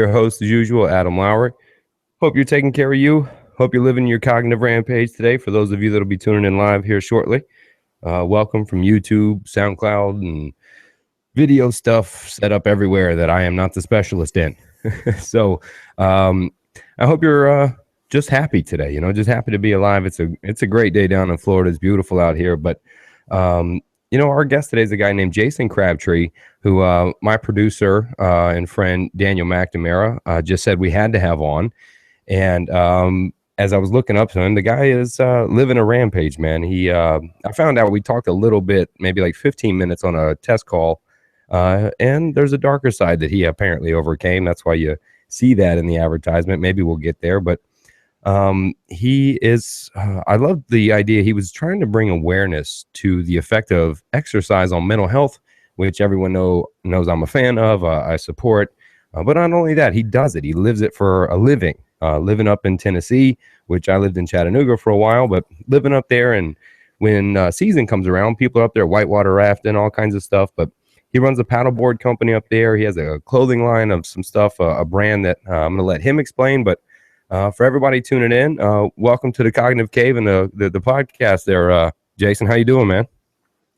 Your host, as usual, Adam Lowery. Hope you're taking care of you. Hope you're living your cognitive rampage today. For those of you that'll be tuning in live here shortly, welcome from YouTube, SoundCloud, and video stuff set up everywhere that I am not the specialist in. So I hope you're just happy today. Just happy to be alive. It's a great day down in Florida. It's beautiful out here, but our guest today is a guy named Jason Crabtree, who my producer and friend Daniel McNamara just said we had to have on. And as I was looking up to him, the guy is living a rampage, man. I found out we talked a little bit, maybe like 15 minutes on a test call, and there's a darker side that he apparently overcame. That's why you see that in the advertisement. Maybe we'll get there, but he is I love the idea. He was trying to bring awareness to the effect of exercise on mental health, which everyone knows I'm a fan of. I support, but not only that, he does it. He lives it for a living. Living up in Tennessee, which I lived in Chattanooga for a while, but living up there, and when season comes around, people are up there whitewater rafting, all kinds of stuff. But he runs a paddleboard company up there. He has a clothing line of some stuff, a brand that I'm going to let him explain, but for everybody tuning in, welcome to the Cognitive Cave and the podcast there. Jason, how you doing, man?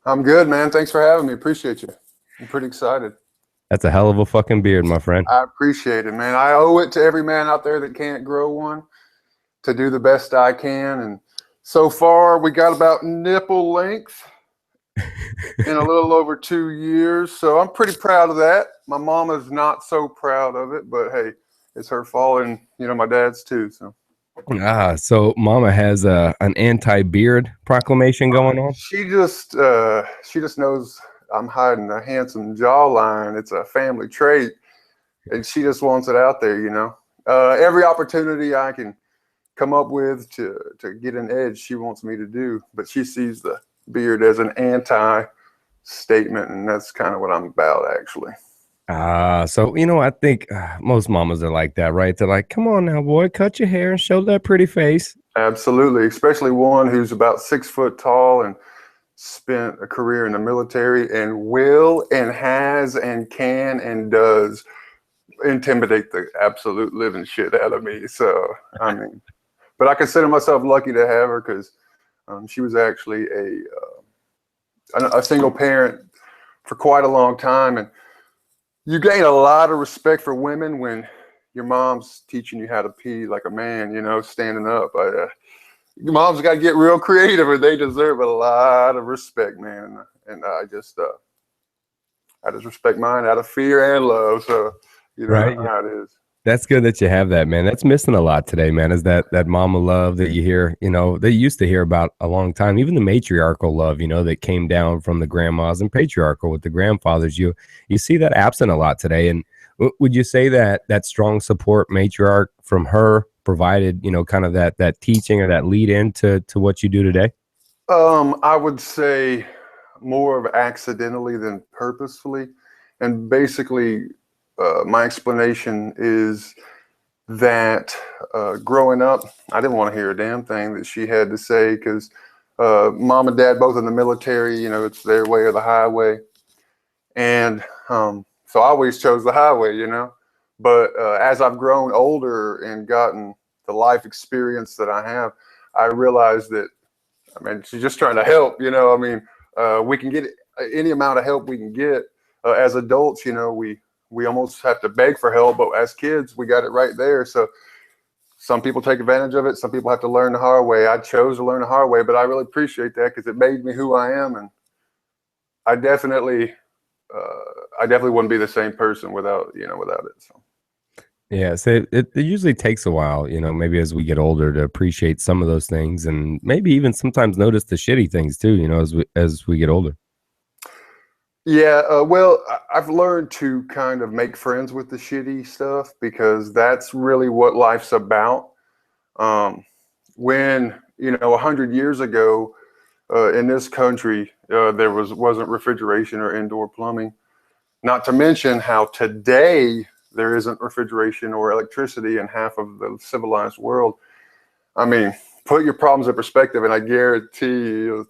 I'm good, man. Thanks for having me. Appreciate you. I'm pretty excited. That's a hell of a fucking beard, my friend. I appreciate it, man. I owe it to every man out there that can't grow one to do the best I can. And so far, we got about nipple length in a little over 2 years. So I'm pretty proud of that. My mama's not so proud of it, but hey, it's her fault, and my dad's too. So mama has an anti-beard proclamation going on. She just knows I'm hiding a handsome jawline. It's a family trait, and she just wants it out there. Every opportunity I can come up with to get an edge, she wants me to do. But she sees the beard as an anti-statement, and that's kind of what I'm about, actually. So I think most mamas are like that, right? They're like, come on now, boy, cut your hair and show that pretty face. Absolutely, especially one who's about 6 foot tall and spent a career in the military and will and has and can and does intimidate the absolute living shit out of me. So but I consider myself lucky to have her, because she was actually a single parent for quite a long time, and you gain a lot of respect for women when your mom's teaching you how to pee like a man, standing up. Your mom's got to get real creative, or they deserve a lot of respect, man. And I just respect mine out of fear and love. So right, how it is. That's good that you have that, man. That's missing a lot today, man. Is that mama love that you hear? They used to hear about a long time. Even the matriarchal love, that came down from the grandmas, and patriarchal with the grandfathers. You see that absent a lot today. And would you say that strong support matriarch from her provided, kind of that teaching or that lead into what you do today? I would say more of accidentally than purposefully. And basically, my explanation is that growing up, I didn't want to hear a damn thing that she had to say, because mom and dad both in the military, it's their way or the highway. And so I always chose the highway, But as I've grown older and gotten the life experience that I have, I realized that, she's just trying to help, we can get any amount of help we can get. As adults, we almost have to beg for help, but as kids, we got it right there. So some people take advantage of it. Some people have to learn the hard way. I chose to learn the hard way, but I really appreciate that, because it made me who I am. And I definitely wouldn't be the same person without it. So. Yeah, so it usually takes a while, maybe as we get older, to appreciate some of those things, and maybe even sometimes notice the shitty things too, as we get older. Yeah, well, I've learned to kind of make friends with the shitty stuff, because that's really what life's about. When 100 years ago, in this country, there wasn't refrigeration or indoor plumbing. Not to mention how today there isn't refrigeration or electricity in half of the civilized world. Put your problems in perspective, and I guarantee you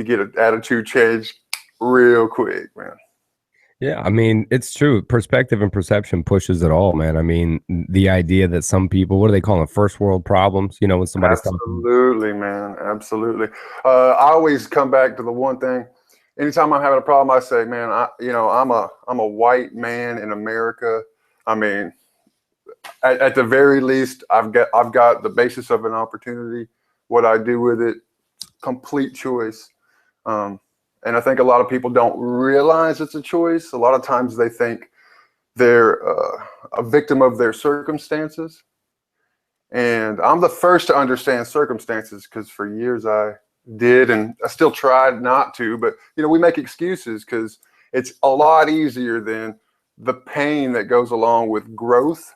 get an attitude change real quick, man. Yeah, I mean, it's true. Perspective and perception pushes it all, man. I mean, the idea that some people, what do they call them? First world problems, when somebody's talking. Absolutely, man. Absolutely. I always come back to the one thing. Anytime I'm having a problem, I say, man, I'm a white man in America. I mean, at the very least, I've got the basis of an opportunity. What I do with it, complete choice. Um, and I think a lot of people don't realize it's a choice. A lot of times they think they're a victim of their circumstances. And I'm the first to understand circumstances because for years I did, and I still tried not to. But we make excuses because it's a lot easier than the pain that goes along with growth.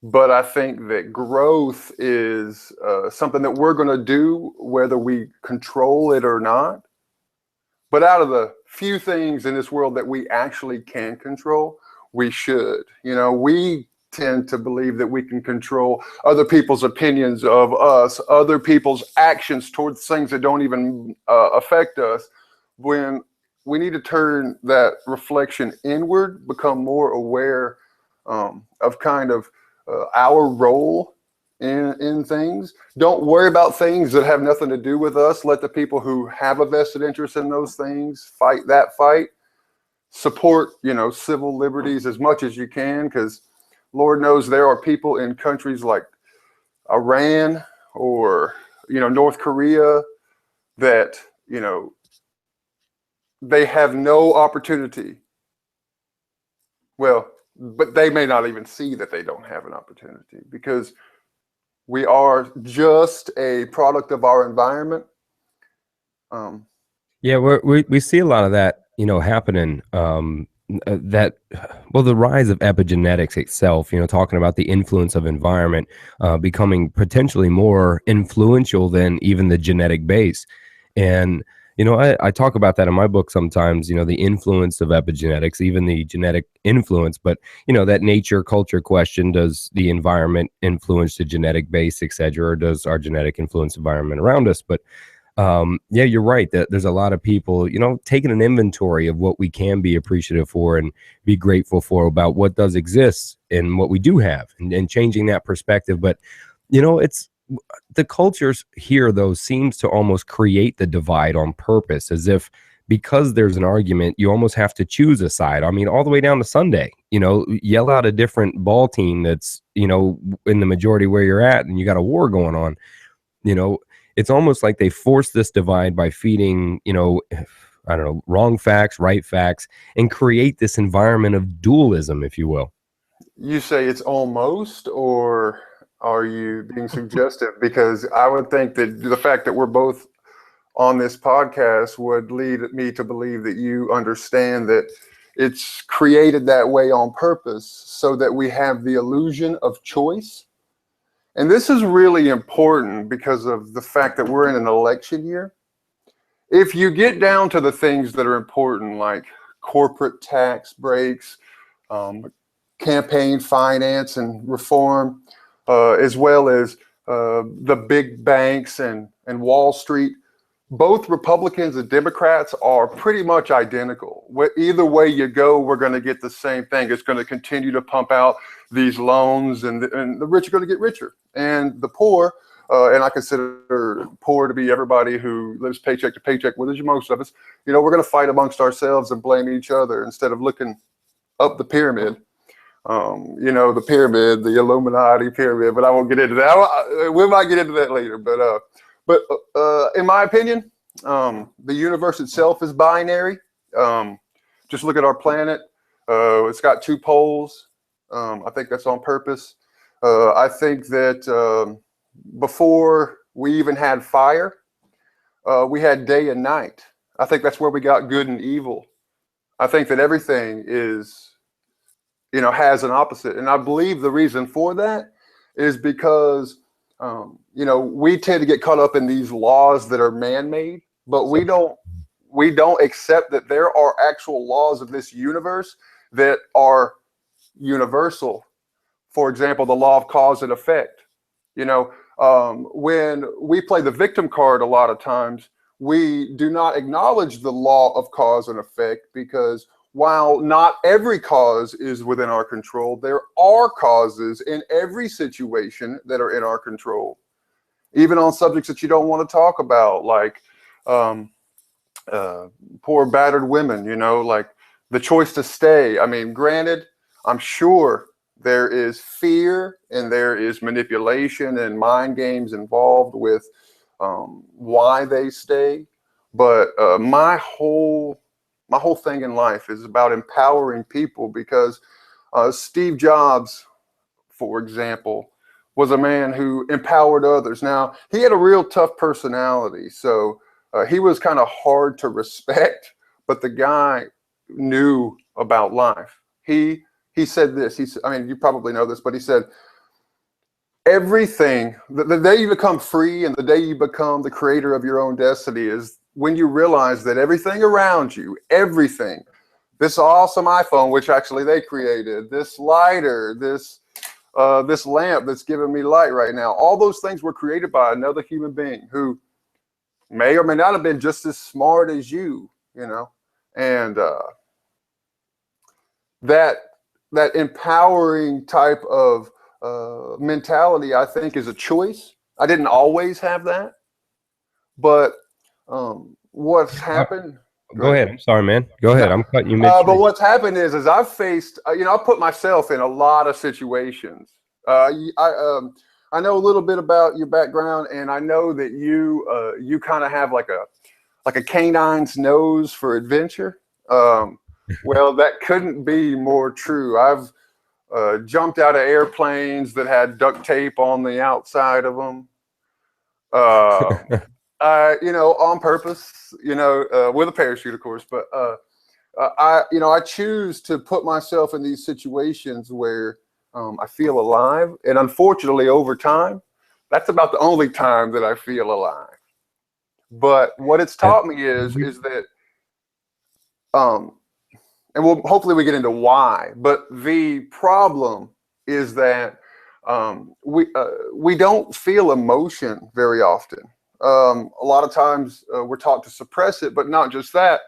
But I think that growth is something that we're going to do whether we control it or not. But out of the few things in this world that we actually can control, we should. We tend to believe that we can control other people's opinions of us, other people's actions towards things that don't even affect us, when we need to turn that reflection inward, become more aware of kind of our role in things. Don't worry about things that have nothing to do with us. Let the people who have a vested interest in those things fight that fight. Support, civil liberties as much as you can, because Lord knows there are people in countries like Iran or, North Korea that, they have no opportunity. Well, but they may not even see that they don't have an opportunity because we are just a product of our environment. Yeah, we see a lot of that, happening. That well, the rise of epigenetics itself, talking about the influence of environment, becoming potentially more influential than even the genetic base. And I talk about that in my book sometimes. The influence of epigenetics, even the genetic influence, but that nature culture question: does the environment influence the genetic base, etc., or does our genetic influence environment around us? But yeah, you're right that there's a lot of people, taking an inventory of what we can be appreciative for and be grateful for about what does exist and what we do have, and changing that perspective. But it's the cultures here though seems to almost create the divide on purpose, as if because there's an argument you almost have to choose a side. I mean, all the way down to Sunday, yell out a different ball team that's in the majority where you're at, and you got a war going on. you know, it's almost like they force this divide by feeding, I don't know, wrong facts, right facts, and create this environment of dualism, if you will. You say it's almost, or are you being suggestive? Because I would think that the fact that we're both on this podcast would lead me to believe that you understand that it's created that way on purpose so that we have the illusion of choice. And this is really important because of the fact that we're in an election year. If you get down to the things that are important, like corporate tax breaks, campaign finance and reform, as well as the big banks and Wall Street, both Republicans and Democrats are pretty much identical. Either way you go, we're going to get the same thing. It's going to continue to pump out these loans, and the rich are going to get richer. And the poor, and I consider poor to be everybody who lives paycheck to paycheck, which is most of us, we're going to fight amongst ourselves and blame each other instead of looking up the pyramid. The pyramid, the Illuminati pyramid, but I won't get into that. We might get into that later. But in my opinion, the universe itself is binary. Just look at our planet. It's got two poles. I think that's on purpose. I think that before we even had fire, we had day and night. I think that's where we got good and evil. I think that everything is, has an opposite. And I believe the reason for that is because, we tend to get caught up in these laws that are man-made, but we don't accept that there are actual laws of this universe that are universal. For example, the law of cause and effect. When we play the victim card, a lot of times we do not acknowledge the law of cause and effect because while not every cause is within our control, there are causes in every situation that are in our control, even on subjects that you don't want to talk about, like poor battered women, you know, like the choice to stay. I mean, granted, I'm sure there is fear and there is manipulation and mind games involved with why they stay. But my whole thing in life is about empowering people, because Steve Jobs, for example, was a man who empowered others. Now, he had a real tough personality, so he was kind of hard to respect, but the guy knew about life. He said this, I mean, you probably know this, but he said, everything, the day you become free and the day you become the creator of your own destiny is when you realize that everything around you, everything, this awesome iPhone, which actually they created, this lighter, this lamp that's giving me light right now, all those things were created by another human being who may or may not have been just as smart as you, you know. And that empowering type of mentality, I think, is a choice. I didn't always have that, but what's happened. Go ahead. I'm sorry, man. Go ahead. I'm cutting you mid. But what's happened is I've faced, you know, I put myself in a lot of situations. I know a little bit about your background, and I know that you kind of have like a canine's nose for adventure. Well, that couldn't be more true. I've jumped out of airplanes that had duct tape on the outside of them. You know, on purpose, you know, with a parachute, of course, but I choose to put myself in these situations where I feel alive. And unfortunately, over time, that's about the only time that I feel alive. But what it's taught me is that, and hopefully we get into why, but the problem is that we don't feel emotion very often. A lot of times we're taught to suppress it, but not just that.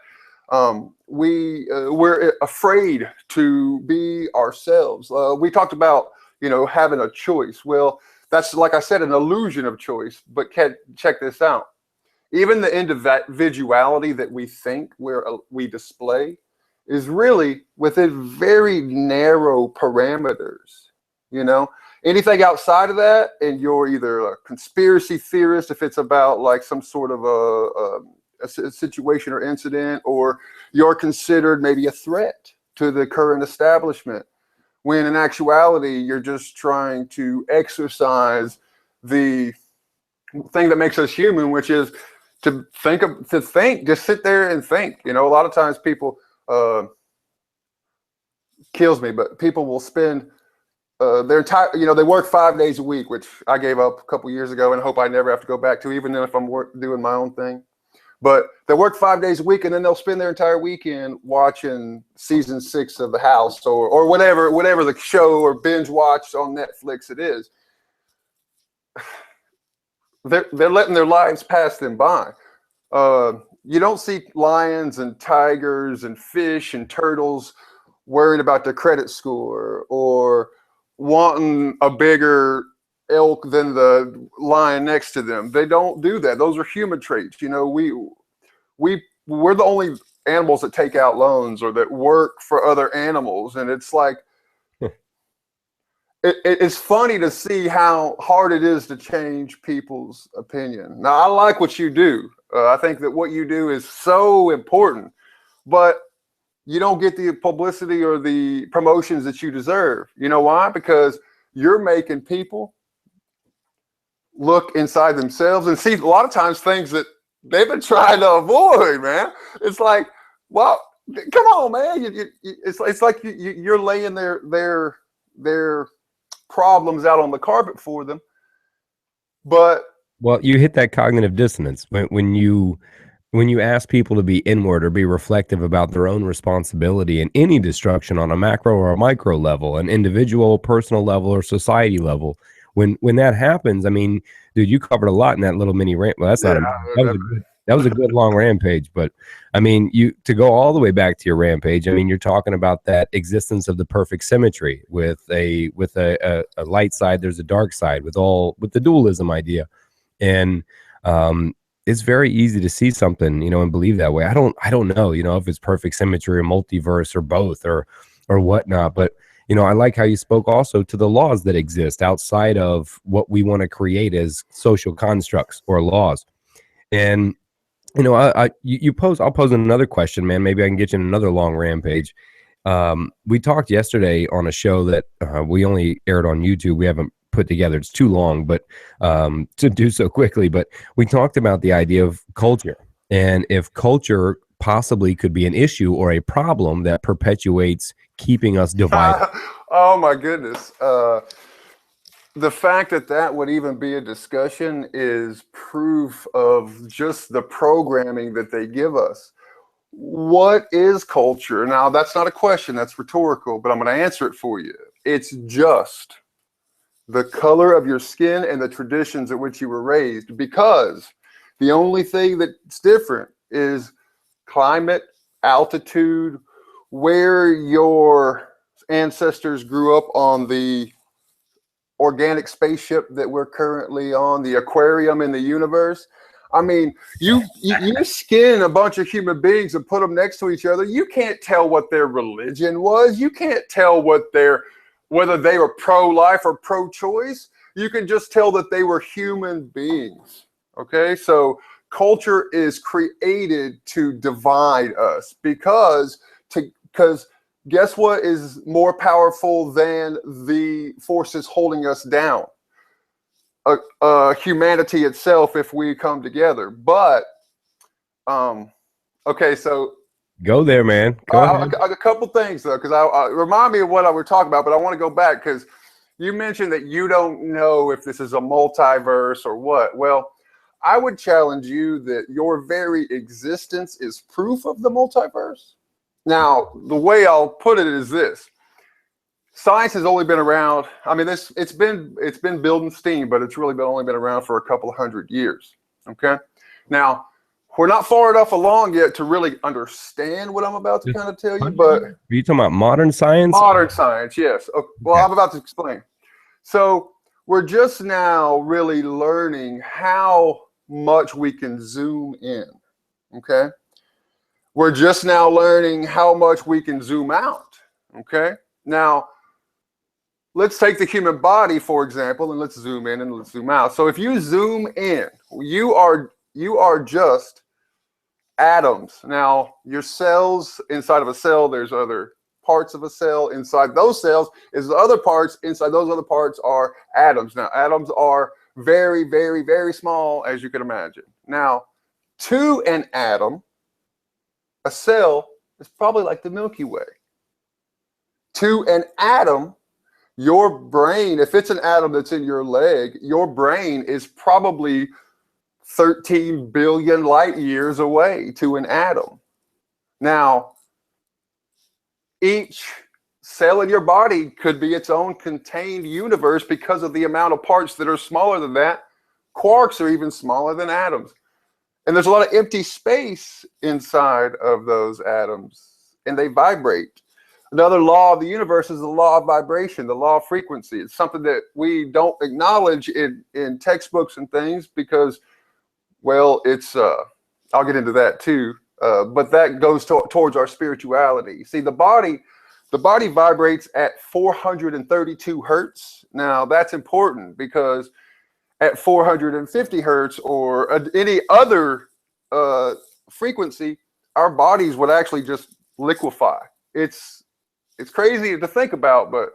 We're afraid to be ourselves. We talked about, you know, having a choice. Well, that's, like I said, an illusion of choice. But check this out. Even the individuality that we think we display is really within very narrow parameters. You know, anything outside of that, and you're either a conspiracy theorist if it's about like some sort of a situation or incident, or you're considered maybe a threat to the current establishment, when in actuality you're just trying to exercise the thing that makes us human, which is to think, just sit there and think. You know, a lot of times people kills me, but people will spend their entire, you know, they work 5 days a week, which I gave up a couple years ago and hope I never have to go back to, even if I'm doing my own thing. But they work 5 days a week, and then they'll spend their entire weekend watching season 6 of The House, or whatever the show or binge watch on Netflix it is. They're letting their lives pass them by. You don't see lions and tigers and fish and turtles worried about their credit score or wanting a bigger elk than the lion next to them. They don't do that. Those are human traits. You know, we're the only animals that take out loans or that work for other animals. And it's like, it's funny to see how hard it is to change people's opinion. Now, I like what you do. I think that what you do is so important, but you don't get the publicity or the promotions that you deserve. You know why? Because you're making people look inside themselves and see a lot of times things that they've been trying to avoid, man. It's like, well, come on, man. It's like you're laying their problems out on the carpet for them. But well, you hit that cognitive dissonance when you ask people to be inward or be reflective about their own responsibility in any destruction on a macro or a micro level, an individual, personal level, or society level. When that happens, I mean, dude, you covered a lot in that little mini rant. Well, that's not that was a good. That was a good long rampage, but I mean, to go all the way back to your rampage, I mean, you're talking about that existence of the perfect symmetry with a light side, there's a dark side with the dualism idea. And it's very easy to see something, and believe that way. I don't know, if it's perfect symmetry or multiverse or both or whatnot, but I like how you spoke also to the laws that exist outside of what we want to create as social constructs or laws. And I'll pose another question, man. Maybe I can get you in another long rampage. We talked yesterday on a show that we only aired on YouTube. We haven't put together. It's too long, but to do so quickly. But we talked about the idea of culture, and if culture possibly could be an issue or a problem that perpetuates keeping us divided. Oh my goodness. The fact that would even be a discussion is proof of just the programming that they give us. What is culture? Now, that's not a question, that's rhetorical, but I'm going to answer it for you. It's just the color of your skin and the traditions at which you were raised, because the only thing that's different is climate, altitude, where your ancestors grew up on the organic spaceship that we're currently on, the aquarium in the universe. I mean, you skin a bunch of human beings and put them next to each other. You can't tell what their religion was. You can't tell whether they were pro-life or pro-choice. You can just tell that they were human beings. Okay, so culture is created to divide us because guess what is more powerful than the forces holding us down? Humanity itself, if we come together. But okay, so go there, man. Go ahead. A couple things though, because I remind me of what I was talking about, but I want to go back because you mentioned that you don't know if this is a multiverse or what. Well, I would challenge you that your very existence is proof of the multiverse. Now, the way I'll put it is this. Science has only been around, I mean, it's been building steam, but it's really only been around for a couple of 100 years, okay? Now, we're not far enough along yet to really understand what I'm about to kind of tell you, but... Are you talking about modern science? Modern science, yes. Okay. Well, I'm about to explain. So, we're just now really learning how much we can zoom in, okay? We're just now learning how much we can zoom out, okay? Now, let's take the human body, for example, and let's zoom in and let's zoom out. So if you zoom in, you are just atoms. Now, your cells, inside of a cell, there's other parts of a cell. Inside those cells is other parts. Inside those other parts are atoms. Now, atoms are very, very, very small, as you can imagine. Now, to an atom, a cell is probably like the Milky Way. To an atom, your brain, if it's an atom that's in your leg, your brain is probably 13 billion light years away to an atom. Now, each cell in your body could be its own contained universe because of the amount of parts that are smaller than that. Quarks are even smaller than atoms. And there's a lot of empty space inside of those atoms, and they vibrate. Another law of the universe is the law of vibration, the law of frequency. It's something that we don't acknowledge in textbooks and things because, well, it's, I'll get into that too, but that goes towards our spirituality. See, the body vibrates at 432 hertz. Now, that's important because at 450 hertz or any other frequency, our bodies would actually just liquefy. It's crazy to think about, but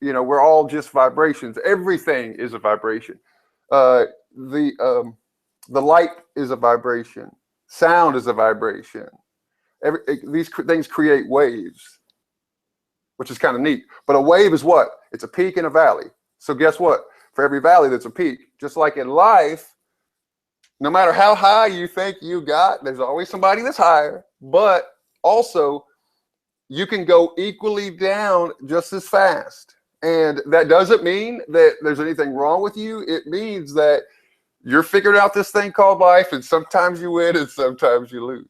we're all just vibrations. Everything is a vibration. The light is a vibration. Sound is a vibration. These things create waves, which is kind of neat. But a wave is what? It's a peak and a valley. So guess what? For every valley, there's a peak. Just like in life, no matter how high you think you got, there's always somebody that's higher. But also, you can go equally down just as fast. And that doesn't mean that there's anything wrong with you. It means that you're figuring out this thing called life, and sometimes you win and sometimes you lose.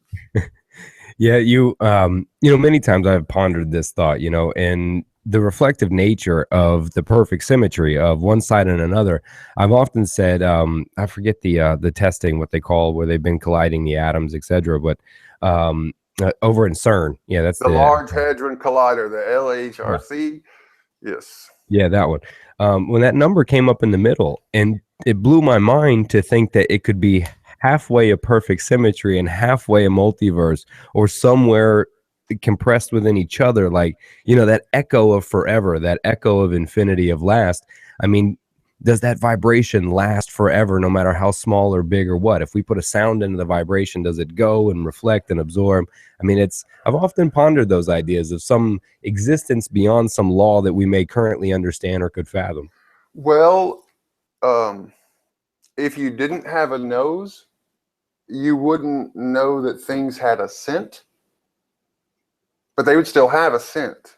Yeah, you know, many times I've pondered this thought, you know, and the reflective nature of the perfect symmetry of one side and another. I've often said, I forget the testing, what they call where they've been colliding the atoms, etc. But over in CERN, yeah, that's The the Large Hadron Collider, the LHRC. Yes. yeah, that one. When that number came up in the middle, and it blew my mind to think that it could be halfway a perfect symmetry and halfway a multiverse, or somewhere compressed within each other, like, you know, that echo of forever, that echo of infinity of last. I mean, does that vibration last forever, no matter how small or big or what? If we put a sound into the vibration, does it go and reflect and absorb? I mean, I've often pondered those ideas of some existence beyond some law that we may currently understand or could fathom. Well, if you didn't have a nose, you wouldn't know that things had a scent, but they would still have a scent.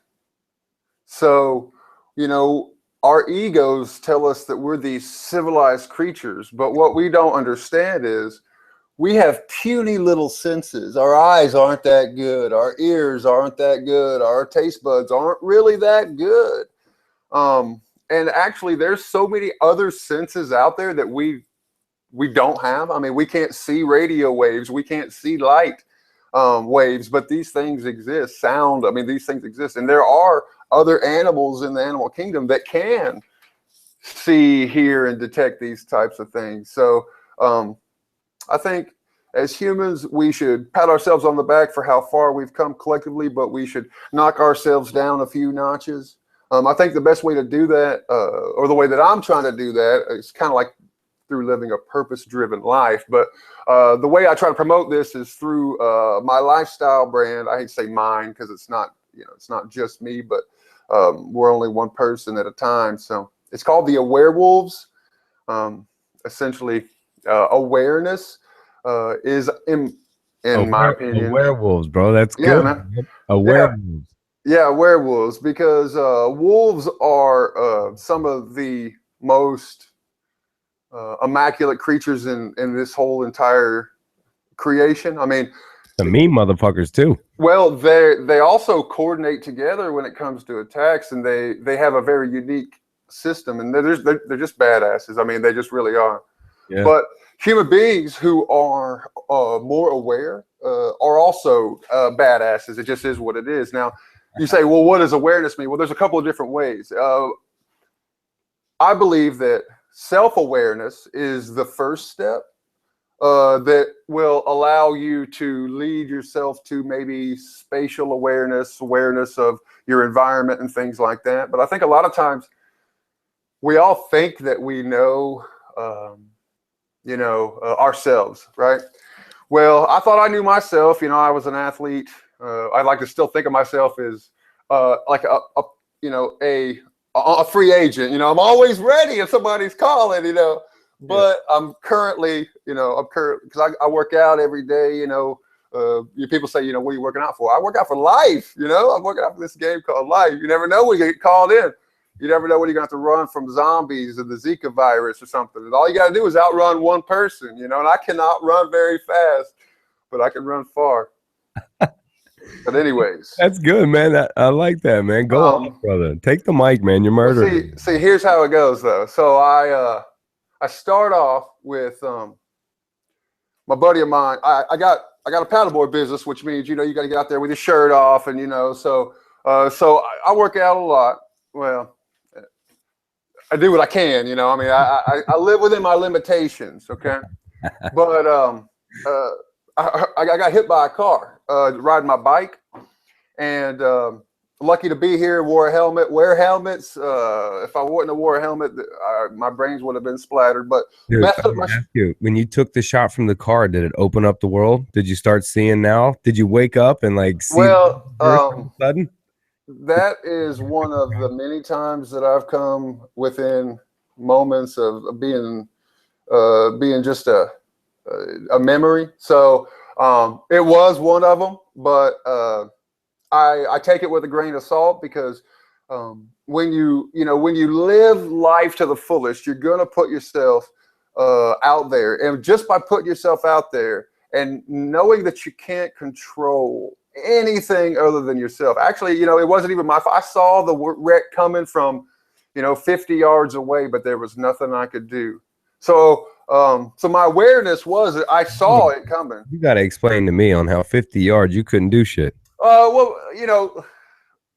So, you know, our egos tell us that we're these civilized creatures, but what we don't understand is we have puny little senses. Our eyes aren't that good. Our ears aren't that good. Our taste buds aren't really that good. And actually, there's so many other senses out there that we don't have. I mean, we can't see radio waves. We can't see light waves, but these things exist. Sound, I mean, these things exist. And there are other animals in the animal kingdom that can see, hear, and detect these types of things. So I think as humans, we should pat ourselves on the back for how far we've come collectively, but we should knock ourselves down a few notches. I think the best way to do that, or the way that I'm trying to do that, is kind of like through living a purpose-driven life. But the way I try to promote this is through my lifestyle brand. I hate to say mine because it's not, you know, it's not just me, but we're only one person at a time. So it's called the Awarewolves. Essentially, awareness is, in my opinion, Werewolves, bro. That's yeah, good. man. Yeah, Werewolves. yeah, werewolves, because wolves are some of the most immaculate creatures in this whole entire creation. I mean, The mean motherfuckers too. well, they also coordinate together when it comes to attacks, and they have a very unique system, and they're just badasses. I mean, they just really are. Yeah. But human beings who are more aware are also badasses. It just is what it is. Now, you say, well, what does awareness mean? Well, there's a couple of different ways. I believe that self-awareness is the first step that will allow you to lead yourself to maybe spatial awareness, awareness of your environment and things like that. But I think a lot of times we all think that we know, ourselves, right? Well, I thought I knew myself. You know, I was an athlete. I like to still think of myself as like a free agent. You know, I'm always ready if somebody's calling. You know, but I'm currently, because I work out every day. You know, people say, you know, what are you working out for? I work out for life. You know, I'm working out for this game called life. You never know when you get called in. You never know when you're going to have to run from zombies or the Zika virus or something. And all you got to do is outrun one person, you know, and I cannot run very fast, but I can run far. But anyways. That's good, man. I like that, man. Go on, brother. Take the mic, man. You're murdering. See, here's how it goes, though. So I start off with my buddy of mine. I got a paddleboard business, which means, you know, you got to get out there with your shirt off, and, you know, so I work out a lot. Well, I do what I can, you know. I mean, I live within my limitations, okay. But I got hit by a car riding my bike, and lucky to be here. Wore a helmet. Wear helmets. If I wouldn't have wore a helmet, my brains would have been splattered. But Dude, ask you, when you took the shot from the car, did it open up the world? Did you start seeing now? Did you wake up and like see? Well, all of a sudden? That is one of the many times that I've come within moments of being just a memory. So it was one of them, but I take it with a grain of salt, because when you live life to the fullest, you're going to put yourself out there. And just by putting yourself out there and knowing that you can't control anything other than yourself. Actually, it wasn't even my fault. I saw the wreck coming from, 50 yards away, but there was nothing I could do. So, so my awareness was that I saw it coming. You got to explain to me on how 50 yards you couldn't do shit. Well,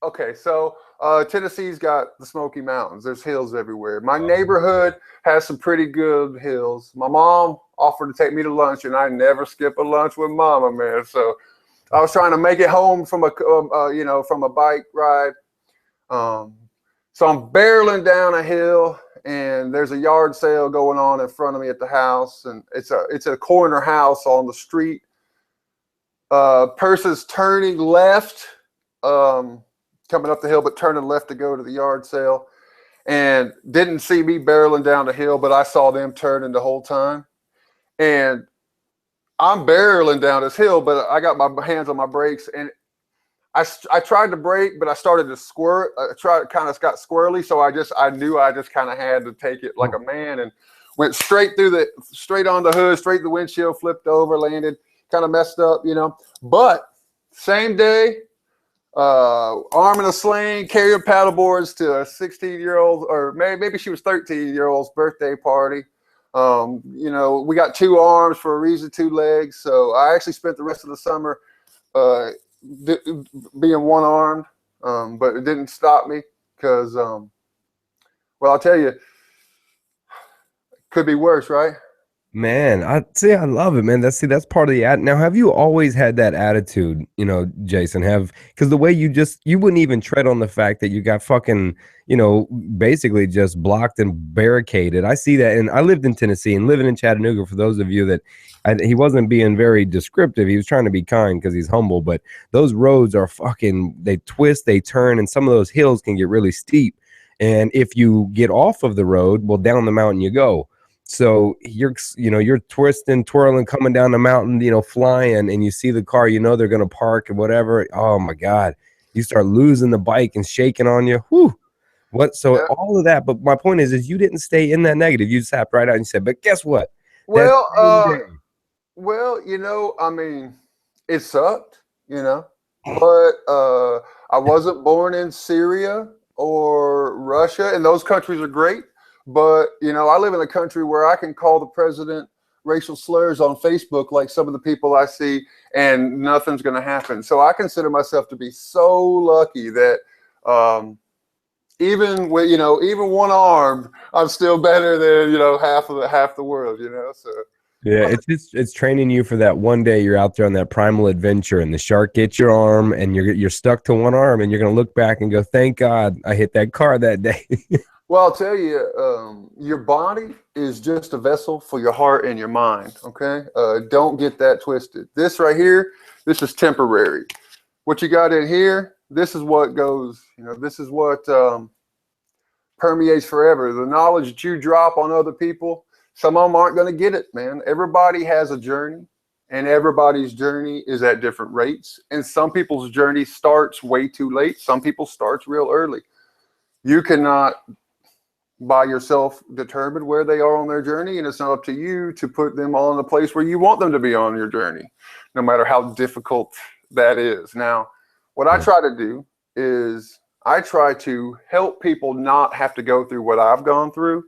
okay, so Tennessee's got the Smoky Mountains. There's hills everywhere. My neighborhood has some pretty good hills. My mom offered to take me to lunch, and I never skip a lunch with mama, man. So I was trying to make it home from a bike ride. So I'm barreling down a hill, and there's a yard sale going on in front of me at the house, and it's a corner house on the street. Person's turning left, coming up the hill, but turning left to go to the yard sale, and didn't see me barreling down the hill, but I saw them turning the whole time. And I'm barreling down this hill, but I got my hands on my brakes, and I tried to brake, but I started to squirt. Kind of got squirrely, so I knew I just kind of had to take it like a man, and went straight on the hood, straight to the windshield, flipped over, landed, kind of messed up, But same day, arm in a sling, carrying paddle boards to a 16-year-old, or maybe she was 13-year-old's birthday party. We got 2 arms for a reason, 2 legs. So I actually spent the rest of the summer being one-armed, but it didn't stop me because, well, I'll tell you, could be worse, right? Man, I love it, man. That's part of the now. Have you always had that attitude, Jason? Because the way you wouldn't even tread on the fact that you got fucking, basically just blocked and barricaded. I see that, and I lived in Tennessee and living in Chattanooga. For those of you that he wasn't being very descriptive, he was trying to be kind because he's humble. But those roads are fucking, they twist, they turn, and some of those hills can get really steep. And if you get off of the road, well, down the mountain you go. So you're twisting, twirling, coming down the mountain, flying, and you see the car, they're going to park and whatever. Oh my God. You start losing the bike and shaking on you. Whew. So yeah. All of that. But my point is you didn't stay in that negative. You tapped right out and said, but guess what? Well, I mean, it sucked, but I wasn't born in Syria or Russia, and those countries are great. But, I live in a country where I can call the president racial slurs on Facebook like some of the people I see, and nothing's going to happen. So I consider myself to be so lucky that even one arm, I'm still better than, half the world, So yeah, it's training you for that one day you're out there on that primal adventure and the shark gets your arm and you're stuck to one arm and you're going to look back and go, thank God I hit that car that day. Well, I'll tell you, your body is just a vessel for your heart and your mind, okay? Don't get that twisted. This right here, this is temporary. What you got in here, this is what goes, this is what permeates forever. The knowledge that you drop on other people, some of them aren't going to get it, man. Everybody has a journey, and everybody's journey is at different rates. And some people's journey starts way too late. Some people starts real early. You cannot by yourself determine where they are on their journey, and it's not up to you to put them on the place where you want them to be on your journey, no matter how difficult that is. Now, what I try to do is I try to help people not have to go through what I've gone through.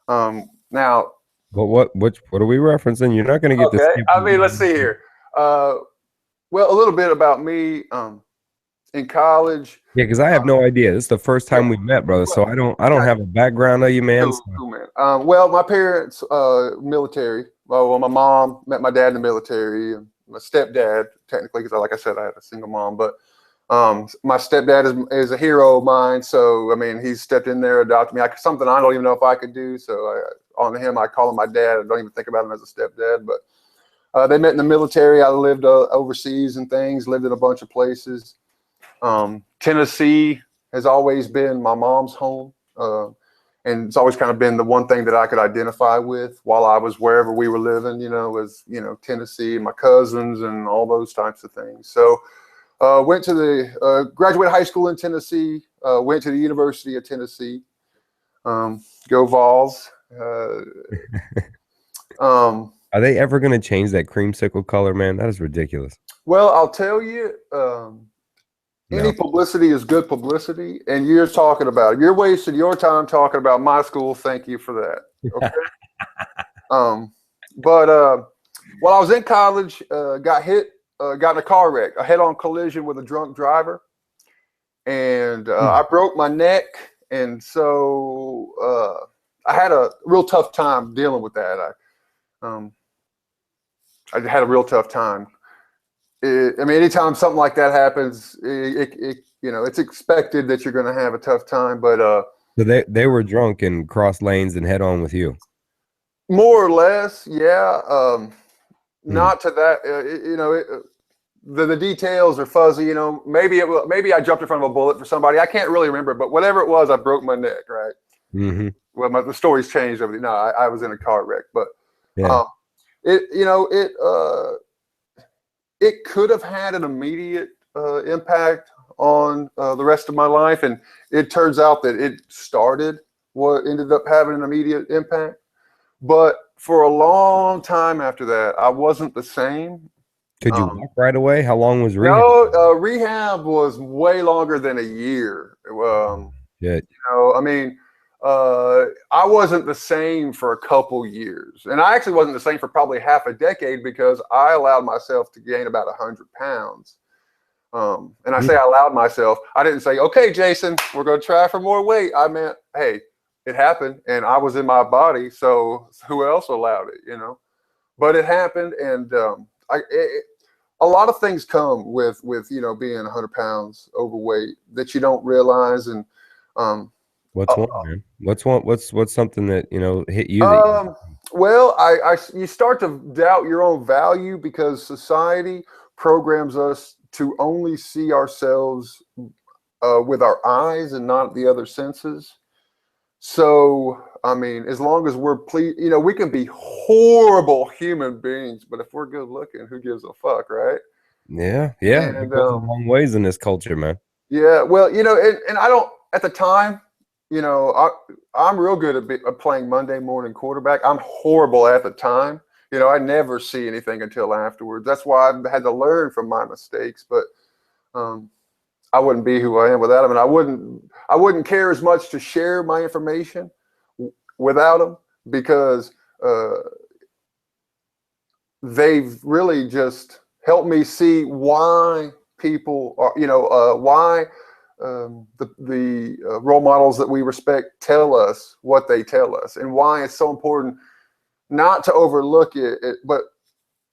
Now, but what are we referencing? You're not going to get okay. this. I mean, let's see here. Well, a little bit about me. In college. Yeah, because I have no idea. This is the first time we've met, brother. So I don't have a background of you, man. Cool, man. Well, my parents, military. Well, my mom met my dad in the military, and my stepdad, technically, because like I said, I had a single mom. But my stepdad is a hero of mine. So I mean, he stepped in there, adopted me. Something I don't even know if I could do. So on him, I call him my dad. I don't even think about him as a stepdad. But they met in the military. I lived overseas and things. Lived in a bunch of places. Tennessee has always been my mom's home, and it's always kind of been the one thing that I could identify with while I was wherever we were living, was Tennessee and my cousins and all those types of things. So went to the graduated high school in Tennessee, went to the University of Tennessee, go Vols, Are they ever going to change that creamsicle color, man? That is ridiculous. Well, I'll tell you, any publicity is good publicity, and you're talking about it. You're wasting your time talking about my school. Thank you for that. Okay. While I was in college, got in a car wreck, a head-on collision with a drunk driver, and I broke my neck, and so I had a real tough time dealing with that. I had a real tough time. I mean, anytime something like that happens, it's expected that you're going to have a tough time. But so they were drunk and crossed lanes and head on with you. More or less, yeah. Not to that, the details are fuzzy. Maybe I jumped in front of a bullet for somebody. I can't really remember, but whatever it was, I broke my neck. Right. Mm-hmm. Well, the story's changed over. No, I was in a car wreck, but yeah. It could have had an immediate impact on the rest of my life, and it turns out that it started what ended up having an immediate impact. But for a long time after that, I wasn't the same. Could you walk right away? How long was rehab? No, rehab was way longer than a year. I mean, I wasn't the same for a couple years, and I actually wasn't the same for probably half a decade because I allowed myself to gain about 100 pounds. And I say I allowed myself. I didn't say, okay, Jason, we're going to try for more weight. I meant, hey, it happened, and I was in my body, so who else allowed it, But it happened, and a lot of things come with being 100 pounds overweight that you don't realize. And what's one, man? What's something that hit you? Well, you start to doubt your own value because society programs us to only see ourselves with our eyes and not the other senses. So, I mean, as long as we're we can be horrible human beings, but if we're good looking, who gives a fuck, right? Yeah. And, it goes a long ways in this culture, man. Yeah, well, and I don't, at the time, I'm real good at playing Monday morning quarterback. I'm horrible at the time. I never see anything until afterwards. That's why I've had to learn from my mistakes, but I wouldn't be who I am without them, and I wouldn't care as much to share my information without them because they've really just helped me see why people are, why the role models that we respect tell us what they tell us, and why it's so important not to overlook it, but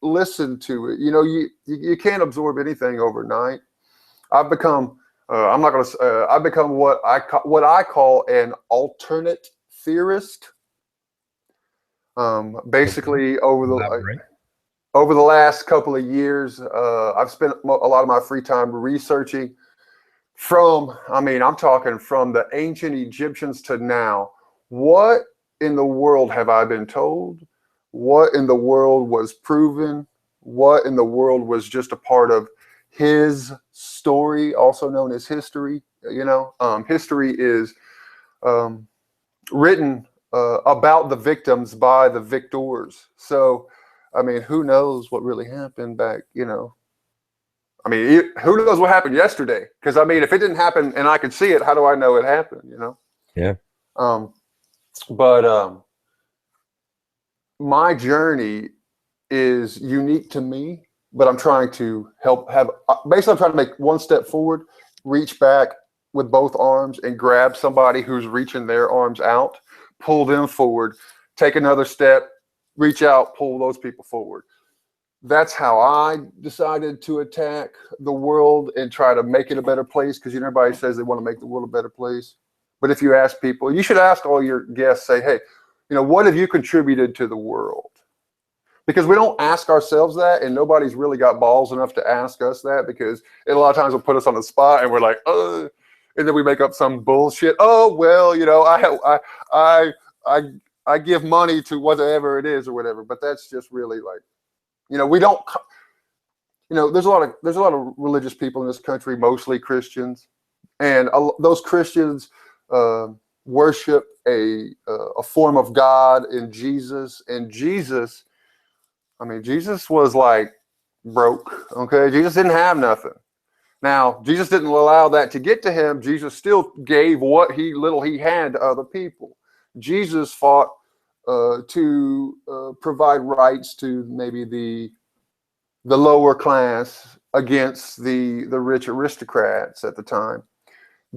listen to it. You can't absorb anything overnight. I've become I've become what I call an alternate theorist. Basically, over the last couple of years, I've spent a lot of my free time researching I'm talking from the ancient Egyptians to now. What in the world have I been told? What in the world was proven? What in the world was just a part of his story, also known as history? History is written about the victims by the victors. So, I mean, who knows what really happened back, I mean, who knows what happened yesterday? Because, I mean, if it didn't happen and I could see it, how do I know it happened, Yeah. My journey is unique to me, but I'm trying to basically I'm trying to make one step forward, reach back with both arms and grab somebody who's reaching their arms out, pull them forward, take another step, reach out, pull those people forward. That's how I decided to attack the world and try to make it a better place, because everybody says they want to make the world a better place. But if you ask people, and you should ask all your guests, say, hey, what have you contributed to the world? Because we don't ask ourselves that, and nobody's really got balls enough to ask us that, because a lot of times will put us on the spot and we're like, and then we make up some bullshit. Oh, well, I give money to whatever it is or whatever. But that's just really like, we don't, there's a lot of religious people in this country, mostly Christians, and those Christians worship a form of God in Jesus. And Jesus, I mean, Jesus was like broke. Okay, Jesus didn't have nothing. Now, Jesus didn't allow that to get to him. Jesus still gave what little he had to other people. Jesus fought to provide rights to maybe the lower class against the rich aristocrats at the time.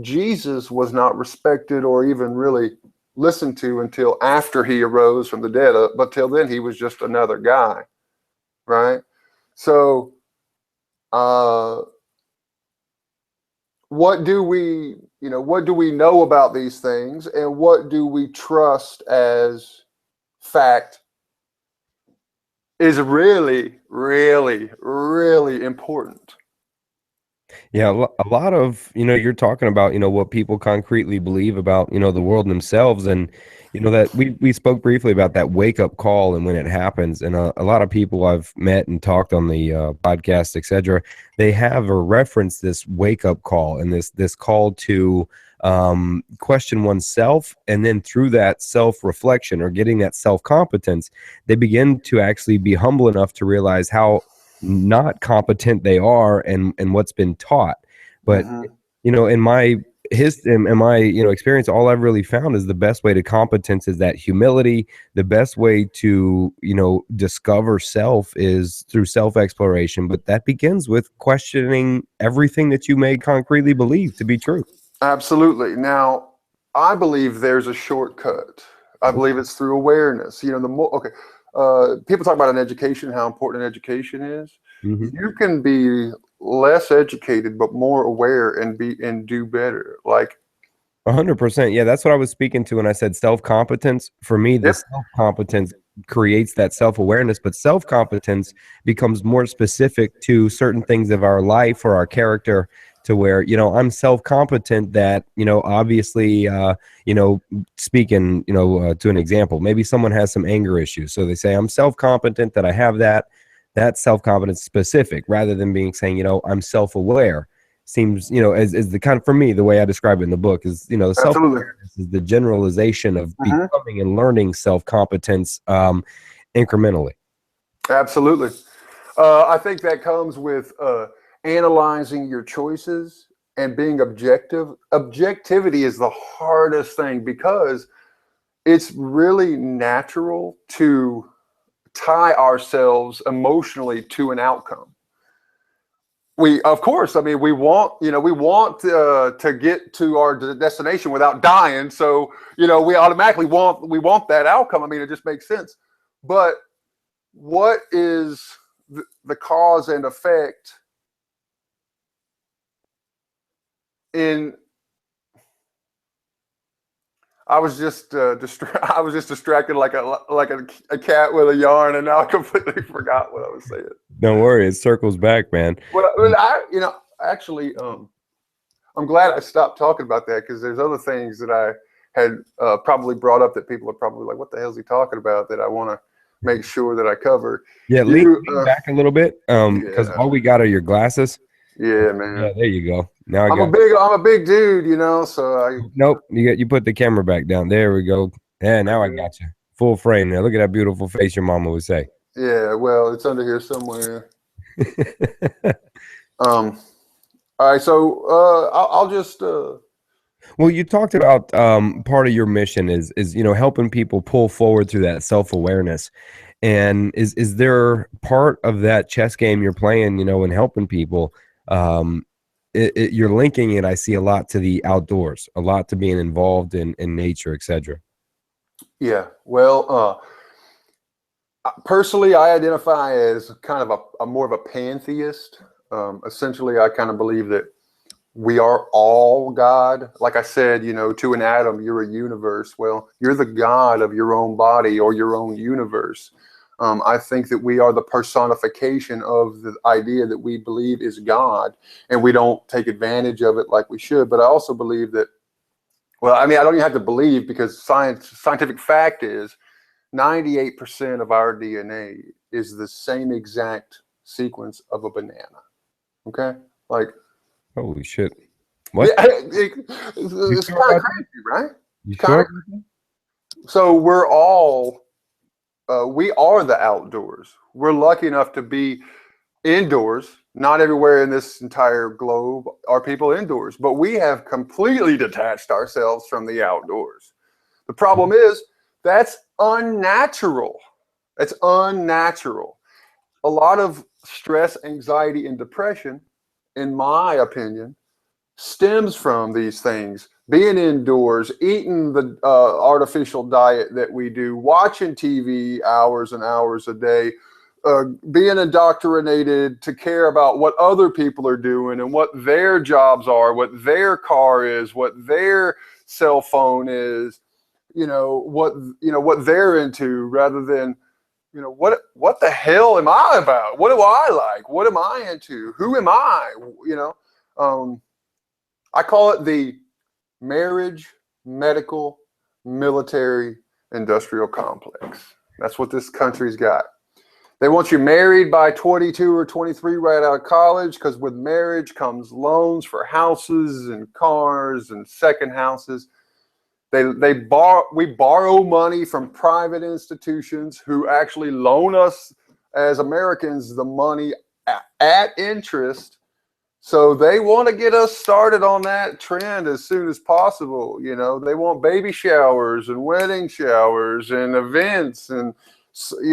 Jesus was not respected or even really listened to until after he arose from the dead. But till then, he was just another guy, right? So, what do we know about these things, and what do we trust as fact is really, really, really important. Yeah, a lot of, you're talking about, what people concretely believe about, the world themselves. And, that we spoke briefly about that wake up call and when it happens. And a lot of people I've met and talked on the podcast, etc., they have or reference this wake up call and this call to question oneself. And then through that self reflection or getting that self competence, they begin to actually be humble enough to realize how not competent they are and what's been taught. But in my experience, all I've really found is the best way to competence is that humility. The best way to discover self is through self exploration, but that begins with questioning everything that you may concretely believe to be true. Absolutely. Now, I believe there's a shortcut. I believe it's through awareness. People talk about an education, how important education is. You can be less educated but more aware and do better. Like 100%. Yeah, that's what I was speaking to when I said self-competence. For me, the self-competence creates that self-awareness, but self-competence becomes more specific to certain things of our life or our character, to where, I'm self-competent that, obviously, speaking, to an example, maybe someone has some anger issues. So they say, I'm self-competent that I have that. That's self-confidence specific, rather than saying, I'm self-aware. Seems, as the kind of, for me, the way I describe it in the book is, the self-awareness is the generalization of becoming and learning self-competence incrementally. Absolutely. I think that comes with analyzing your choices and being objective. Objectivity is the hardest thing because it's really natural to tie ourselves emotionally to an outcome. Of course, we want to get to our destination without dying. So, we automatically want that outcome. It just makes sense. But what is the cause and effect I was just distracted like a cat with a yarn, and now I completely forgot what I was saying. Don't worry, it circles back, man. Actually, I'm glad I stopped talking about that, because there's other things that I had probably brought up that people are probably like, "What the hell is he talking about?" That I want to make sure that I cover. Yeah, lean back a little bit, because all we got are your glasses. Yeah, man. Yeah, there you go. Now I'm a big dude, so Nope, you put the camera back down. There we go. Yeah, now I got you. Full frame now. Look at that beautiful face your mama would say. Yeah, well, it's under here somewhere. All right, so I'll just well, you talked about part of your mission is helping people pull forward through that self-awareness. And is there part of that chess game you're playing, and helping people, you're linking it, I see, a lot to the outdoors, a lot to being involved in nature, etc. Yeah, well, personally, I identify as kind of a more of a pantheist. Essentially, I kind of believe that we are all God. Like I said, to an atom, you're a universe. Well, you're the God of your own body or your own universe. I think that we are the personification of the idea that we believe is God, and we don't take advantage of it like we should. But I also believe that, well, I don't even have to believe, because scientific fact is 98% of our DNA is the same exact sequence of a banana. Okay? Like, holy shit. What? Yeah, it's kind of crazy, right? You sure? So we're all, we are the outdoors. We're lucky enough to be indoors. Not everywhere in this entire globe are people indoors, but we have completely detached ourselves from the outdoors. The problem is that's unnatural. It's unnatural. A lot of stress, anxiety, and depression, in my opinion, stems from these things. Being indoors, eating the artificial diet that we do, watching TV hours and hours a day, being indoctrinated to care about what other people are doing and what their jobs are, what their car is, what their cell phone is, what they're into, rather than what the hell am I about? What do I like? What am I into? Who am I? I call it the marriage, medical, military, industrial complex. That's what this country's got. They want you married by 22 or 23 right out of college, because with marriage comes loans for houses and cars and second houses. We borrow money from private institutions who actually loan us as Americans the money at interest. So they want to get us started on that trend as soon as possible. They want baby showers and wedding showers and events, and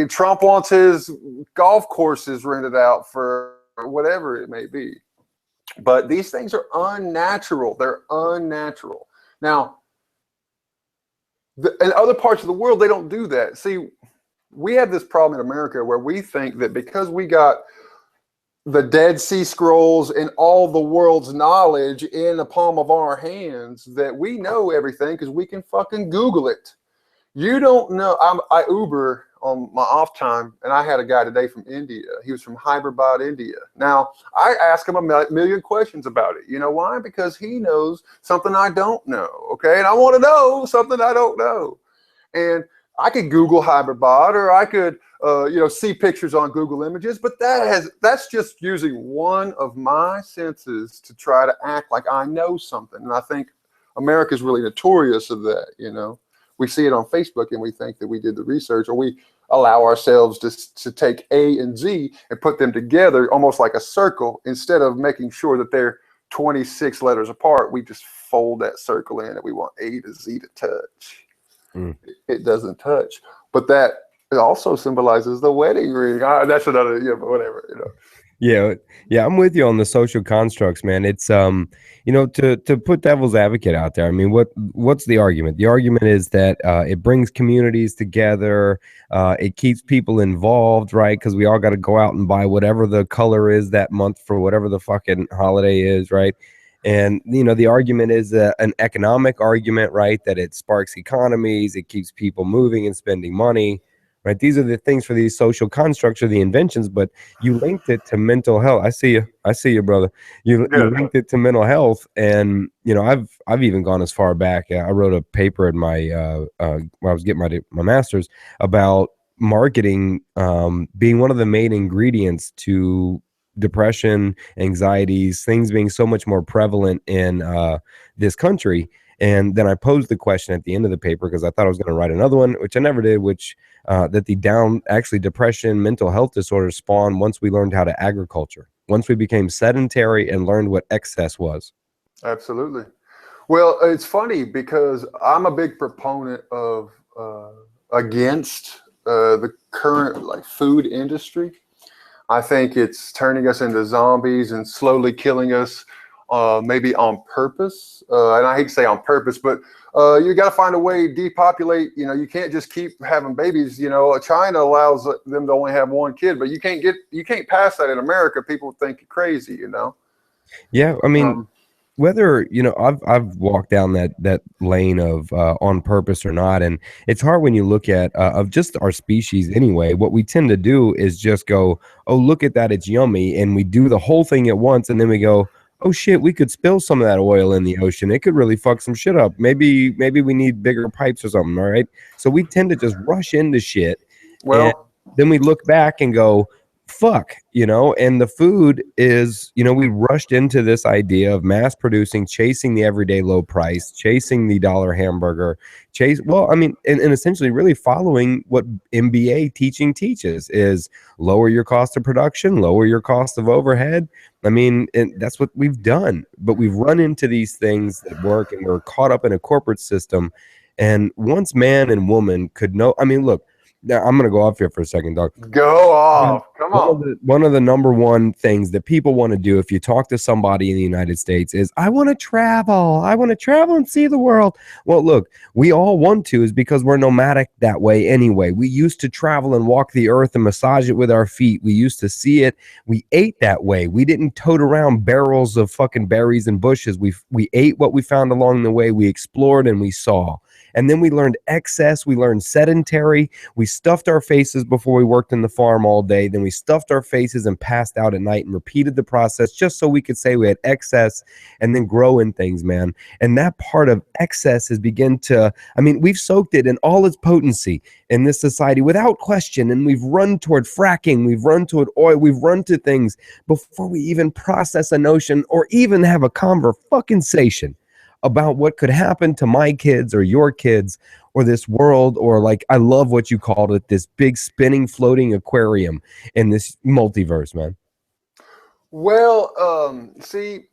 Trump wants his golf courses rented out for whatever it may be. But these things are unnatural. They're unnatural. Now, in other parts of the world, they don't do that. See, we have this problem in America where we think that because we got the Dead Sea Scrolls and all the world's knowledge in the palm of our hands, that we know everything because we can fucking Google it. You don't know. I Uber on my off time, and I had a guy today from India. He was from Hyderabad, India. Now, I ask him a million questions about it. You know why? Because he knows something I don't know, okay? And I want to know something I don't know. And I could Google Hyderabad, or I could, see pictures on Google Images, but that's just using one of my senses to try to act like I know something. And I think America's really notorious of that, We see it on Facebook and we think that we did the research, or we allow ourselves to take A and Z and put them together almost like a circle, instead of making sure that they're 26 letters apart. We just fold that circle in, and we want A to Z to touch. It doesn't touch, but that it also symbolizes the wedding ring. That's another, whatever. Yeah, I'm with you on the social constructs, man. It's to put devil's advocate out there. I mean, what's the argument? The argument is that it brings communities together. It keeps people involved, right? Because we all got to go out and buy whatever the color is that month for whatever the fucking holiday is, right? And the argument is an economic argument, right? That it sparks economies, it keeps people moving and spending money. Right, these are the things for these social constructs or the inventions, but you linked it to mental health. I see you, brother. You linked it to mental health, and I've even gone as far back. I wrote a paper in my when I was getting my master's about marketing being one of the main ingredients to depression, anxieties, things being so much more prevalent in this country. And then I posed the question at the end of the paper, because I thought I was going to write another one, which I never did, which that depression, mental health disorders spawned once we learned how to agriculture, once we became sedentary and learned what excess was. Absolutely. Well, it's funny because I'm a big proponent of against the current food industry. I think it's turning us into zombies and slowly killing us. Maybe on purpose, and I hate to say on purpose, but you got to find a way to depopulate. You can't just keep having babies. China allows them to only have one kid, but you can't pass that in America. People think you're crazy. Yeah, I mean, whether I've walked down that lane of on purpose or not, and it's hard when you look at of just our species anyway. What we tend to do is just go, oh, look at that, it's yummy, and we do the whole thing at once, and then we go, oh shit, we could spill some of that oil in the ocean. It could really fuck some shit up. Maybe we need bigger pipes or something. All right. So we tend to just rush into shit. Well, and then we look back and go, fuck, you know, and the food is, you know, we rushed into this idea of mass producing, chasing the everyday low price, chasing the dollar hamburger, well, I mean, and essentially really following what MBA teaching teaches is lower your cost of production, lower your cost of overhead. I mean, and that's what we've done, but we've run into these things that work and we're caught up in a corporate system. And once man and woman could know, I mean, look, now I'm going to go off here for a second, dog. Go off. Come on. One of the number one things that people want to do if you talk to somebody in the United States is, I want to travel. I want to travel and see the world. Well, look, we all want to, is because we're nomadic that way anyway. We used to travel and walk the earth and massage it with our feet. We used to see it. We ate that way. We didn't tote around barrels of fucking berries and bushes. We ate what we found along the way. We explored and we saw. And then we learned excess. We learned sedentary. We stuffed our faces before we worked in the farm all day. Then we stuffed our faces and passed out at night and repeated the process just so we could say we had excess and then grow in things, man. And that part of excess has begun to, I mean, we've soaked it in all its potency in this society without question. And we've run toward fracking. We've run toward oil. We've run to things before we even process a notion or even have a conversation about what could happen to my kids or your kids or this world, or like, I love what you called it, this big spinning floating aquarium in this multiverse, man. Well, see,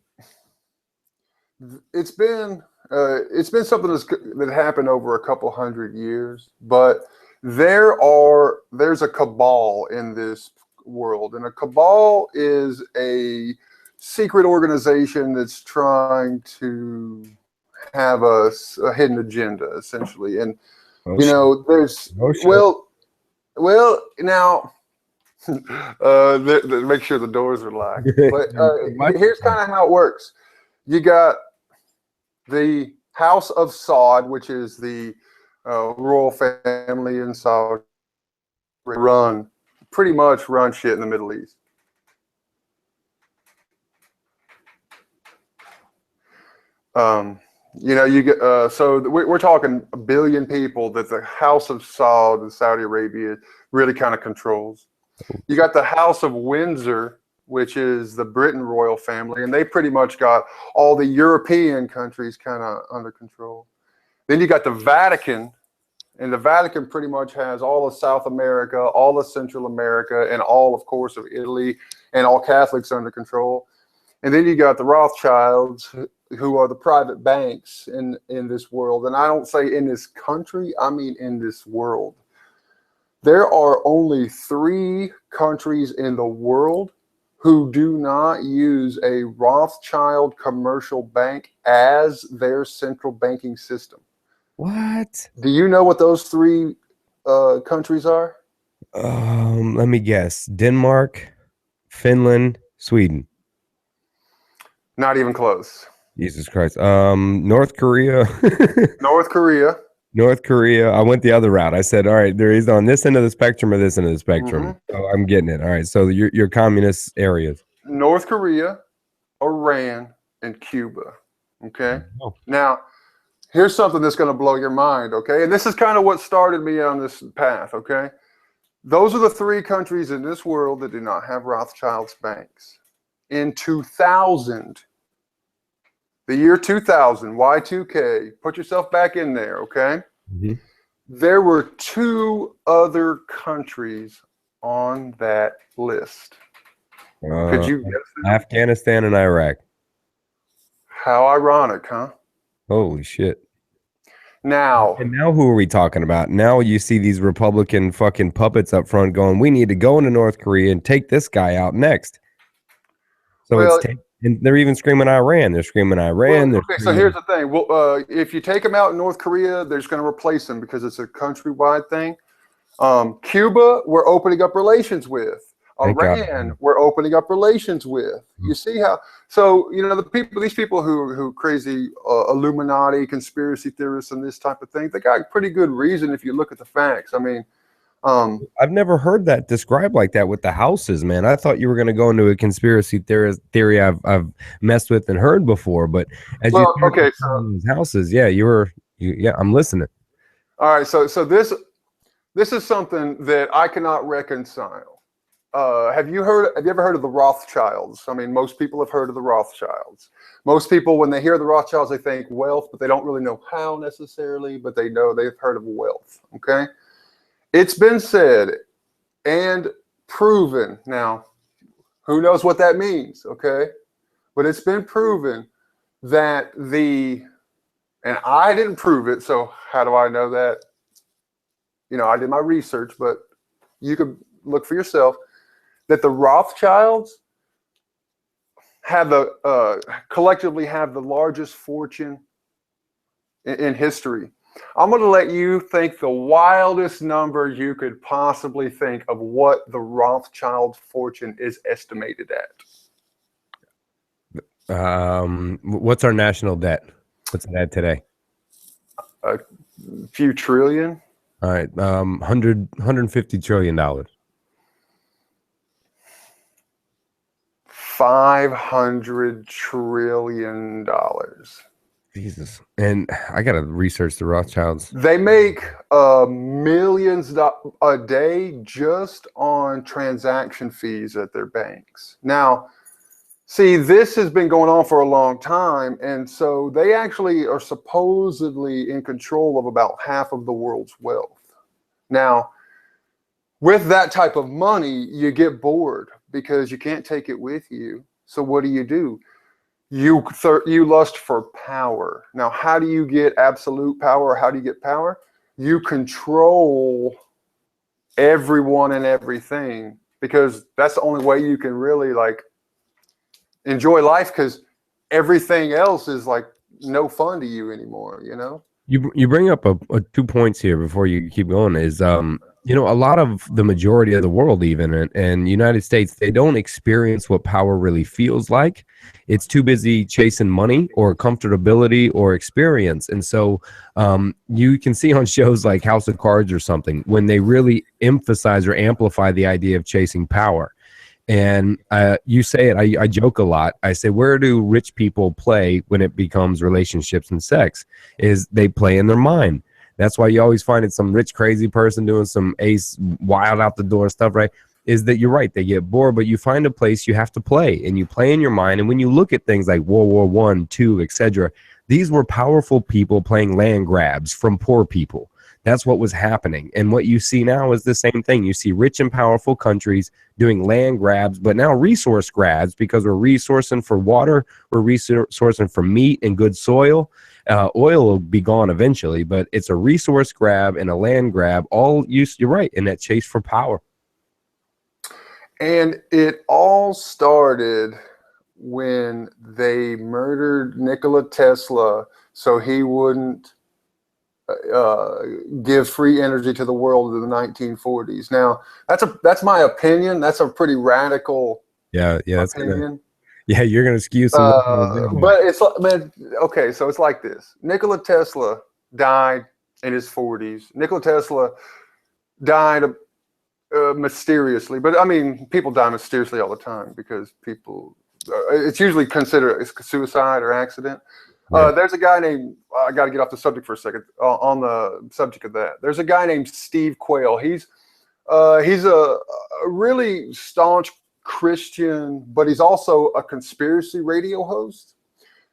it's been something that happened over a couple hundred years, but there's a cabal in this world, and a cabal is a secret organization that's trying to have a hidden agenda, essentially. And you know, there's well now make sure the doors are locked. But here's kind of how it works. You got the House of Saud, which is the royal family in Saudi, pretty much run shit in the Middle East. You know, you get so we're talking a billion people that the House of Saud in Saudi Arabia really kind of controls. You got the House of Windsor, which is the Britain royal family, and they pretty much got all the European countries kind of under control. Then you got the Vatican, and the Vatican pretty much has all of South America, all of Central America, and all, of course, of Italy, and all Catholics under control. And then you got the Rothschilds, who are the private banks in this world. And I don't say in this country, I mean in this world. There are only 3 countries in the world who do not use a Rothschild commercial bank as their central banking system. What? Do you know what those 3 countries are? Let me guess. Denmark, Finland, Sweden. Not even close. Jesus Christ. North Korea. North Korea. North Korea. I went the other route. I said, all right, there is on this end of the spectrum or this end of the spectrum. So I'm getting it. All right. So your communist areas. North Korea, Iran, and Cuba. Okay. Oh. Now, here's something that's going to blow your mind. Okay. And this is kind of what started me on this path. Okay. Those are the 3 countries in this world that do not have Rothschild's banks. In 2000, the year 2000, Y2K, put yourself back in there, okay? Mm-hmm. There were 2 other countries on that list. Could you guess them? Afghanistan and Iraq. How ironic, huh? Holy shit. Now. And now who are we talking about? Now you see these Republican fucking puppets up front going, we need to go into North Korea and take this guy out next. So well, and they're even screaming Iran. They're screaming Iran. Well, okay, so here's the thing. Well, if you take them out in North Korea, they're just going to replace them because it's a countrywide thing. Cuba, we're opening up relations with. Iran, we're opening up relations with. You see how? So you know these people who crazy Illuminati conspiracy theorists and this type of thing. They got pretty good reason if you look at the facts. I mean. I've never heard that described like that with the houses, man. I thought you were going to go into a conspiracy theory I've messed with and heard before, but as so houses, yeah, yeah, I'm listening. All right, so this is something that I cannot reconcile. have you ever heard of the Rothschilds? I mean, most people have heard of the Rothschilds. Most people, when they hear the Rothschilds, they think wealth, but they don't really know how necessarily, but they know they've heard of wealth, okay? It's been said and proven. Now, who knows what that means, okay? But it's been proven that and I didn't prove it, so how do I know that? You know, I did my research, but you could look for yourself, that the Rothschilds have collectively have the largest fortune in history. I'm going to let you think the wildest number you could possibly think of what the Rothschild fortune is estimated at. What's our national debt? What's it at today? A few trillion. All right, $150 trillion. $500 trillion. Jesus. And I gotta research the Rothschilds. They make millions a day just on transaction fees at their banks. Now, see, this has been going on for a long time, and so they actually are supposedly in control of about half of the world's wealth. Now, with that type of money, you get bored because you can't take it with you. So what do? You lust for power. Now, how do you get absolute power? How do you get power? You control everyone and everything, because that's the only way you can really like enjoy life, because everything else is like no fun to you anymore, you know? You bring up 2 points here before you keep going is you know, a lot of the majority of the world, even and United States, they don't experience what power really feels like. It's too busy chasing money or comfortability or experience. And so you can see on shows like House of Cards or something when they really emphasize or amplify the idea of chasing power. And you say it, I joke a lot. I say, where do rich people play when it becomes relationships and sex? Is they play in their mind. That's why you always find it some rich, crazy person doing some ace wild out the door stuff, right? Is that you're right. They get bored, but you find a place you have to play, and you play in your mind. And when you look at things like World War I, II, etc., these were powerful people playing land grabs from poor people. That's what was happening. And what you see now is the same thing. You see rich and powerful countries doing land grabs, but now resource grabs, because we're resourcing for water, we're resourcing for meat and good soil. Oil will be gone eventually, but it's a resource grab and a land grab. You're right, in that chase for power. And it all started when they murdered Nikola Tesla so he wouldn't give free energy to the world in the 1940s. Now, that's my opinion. That's a pretty radical opinion. You're gonna skew some. But it's, man, okay, so it's like this. Nikola Tesla died in his 40s. Nikola Tesla died mysteriously, but I mean, people die mysteriously all the time because people. It's usually considered a suicide or accident. Yeah. There's a guy named, I got to get off the subject for a second, on the subject of that. There's a guy named Steve Quayle. He's a really staunch Christian, but he's also a conspiracy radio host.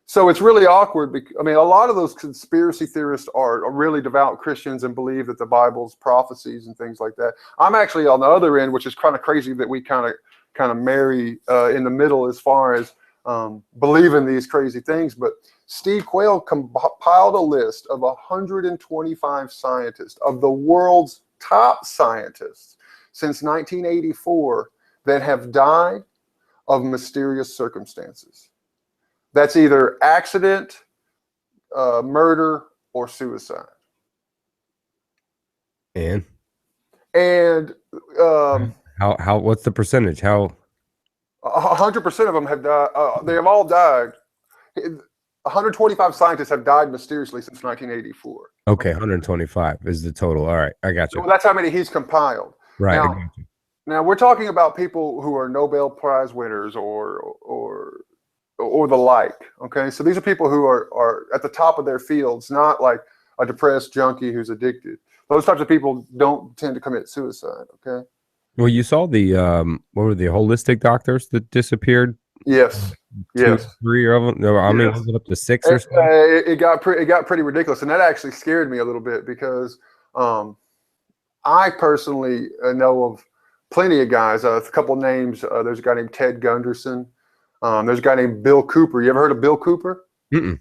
So it's really awkward. I mean, a lot of those conspiracy theorists are really devout Christians and believe that the Bible's prophecies and things like that. I'm actually on the other end, which is kind of crazy that we kind of marry in the middle as far as believing these crazy things. But Steve Quayle compiled a list of 125 scientists, of the world's top scientists since 1984, that have died of mysterious circumstances. That's either accident, murder, or suicide. And how? What's the percentage? How? 100% of them have died. They have all died. 125 scientists have died mysteriously since 1984. Okay, 125 is the total. All right, I got you. So that's how many he's compiled. Right. I got you. Now we're talking about people who are Nobel Prize winners or the like. Okay, so these are people who are at the top of their fields, not like a depressed junkie who's addicted. Those types of people don't tend to commit suicide. Okay. Well, you saw the what were the holistic doctors that disappeared? Yes, Two, yes, three of them. No, I mean, yes. was it up to six or so? It got pretty ridiculous, and that actually scared me a little bit because I personally know of plenty of guys. A couple names. There's a guy named Ted Gunderson. There's a guy named Bill Cooper. You ever heard of Bill Cooper? Mm-mm.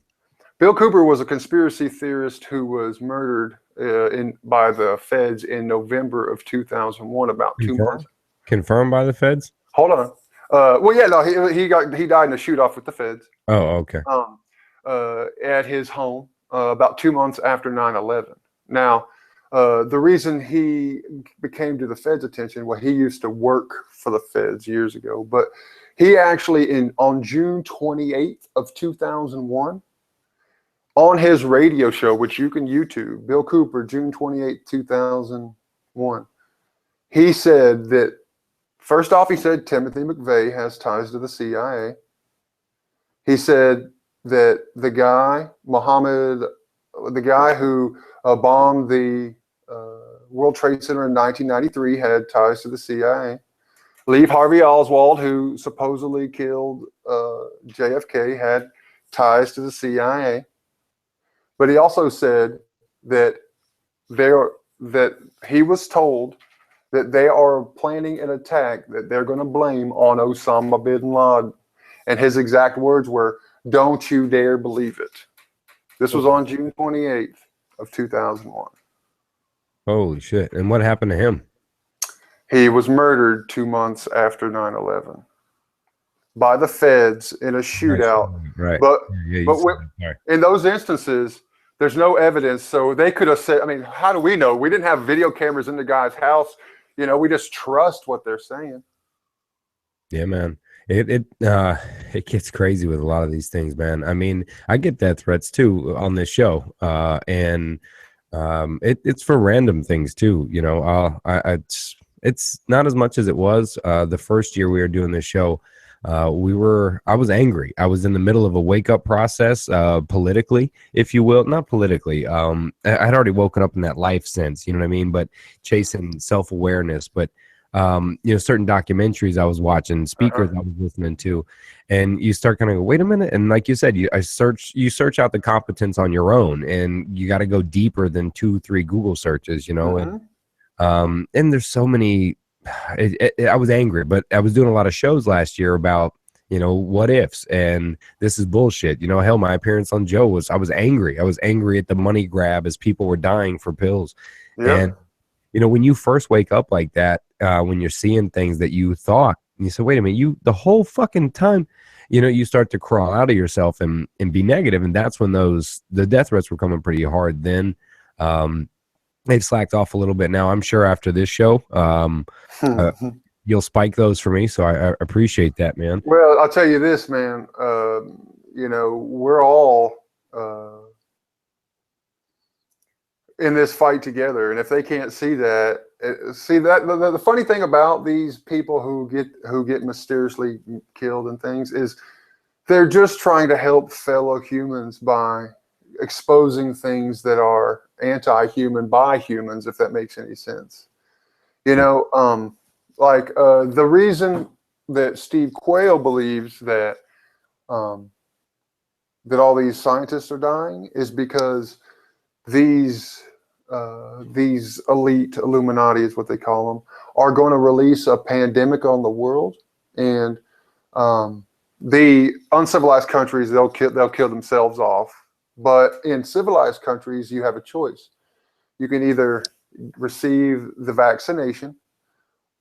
Bill Cooper was a conspiracy theorist who was murdered by the feds in November of 2001, about 2 months. Confirmed by the feds? Hold on. Well, yeah, no, he died in a shoot off with the feds Oh, okay. at his home about 2 months after 9/11. Now, the reason he became to the feds' attention, well, he used to work for the feds years ago, but he actually on June 28th of 2001, on his radio show, which you can YouTube, Bill Cooper, June 28th, 2001, he said that, first off, he said Timothy McVeigh has ties to the CIA. He said that the guy, the guy who bombed the World Trade Center in 1993 had ties to the CIA. Lee Harvey Oswald, who supposedly killed JFK, had ties to the CIA. But he also said that that he was told that they are planning an attack that they're going to blame on Osama bin Laden. And his exact words were, "Don't you dare believe it." This was on June 28th of 2001. Holy shit. And what happened to him? He was murdered 2 months after 9/11 by the feds in a shootout. Right. But Yeah, but in those instances, there's no evidence. So they could have said, I mean, how do we know? We didn't have video cameras in the guy's house. You know, we just trust what they're saying. Yeah, man. It gets crazy with a lot of these things, man. I mean, I get death threats too on this show. And it's for random things too, you know. It's not as much as it was the first year we were doing this show. I was angry. I was in the middle of a wake up process, politically, if you will. Not politically. I'd already woken up in that life sense, you know what I mean? But chasing self-awareness. But, you know, certain documentaries I was watching, speakers I was listening to, and you start kind of go, wait a minute. And like you said, you search out the competence on your own, and you got to go deeper than 2-3 Google searches, you know? And there's so many. I was angry, but I was doing a lot of shows last year about, you know, what ifs, and this is bullshit. You know, hell, my appearance on Joe I was angry. I was angry at the money grab as people were dying for pills. And, you know, when you first wake up like that, when you're seeing things that you thought, and you say, wait a minute, the whole fucking time, you know, you start to crawl out of yourself and be negative. And that's when the death threats were coming pretty hard then. They've slacked off a little bit now. I'm sure after this show, you'll spike those for me. So I appreciate that, man. Well, I'll tell you this, man. You know, we're all in this fight together, and if they can't see that, the funny thing about these people who get mysteriously killed and things is they're just trying to help fellow humans by exposing things that are anti-human by humans, if that makes any sense. You know, the reason that Steve Quayle believes that that all these scientists are dying is because these elite Illuminati, is what they call them, are going to release a pandemic on the world, and the uncivilized countries, they'll kill themselves off. But in civilized countries, you have a choice. You can either receive the vaccination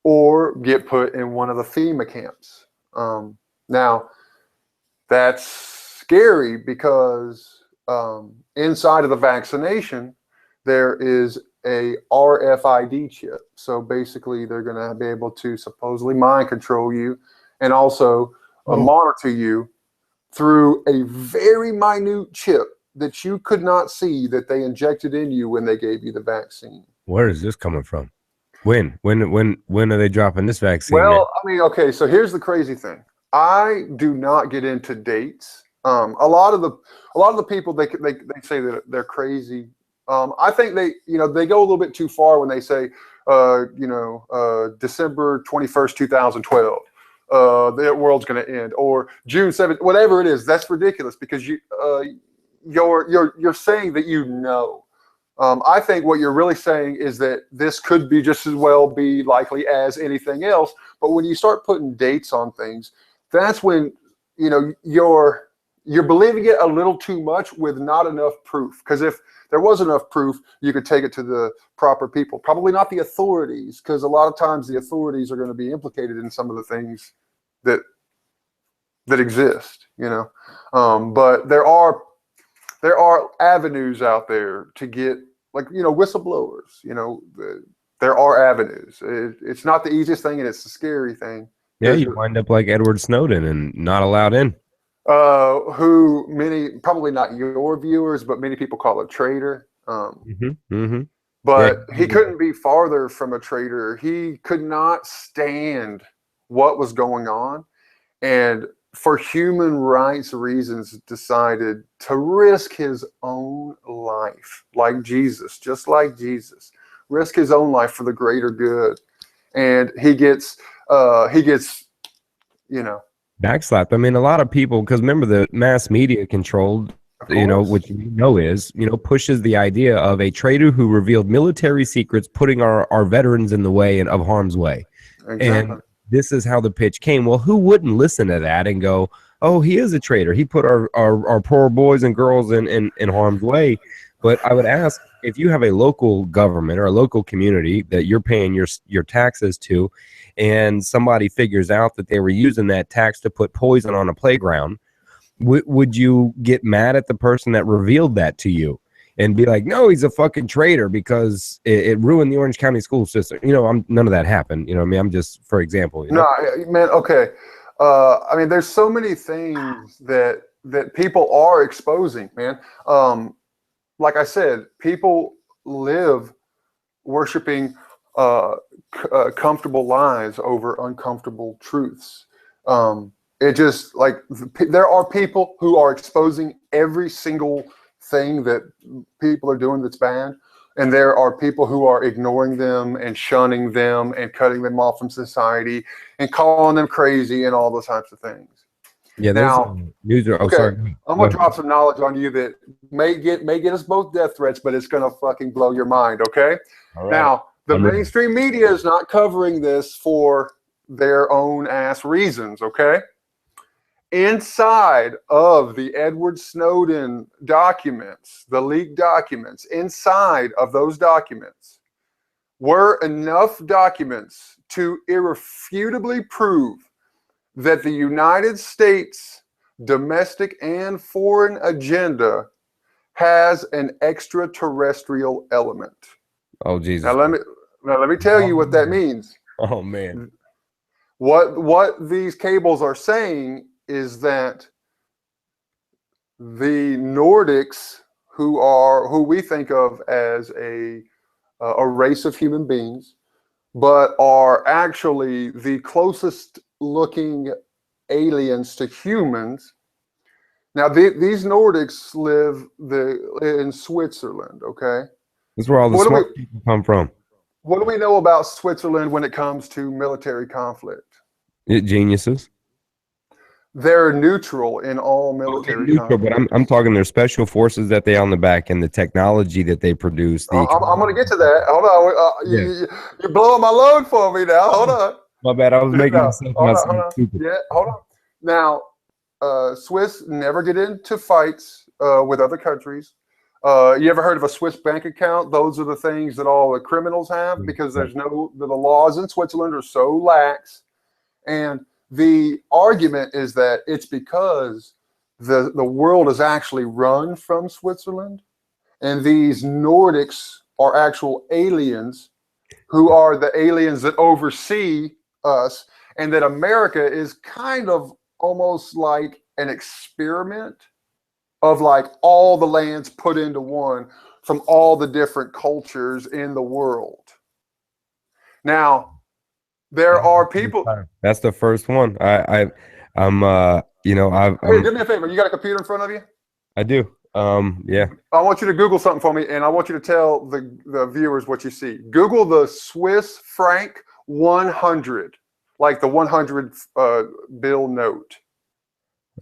or get put in one of the FEMA camps. Now, that's scary because inside of the vaccination, there is a RFID chip. So basically, they're going to be able to supposedly mind control you and also monitor you through a very minute chip that you could not see that they injected in you when they gave you the vaccine. Where is this coming from? When are they dropping this vaccine? Well, man? I mean, okay, so here's the crazy thing. I do not get into dates. A lot of the people they say that they're crazy. I think they go a little bit too far when they say December 21st, 2012. The world's going to end, or June 7th, whatever it is. That's ridiculous because you're saying that you know. I think what you're really saying is that this could be just as well be likely as anything else. But when you start putting dates on things, that's when you're believing it a little too much with not enough proof. Because if there was enough proof, you could take it to the proper people. Probably not the authorities, because a lot of times the authorities are going to be implicated in some of the things that exist. But there are avenues out there to get, like, whistleblowers. There are avenues. It's not the easiest thing, and it's the scary thing. Yeah, you wind up like Edward Snowden and not allowed in. Who many, probably not your viewers, but many people call a traitor. But he couldn't be farther from a traitor. He could not stand what was going on, and for human rights reasons decided to risk his own life, like Jesus, just like Jesus, risk his own life for the greater good. And he gets backslapped. I mean, a lot of people, because remember, the mass media controlled, which pushes the idea of a traitor who revealed military secrets, putting our veterans in the way and of harm's way. Exactly. And this is how the pitch came. Well, who wouldn't listen to that and go, oh, he is a traitor. He put our poor boys and girls in harm's way. But I would ask, if you have a local government or a local community that you're paying your taxes to, and somebody figures out that they were using that tax to put poison on a playground, would you get mad at the person that revealed that to you and be like, no, he's a fucking traitor because it ruined the Orange County school system? None of that happened. I'm just, for example. No, man. Okay. I mean, there's so many things that people are exposing, man. Like I said, people live worshiping comfortable lies over uncomfortable truths. It just, like, there are people who are exposing every single thing that people are doing that's bad, and there are people who are ignoring them and shunning them and cutting them off from society and calling them crazy and all those types of things. Yeah, now, sorry. I'm gonna drop some knowledge on you that may get us both death threats, but it's gonna fucking blow your mind. Okay. All right. Now, the mainstream media is not covering this for their own ass reasons. Okay. Inside of the Edward Snowden documents, the leaked documents, inside of those documents were enough documents to irrefutably prove that the United States domestic and foreign agenda has an extraterrestrial element. Oh, Jesus. Now let me tell you what that means. Oh, man. What these cables are saying is that the Nordics, who we think of as a race of human beings, but are actually the closest looking aliens to humans. Now, these Nordics live in Switzerland, okay? That's where all the smart people come from. What do we know about Switzerland when it comes to military conflict? Geniuses. They're neutral in all military conflict. But I'm talking their special forces that they on the back and the technology that they produce. I'm going to get to that. Hold on. You're blowing my load for me now. Hold on. My bad. I was making myself stupid. Yeah, hold on. Now, Swiss never get into fights with other countries. You ever heard of a Swiss bank account? Those are the things that all the criminals have, because the laws in Switzerland are so lax. And the argument is that it's because the world is actually run from Switzerland, and these Nordics are actual aliens who are the aliens that oversee us, and that America is kind of almost like an experiment of like all the lands put into one from all the different cultures in the world. Now, there are people. That's the first one. I'm Hey, do me a favor. You got a computer in front of you? I do. Yeah. I want you to Google something for me, and I want you to tell the viewers what you see. Google the Swiss franc 100, like the 100 bill note.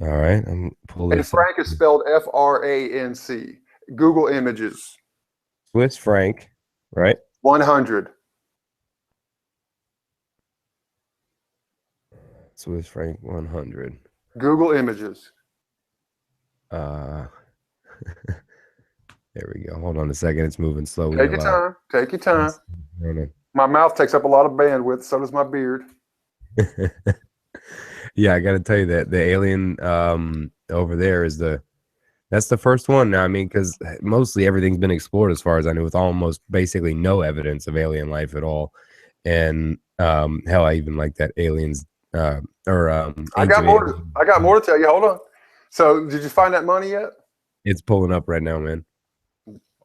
All right. I'm pull And this up. franc is spelled FRANC. Google images. Swiss franc, right? 100. Swiss franc 100. Google images. There we go. Hold on a second. It's moving slowly. Take your time. Take your time. My mouth takes up a lot of bandwidth. So does my beard. Yeah, I got to tell you that the alien over there is that's the first one now. I mean, because mostly everything's been explored as far as I know, with almost basically no evidence of alien life at all. And hell, I even like that aliens I got more to tell you. Hold on. So did you find that money yet? It's pulling up right now, man.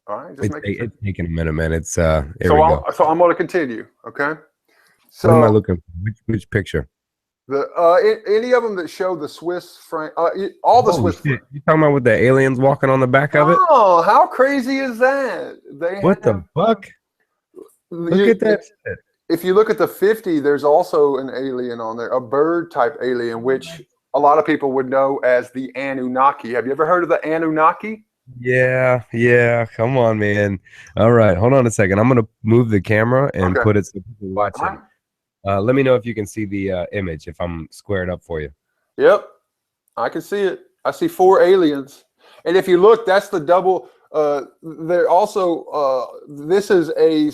All right, It's taking a minute, man. It's here we so go. I'm going to continue. Okay. So What am I looking for? Which picture? Any of them that show the Swiss franc, all the Swiss. You talking about with the aliens walking on the back of it? Oh, how crazy is that? What the fuck? Look at that shit. If you look at the 50, there's also an alien on there, a bird type alien, which a lot of people would know as the Anunnaki. Have you ever heard of the Anunnaki? Yeah. Come on, man. All right, hold on a second. I'm gonna move the camera and put it so people watching. Let me know if you can see the image, if I'm squared up for you. Yep, I can see it. I see 4 aliens. And if you look, that's the double. They're also, this is a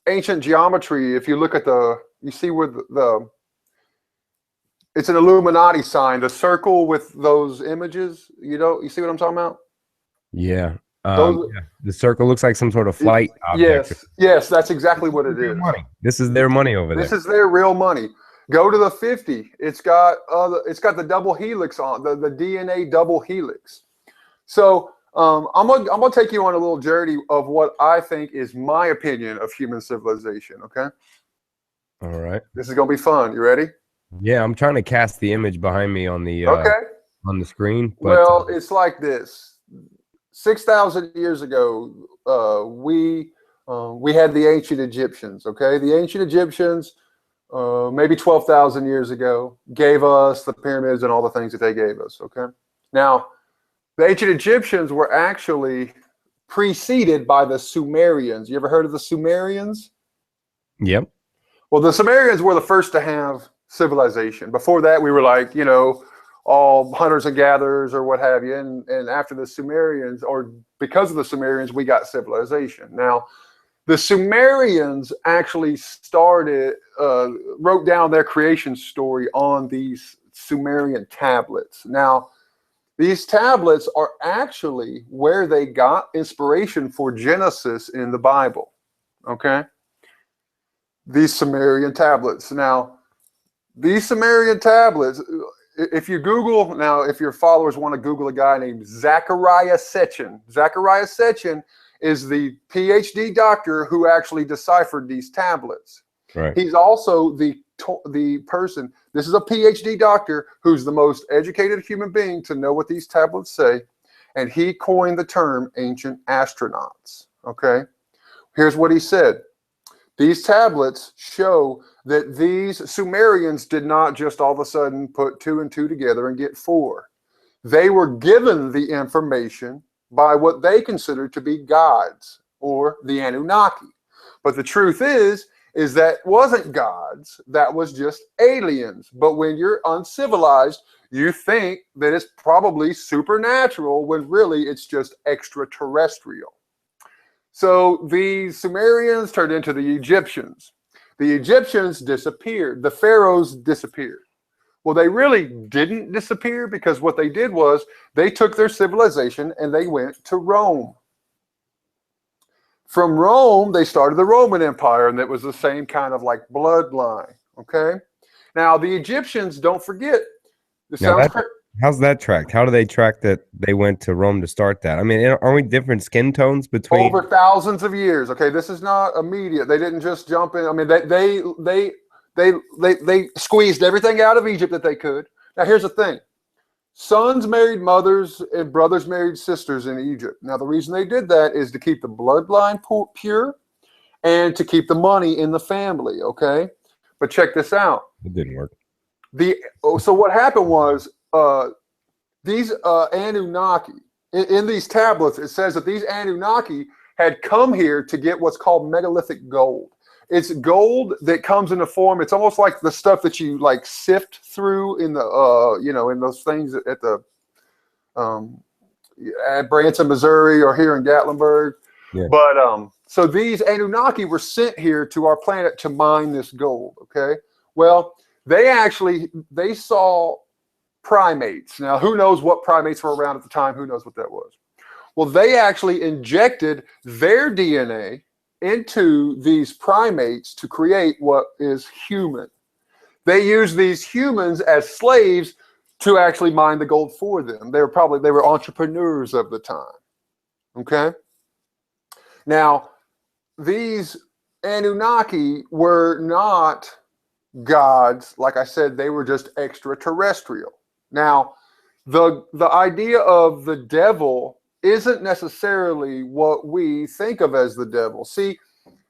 ancient geometry. If you look at you see where it's an Illuminati sign, the circle with those images. You see what I'm talking about? Yeah. The circle looks like some sort of flight object. Yes, that's exactly what it is. This is their money over there. This is their real money. Go to the 50. It's got the double helix on the DNA double helix. So I'm gonna take you on a little journey of what I think is my opinion of human civilization. Okay. All right. This is gonna be fun. You ready? Yeah, I'm trying to cast the image behind me on the on the screen. But, well, it's like this. 6,000 years ago, we had the ancient Egyptians. Okay, the ancient Egyptians, maybe 12,000 years ago, gave us the pyramids and all the things that they gave us. Okay, now the ancient Egyptians were actually preceded by the Sumerians. You ever heard of the Sumerians? Yep. Well, the Sumerians were the first to have civilization. Before that, we were like, all hunters and gatherers or what have you. And after the Sumerians, or because of the Sumerians, we got civilization. Now, the Sumerians actually wrote down their creation story on these Sumerian tablets. Now, these tablets are actually where they got inspiration for Genesis in the Bible. Okay? These Sumerian tablets. Now, these Sumerian tablets, if you Google, now if your followers want to Google a guy named Zachariah Sitchin. Zachariah Sitchin is the PhD doctor who actually deciphered these tablets. Right. He's also the person, this is a PhD doctor who's the most educated human being to know what these tablets say. And he coined the term ancient astronauts. Okay. Here's what he said. These tablets show that these Sumerians did not just all of a sudden put 2 and 2 together and get 4. They were given the information by what they considered to be gods or the Anunnaki. But the truth is that wasn't gods, that was just aliens. But when you're uncivilized, you think that it's probably supernatural when really it's just extraterrestrial. So the Sumerians turned into the Egyptians. The Egyptians disappeared. The pharaohs disappeared. Well, they really didn't disappear, because what they did was they took their civilization and they went to Rome. From Rome, they started the Roman Empire, and that was the same kind of like bloodline. Okay. Now, the Egyptians, don't forget, how's that tracked? How do they track that they went to Rome to start that? I mean, aren't we different skin tones between over thousands of years? Okay, this is not immediate. They didn't just jump in. I mean, they squeezed everything out of Egypt that they could. Now, here's the thing: Sons married mothers and brothers married sisters in Egypt. Now, the reason they did that is to keep the bloodline pure and to keep the money in the family, okay? But check this out. It didn't work. So what happened was these Anunnaki, in these tablets, it says that these Anunnaki had come here to get what's called megalithic gold. It's gold that comes in a form. It's almost like the stuff that you like sift through in the in those things at the at Branson, Missouri, or here in Gatlinburg. Yeah. But so these Anunnaki were sent here to our planet to mine this gold. Okay. Well, they saw primates. Now, who knows what primates were around at the time? Who knows what that was? Well, they actually injected their DNA into these primates to create what is human. They used these humans as slaves to actually mine the gold for them. They were entrepreneurs of the time. Okay. Now, these Anunnaki were not gods. Like I said, they were just extraterrestrial. Now, the idea of the devil isn't necessarily what we think of as the devil. See,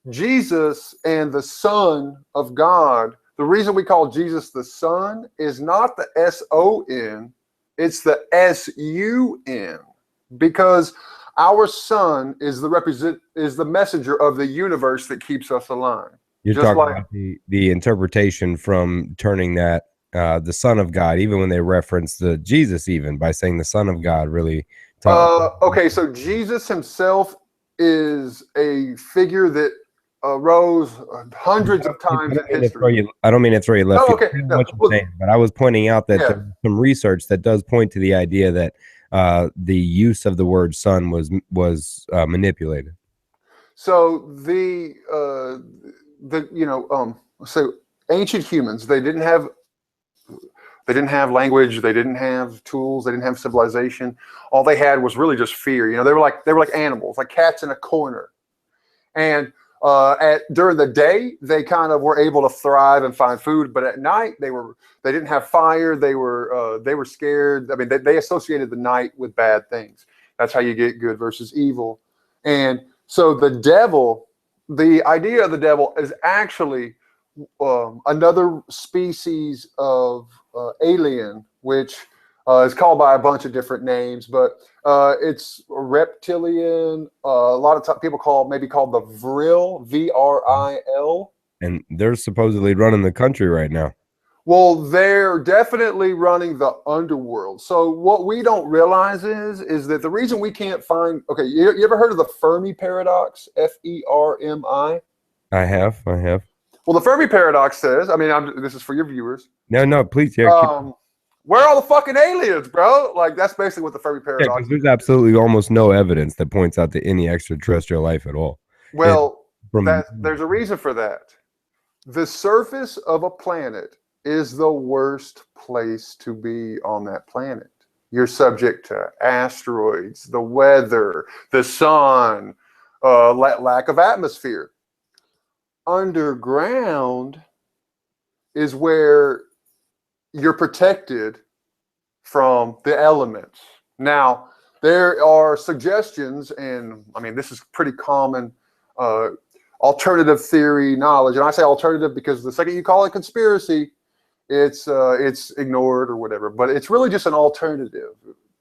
Jesus and the Son of God, the reason we call Jesus the Son is not the S-O-N, it's the S-U-N, because our Son is the messenger of the universe that keeps us alive. You're just talking about the interpretation from turning that the Son of God, even when they reference the Jesus, even by saying the Son of God, really. Okay, so Jesus himself is a figure that arose hundreds of times in history. I don't mean to throw you left. Okay. What you're saying, but I was pointing out that there's some research that does point to the idea that the use of the word son was manipulated. So so ancient humans, they didn't have language, they didn't have tools, they didn't have civilization. All they had was really just fear. They were like animals, like cats in a corner. And during the day, they kind of were able to thrive and find food, but at night they didn't have fire. They were scared. I mean, they associated the night with bad things. That's how you get good versus evil. And so the idea of the devil is actually another species of alien, which is called by a bunch of different names, but it's reptilian. A lot of people maybe called the Vril, V-R-I-L. And they're supposedly running the country right now. Well, they're definitely running the underworld. So what we don't realize is that the reason we can't find, okay, you ever heard of the Fermi paradox? F-E-R-M-I? I have. Well, the Fermi paradox says, this is for your viewers. No, please. Yeah. Where are all the fucking aliens, bro? Like, that's basically what the Fermi paradox is. Because there's absolutely almost no evidence that points out to any extraterrestrial life at all. Well, there's a reason for that. The surface of a planet is the worst place to be on that planet. You're subject to asteroids, the weather, the sun, lack of atmosphere. Underground is where you're protected from the elements. Now, there are suggestions, and this is pretty common alternative theory knowledge. And I say alternative because the second you call it conspiracy, it's ignored or whatever. But it's really just an alternative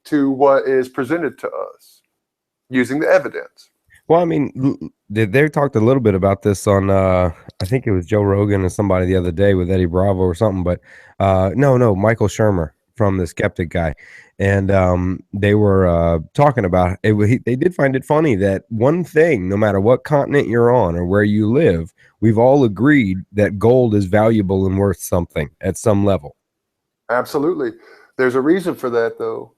to what is presented to us using the evidence. Well, they talked a little bit about this on, I think it was Joe Rogan or somebody the other day with Eddie Bravo or something, but no, Michael Shermer from the Skeptic guy. And they were talking about it. They did find it funny that one thing, no matter what continent you're on or where you live, we've all agreed that gold is valuable and worth something at some level. Absolutely. There's a reason for that, though.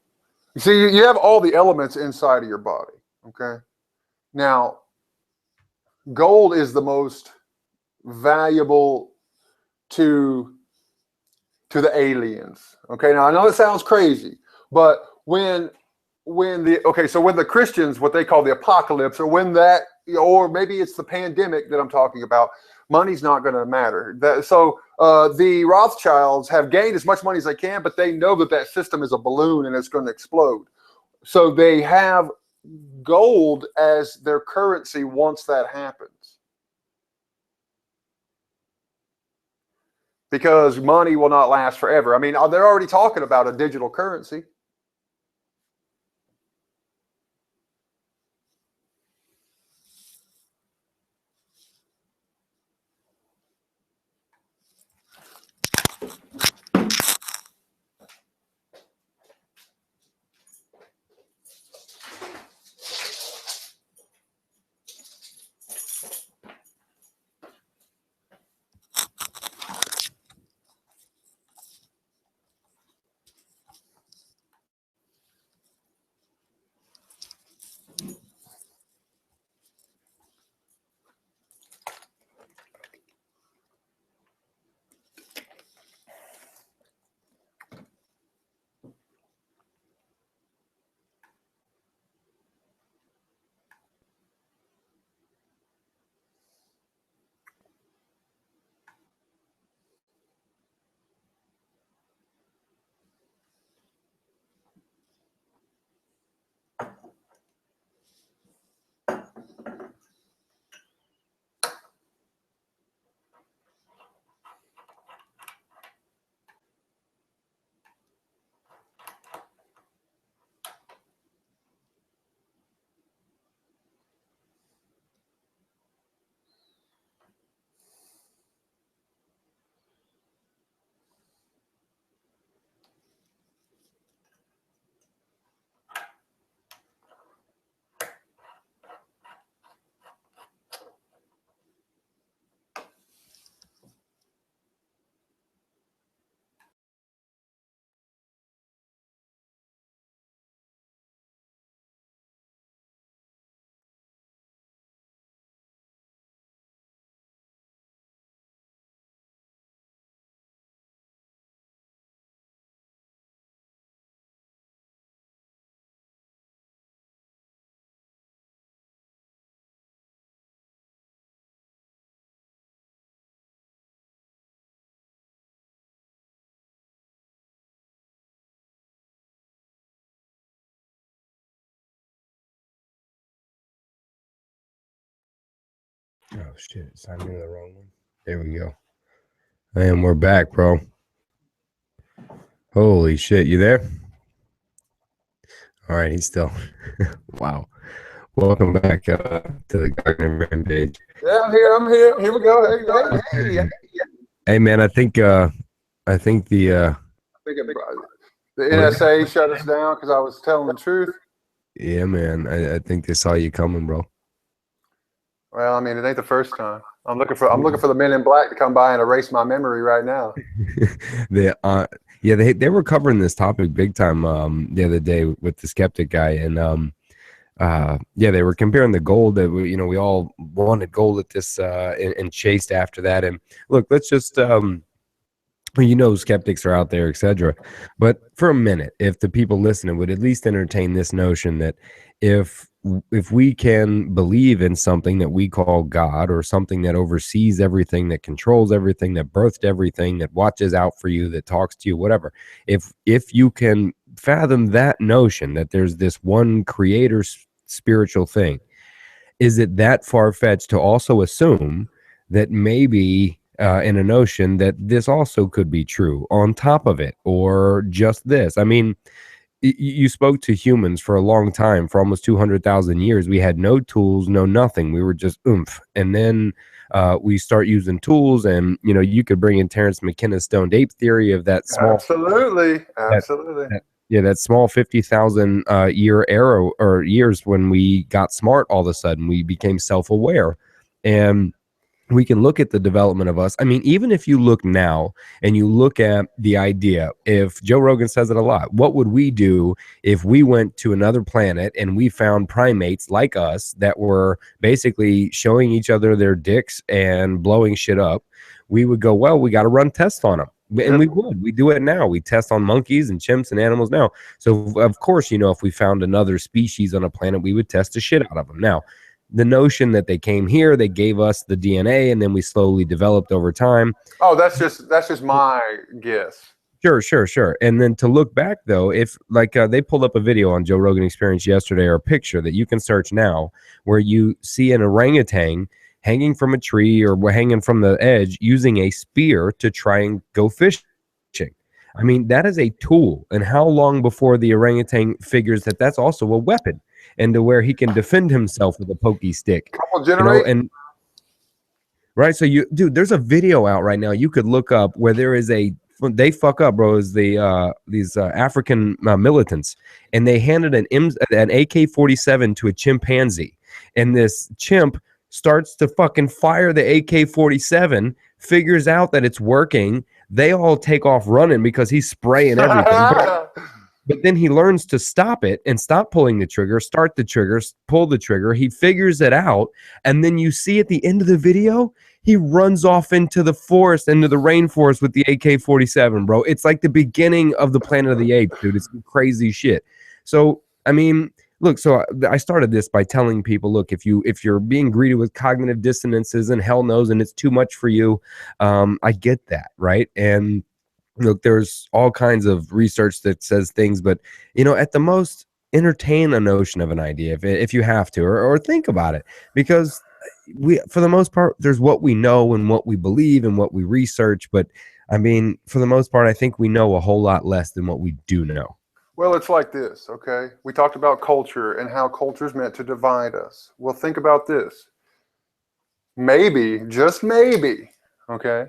You see, you have all the elements inside of your body, okay? Now, gold is the most valuable to the aliens. Okay, now I know it sounds crazy, but when when the Christians, what they call the apocalypse, or when that, or maybe it's the pandemic that I'm talking about, money's not going to matter. The Rothschilds have gained as much money as they can, but they know that that system is a balloon and it's going to explode. So they have gold as their currency once that happens. Because money will not last forever. I mean, they're already talking about a digital currency. Oh shit! Signed into the wrong one. There we go. And we're back, bro. Holy shit! You there? All right, he's still. Wow. Welcome back to the Cognitive Rampage. Yeah, I'm here. I'm here. Here we go. Hey, man, I think the NSA shut us down because I was telling the truth. Yeah, man, I think they saw you coming, bro. Well, I mean, it ain't the first time. I'm looking for the men in black to come by and erase my memory right now. They were covering this topic big time the other day with the skeptic guy, and they were comparing the gold that we all wanted gold at this and chased after that. And look, let's just skeptics are out there, etc. But for a minute, if the people listening would at least entertain this notion that if we can believe in something that we call God, or something that oversees everything, that controls everything, that birthed everything, that watches out for you, that talks to you, whatever, if you can fathom that notion that there's this one creator spiritual thing, is it that far-fetched to also assume that maybe in a notion that this also could be true on top of it, or just this? I mean, you spoke to humans for a long time, for almost 200,000 years. We had no tools, no nothing. We were just oomph. And then we start using tools, and you could bring in Terence McKenna's stoned ape theory of that small, absolutely. That small 50,000 year era, or years, when we got smart. All of a sudden, we became self-aware, and we can look at the development of us. I mean, even if you look now and you look at the idea, if Joe Rogan says it a lot, what would we do if we went to another planet and we found primates like us that were basically showing each other their dicks and blowing shit up? We would go, well, we got to run tests on them. And we do it now. We test on monkeys and chimps and animals now. So of course, you know, if we found another species on a planet, we would test the shit out of them. Now, the notion that they came here, they gave us the DNA, and then we slowly developed over time. Oh, that's just my guess. Sure. And then to look back, though, if like they pulled up a video on Joe Rogan Experience yesterday, or a picture that you can search now, where you see an orangutan hanging from a tree or hanging from the edge using a spear to try and go fishing. I mean, that is a tool. And how long before the orangutan figures that that's also a weapon, and to where he can defend himself with a pokey stick? Couple You know, generations. and right. So dude, there's a video out right now you could look up where there is they fuck up, bro, is these African militants, and they handed an AK-47 to a chimpanzee, and this chimp starts to fucking fire the AK-47, figures out that it's working. They all take off running because he's spraying everything. But then he learns to stop it and stop pulling the trigger, start the trigger, pull the trigger. He figures it out. And then you see at the end of the video, he runs off into the forest, into the rainforest with the AK-47, bro. It's like the beginning of the Planet of the Apes, dude. It's crazy shit. So, I mean, look, so I started this by telling people, look, if you're being greeted with cognitive dissonances and hell knows, and it's too much for you, I get that, right? And look, there's all kinds of research that says things, but you know, at the most, entertain a notion of an idea if you have to, or think about it, because we, for the most part, there's what we know and what we believe and what we research. But I mean, for the most part, I think we know a whole lot less than what we do know. Well, it's like this, okay? We talked about culture and how culture is meant to divide us. Well, think about this. Maybe, just maybe, okay?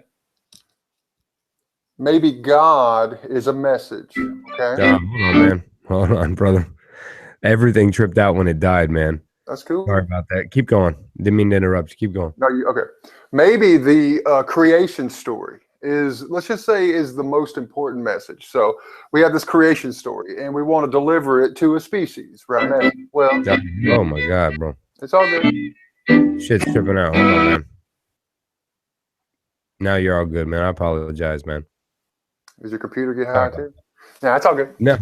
Maybe God is a message, okay? Hold on, man. Hold on, brother. Everything tripped out when it died, man. That's cool. Sorry about that. Keep going. Didn't mean to interrupt you. Keep going. No, okay. Maybe the creation story is, let's just say, is the most important message. So we have this creation story, and we want to deliver it to a species, right? Well, oh my God, bro. It's all good. Shit's tripping out. Hold on, man. Now you're all good, man. I apologize, man. Does your computer get high too? Yeah, it's all good. No,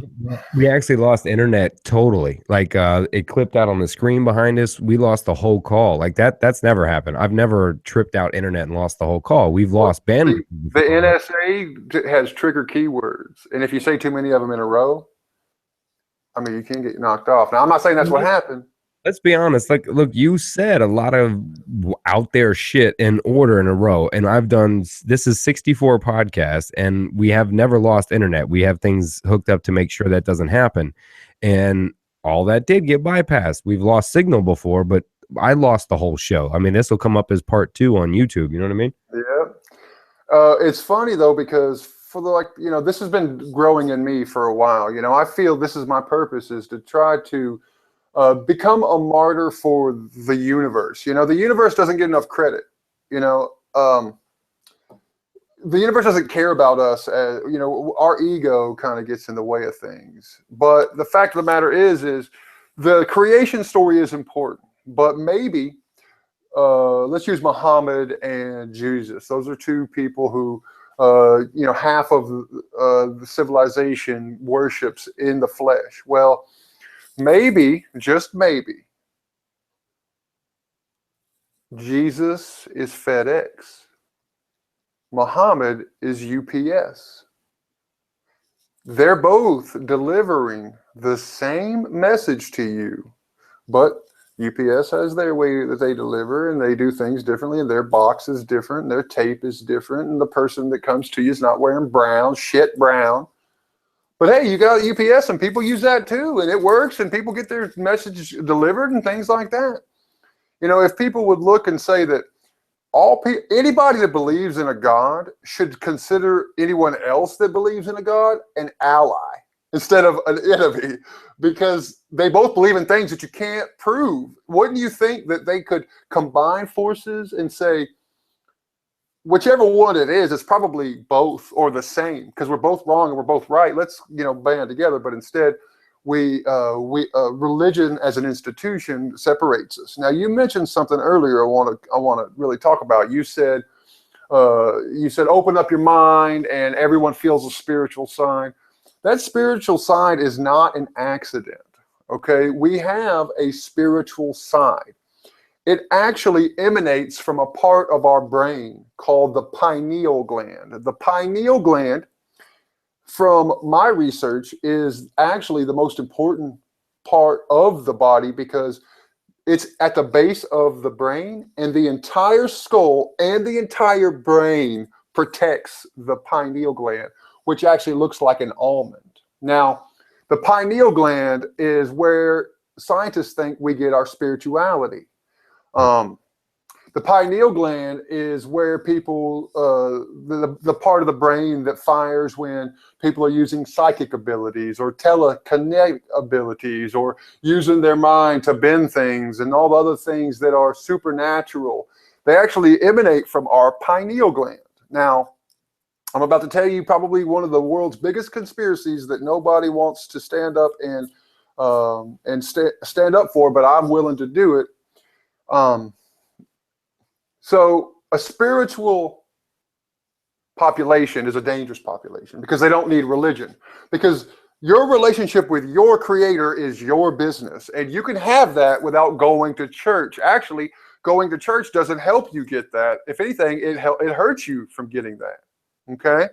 we actually lost internet totally. Like it clipped out on the screen behind us. We lost the whole call. Like that's never happened. I've never tripped out internet and lost the whole call. We've lost bandwidth. The NSA has trigger keywords, and if you say too many of them in a row, I mean, you can get knocked off. Now, I'm not saying that's what happened. Let's be honest. Like, look, you said a lot of out there shit in order in a row, and I've done, this is 64 podcasts, and we have never lost internet. We have things hooked up to make sure that doesn't happen, and all that did get bypassed. We've lost signal before, but I lost the whole show. I mean, this will come up as part 2 on YouTube. You know what I mean? Yeah. It's funny though, because for the, like, you know, this has been growing in me for a while. You know, I feel this is my purpose, is to try to become a martyr for the universe. You know, the universe doesn't get enough credit. You know, the universe doesn't care about us. As, you know, our ego kind of gets in the way of things. But the fact of the matter is the creation story is important. But maybe, let's use Muhammad and Jesus. Those are two people who, you know, half of the civilization worships in the flesh. Well, maybe, just maybe, Jesus is FedEx. Muhammad is UPS. They're both delivering the same message to you, but UPS has their way that they deliver, and they do things differently, and their box is different, and their tape is different, and the person that comes to you is not wearing brown, shit brown. But hey, you got UPS, and people use that too, and it works, and people get their message delivered and things like that. You know, if people would look and say that anybody that believes in a God should consider anyone else that believes in a God an ally instead of an enemy, because they both believe in things that you can't prove. Wouldn't you think that they could combine forces and say, whichever one it is, it's probably both or the same, because we're both wrong and we're both right. Let's, you know, band together. But instead, religion as an institution separates us. Now, you mentioned something earlier I want to really talk about. You said you said open up your mind and everyone feels a spiritual side. That spiritual side is not an accident. Okay, we have a spiritual side. It actually emanates from a part of our brain called the pineal gland. The pineal gland, from my research, is actually the most important part of the body because it's at the base of the brain, and the entire skull and the entire brain protects the pineal gland, which actually looks like an almond. Now, the pineal gland is where scientists think we get our spirituality. The pineal gland is where people, the part of the brain that fires when people are using psychic abilities or telekinetic abilities or using their mind to bend things and all the other things that are supernatural. They actually emanate from our pineal gland. Now, I'm about to tell you probably one of the world's biggest conspiracies that nobody wants to stand up and stand up for, but I'm willing to do it. So a spiritual population is a dangerous population because they don't need religion. Because your relationship with your creator is your business. And you can have that without going to church. Actually, going to church doesn't help you get that. If anything, it hurts you from getting that. Okay?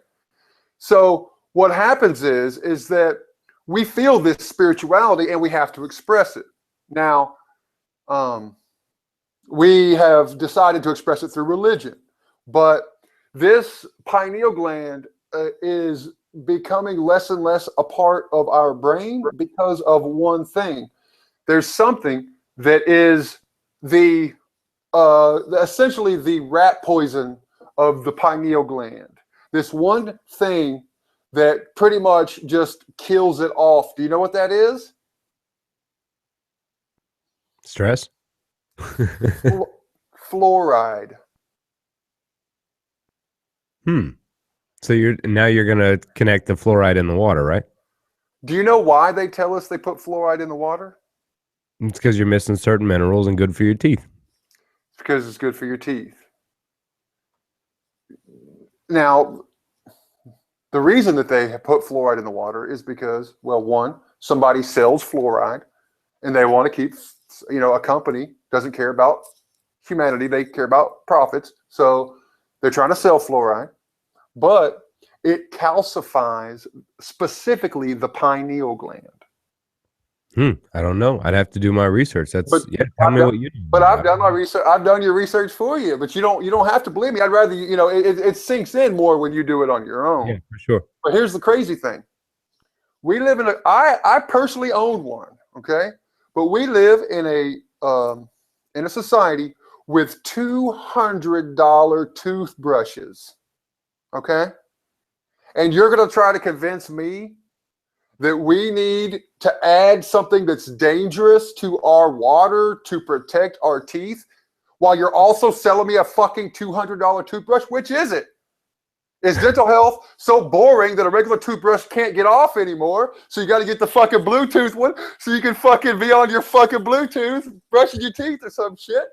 So what happens is that we feel this spirituality and we have to express it. Now, we have decided to express it through religion, but this pineal gland is becoming less and less a part of our brain because of one thing. There's something that is the essentially the rat poison of the pineal gland. This one thing that pretty much just kills it off. Do you know what that is? Stress. Fluoride. So you're gonna connect the fluoride in the water, right? Do you know why they tell us they put fluoride in the water? It's because you're missing certain minerals and good for your teeth. It's because it's good for your teeth. Now, the reason that they put fluoride in the water is because, well, one, somebody sells fluoride and they want to keep, a company doesn't care about humanity, they care about profits. So they're trying to sell fluoride, but it calcifies specifically the pineal gland. I don't know. I'd have to do my research. Tell me what you do. But I've done my research. I've done your research for you, but you don't have to believe me. I'd rather it sinks in more when you do it on your own. Yeah, for sure. But here's the crazy thing. We live in I personally own one, okay? But we live in a society with $200 toothbrushes, okay? And you're going to try to convince me that we need to add something that's dangerous to our water to protect our teeth while you're also selling me a fucking $200 toothbrush? Which is it? Is dental health so boring that a regular toothbrush can't get off anymore? So you got to get the fucking Bluetooth one so you can fucking be on your fucking Bluetooth brushing your teeth or some shit.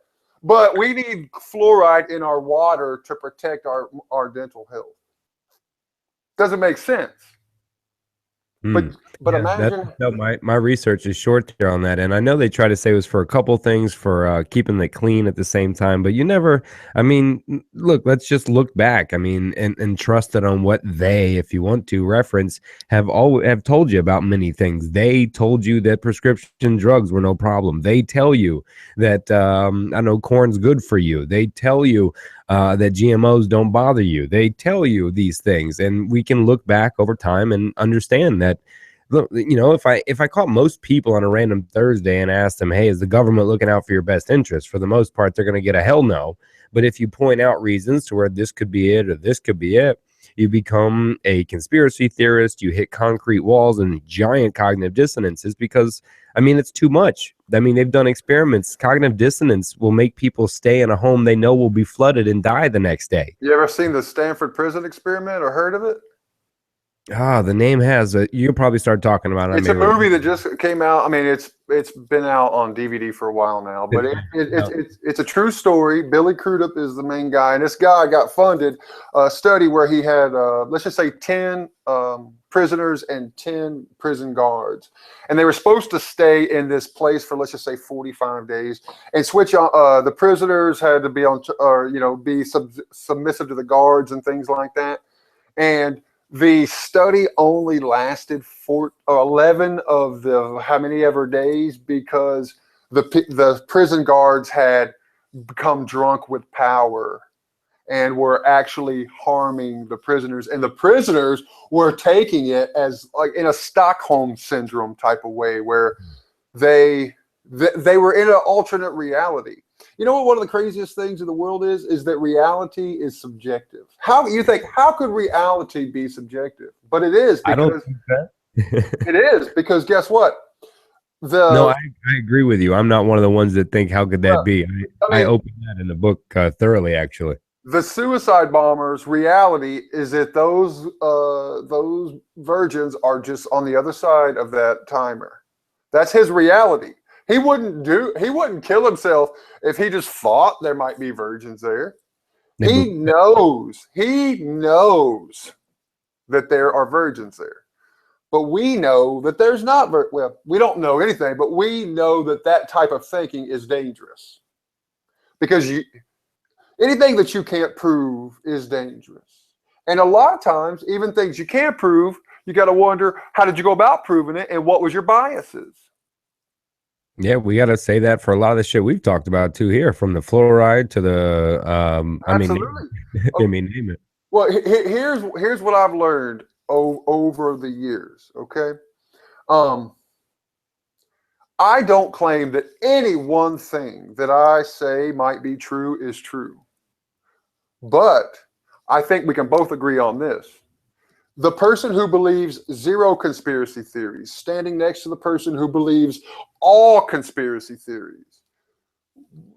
But we need fluoride in our water to protect our dental health. Doesn't make sense. But imagine my research is short there on that, and I know they try to say it was for a couple things for keeping it clean at the same time, but you never. I mean, look, let's just look back. I mean, and trust it on what they, if you want to reference, have told you about many things. They told you that prescription drugs were no problem. They tell you that I know corn's good for you. They tell you that GMOs don't bother you. They tell you these things, and we can look back over time and understand that. Look, if I caught most people on a random Thursday and asked them, hey, is the government looking out for your best interest? For the most part, they're going to get a hell no. But if you point out reasons to where this could be it or this could be it, you become a conspiracy theorist. You hit concrete walls and giant cognitive dissonances because, I mean, it's too much. I mean, they've done experiments. Cognitive dissonance will make people stay in a home they know will be flooded and die the next day. You ever seen the Stanford prison experiment or heard of it? Ah, the name has it. You'll probably start talking about it. I It's may a movie remember. that just came out. I mean, it's been out on DVD for a while now, but It's been out. it's a true story. Billy Crudup is the main guy, and this guy got funded a study where he had let's just say 10 prisoners and 10 prison guards, and they were supposed to stay in this place for, let's just say, 45 days and switch on. The prisoners had to be on, or be submissive to the guards and things like that, and the study only lasted 11 of the how many ever days, because the prison guards had become drunk with power and were actually harming the prisoners, and the prisoners were taking it as like in a Stockholm syndrome type of way, where they they were in an alternate reality. You know what one of the craziest things in the world is that reality is subjective. How you think, how could reality be subjective? But it is, I don't because think that. it is, because guess what? No, The I agree with you. I'm not one of the ones that think, how could that be? I I mean, opened that in the book thoroughly, actually. the suicide bombers' reality is that those virgins are just on the other side of that timer. That's his reality. He wouldn't kill himself if he just thought there might be virgins there. They He move. knows that there are virgins there. But we know that there's not, well, we don't know anything, but we know that that type of thinking is dangerous, because anything that you can't prove is dangerous. And a lot of times, even things you can't prove, you got to wonder, how did you go about proving it, and what was your biases? Yeah, we got to say that for a lot of the shit we've talked about too here, from the fluoride to the, I mean, Absolutely. I Oh, mean, name it. well, here's what I've learned over the years. Okay, um, I don't claim that any one thing that I say might be true is true, but I think we can both agree on this. The person who believes zero conspiracy theories, standing next to the person who believes all conspiracy theories,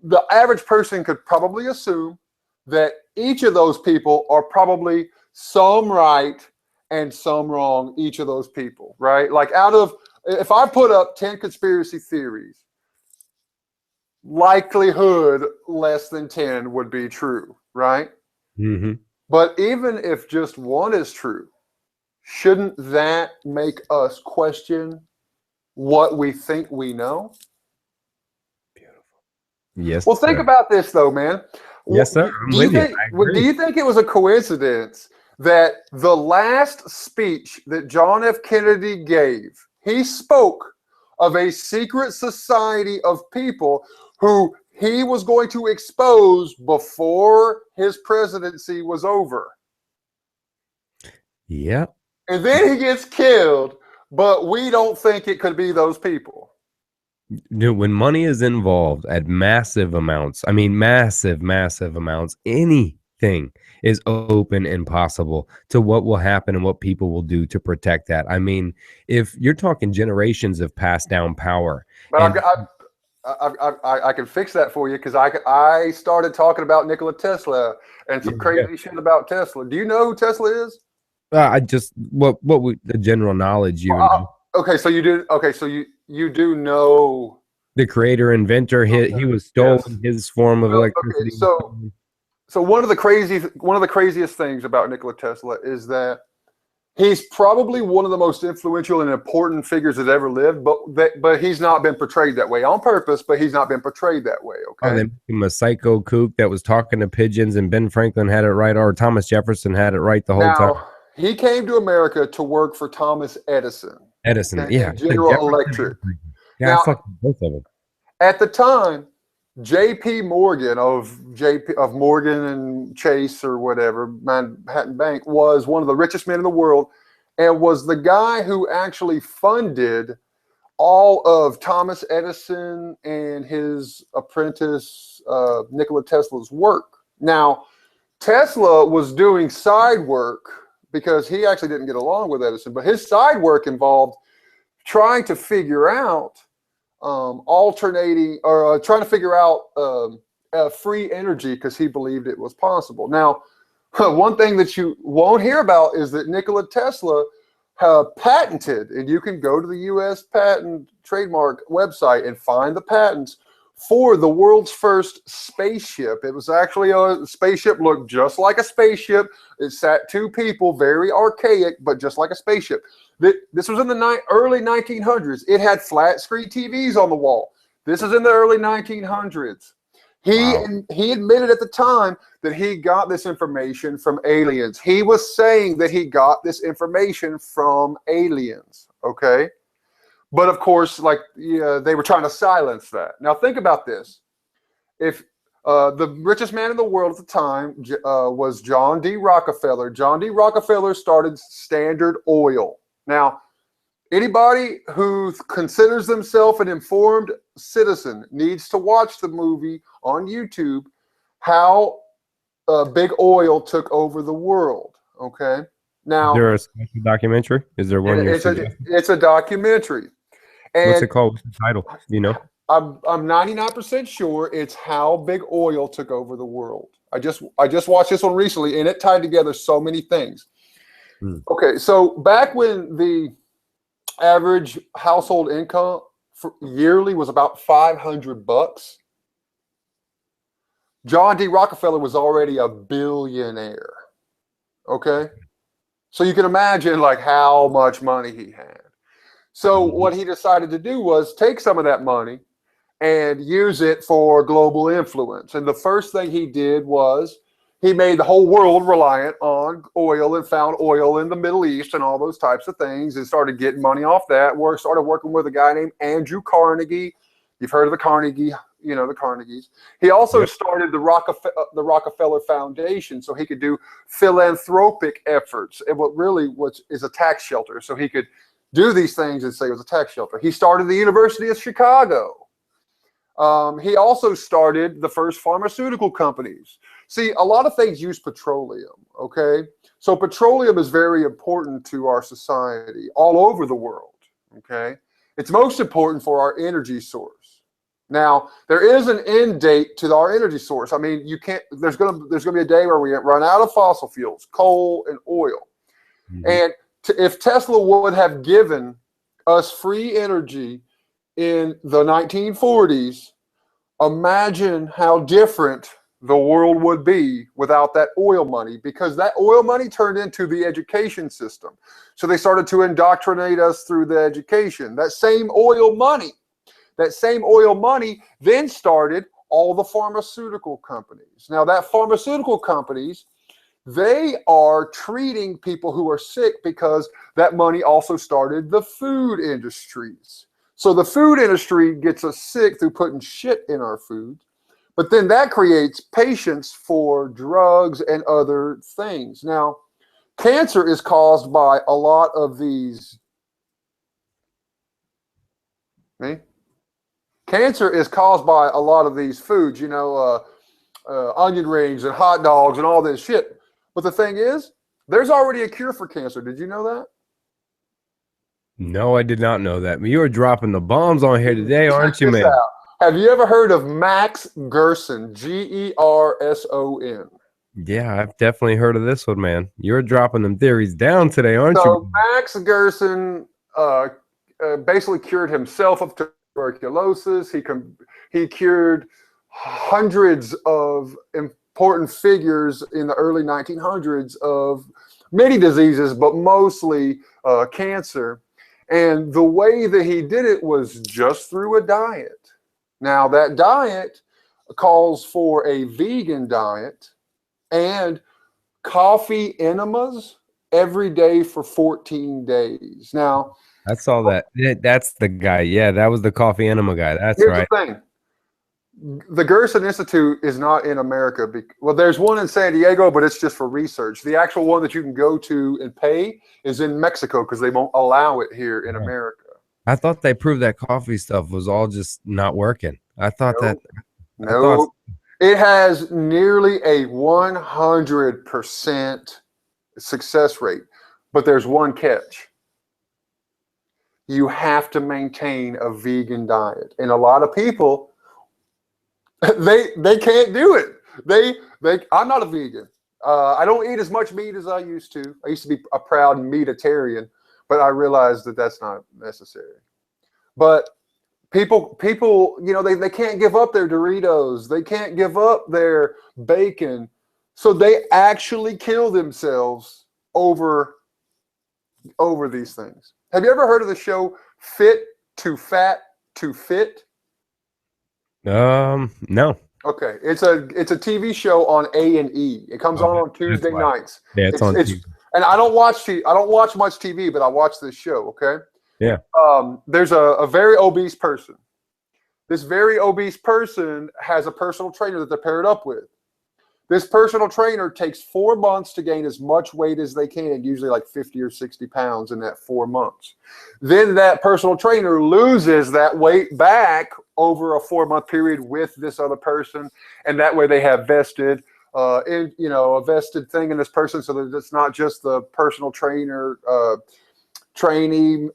the average person could probably assume that each of those people are probably some right and some wrong, each of those people, right? Like, if I put up 10 conspiracy theories, likelihood less than 10 would be true, right? Hmm. But even if just one is true, shouldn't that make us question what we think we know? Yes, Well, think sir. about this though, man. Yes, sir. I'm Do you with you. think I agree. it was a coincidence that the last speech that John F. Kennedy gave, he spoke of a secret society of people who he was going to expose before his presidency was over. Yeah. And then he gets killed, but we don't think it could be those people. Dude, when money is involved at massive amounts, I mean, massive, massive amounts, anything is open and possible to what will happen and what people will do to protect that. I mean, if you're talking generations of passed down power, But and I can fix that for you, because I started talking about Nikola Tesla and some yeah, crazy shit about Tesla. Do you know who Tesla is? I just what we, the general knowledge, you know, Okay, so you do. Okay, so you do know. the creator, inventor, he Okay, was yes. stolen, his form of Well, okay, electricity was so stolen. one of the craziest things about Nikola Tesla is that he's probably one of the most influential and important figures that ever lived, but he's not been portrayed that way on purpose. But he's not been portrayed that way. Oh, Okay. they make him a psycho kook that was talking to pigeons, and Ben Franklin had it right, or Thomas Jefferson had it right the whole time. Now, he came to America to work for Thomas Edison, Edison, okay, yeah, and General Jefferson Electric. and Franklin. Yeah, I Now, fucking both of them. at the time, J.P. Morgan of Morgan and Chase or whatever, Manhattan Bank, was one of the richest men in the world, and was the guy who actually funded all of Thomas Edison and his apprentice Nikola Tesla's work. Now, Tesla was doing side work because he actually didn't get along with Edison, but his side work involved trying to figure out alternating, or trying to figure out free energy, because he believed it was possible. Now, one thing that you won't hear about is that Nikola Tesla patented, and you can go to the U.S. patent trademark website and find the patents for the world's first spaceship. It was actually a spaceship, looked just like a spaceship. It sat two people, very archaic, but just like a spaceship. This was in the early 1900s. It had flat screen TVs on the wall. This is in the early 1900s. He admitted at the time that he got this information from aliens. He was saying that he got this information from aliens, okay? But of course, like, they were trying to silence that. Now think about this. If the richest man in the world at the time was John D. Rockefeller. John D. Rockefeller started Standard Oil. Now, anybody who considers themselves an informed citizen needs to watch the movie on YouTube, How Big Oil Took Over the World. Okay. Now, is there a special documentary? Is there one? It's a documentary. And what's it called? What's the title? You know? I'm 99% sure it's How Big Oil Took Over the World. I just watched this one recently, and it tied together so many things. Okay, so back when the average household income yearly was about $500, John D. Rockefeller was already a billionaire. Okay, so you can imagine like how much money he had. So what he decided to do was take some of that money and use it for global influence. And the first thing he did was he made the whole world reliant on oil and found oil in the Middle East and all those types of things, and started getting money off that. Started working with a guy named Andrew Carnegie. You've heard of the Carnegie, the Carnegies. He also started the Rockefeller Foundation so he could do philanthropic efforts, and what is a tax shelter, so he could do these things and say it was a tax shelter. He started the University of Chicago. He also started the first pharmaceutical companies. See, a lot of things use petroleum, okay? So petroleum is very important to our society all over the world, okay? It's most important for our energy source. Now, there is an end date to our energy source. I mean, there's gonna be a day where we run out of fossil fuels, coal and oil. And if Tesla would have given us free energy in the 1940s, imagine how different the world would be without that oil money, because that oil money turned into the education system. So they started to indoctrinate us through the education. That same oil money then started all the pharmaceutical companies. Now that pharmaceutical companies, they are treating people who are sick because that money also started the food industries. So the food industry gets us sick through putting shit in our food, but then that creates patients for drugs and other things. Now, cancer is caused by a lot of these. Cancer is caused by a lot of these foods, onion rings and hot dogs and all this shit. But the thing is, there's already a cure for cancer. Did you know that? No, I did not know that. You are dropping the bombs on here today, aren't you, man? Have you ever heard of Max Gerson? Gerson. Yeah, I've definitely heard of this one, man. You're dropping them theories down today, aren't you? So Max Gerson basically cured himself of tuberculosis. He cured hundreds of important figures in the early 1900s of many diseases, but mostly cancer. And the way that he did it was just through a diet. Now, that diet calls for a vegan diet and coffee enemas every day for 14 days. Now, I saw that. That's the guy. Yeah, that was the coffee enema guy. That's right. Here's the thing. The Gerson Institute is not in America. Well, there's one in San Diego, but it's just for research. The actual one that you can go to and pay is in Mexico because they won't allow it here in America. I thought they proved that coffee stuff was all just not working. I thought it has nearly a 100% success rate, but there's one catch. You have to maintain a vegan diet, and a lot of people they can't do it. I'm not a vegan. I don't eat as much meat as I used to. I used to be a proud meatitarian, but I realized that that's not necessary. But people, they can't give up their Doritos. They can't give up their bacon. So they actually kill themselves over these things. Have you ever heard of the show Fit to Fat to Fit? No. Okay, it's a TV show on A&E. It comes on Tuesday nights. Yeah, it's on TV. And I don't watch much TV, but I watch this show. Okay. Yeah. There's a very obese person. This very obese person has a personal trainer that they're paired up with. This personal trainer takes 4 months to gain as much weight as they can, usually like 50 or 60 pounds in that 4 months. Then that personal trainer loses that weight back over a 4-month period with this other person. And that way they have vested, a vested thing in this person, so that it's not just the personal trainer trainee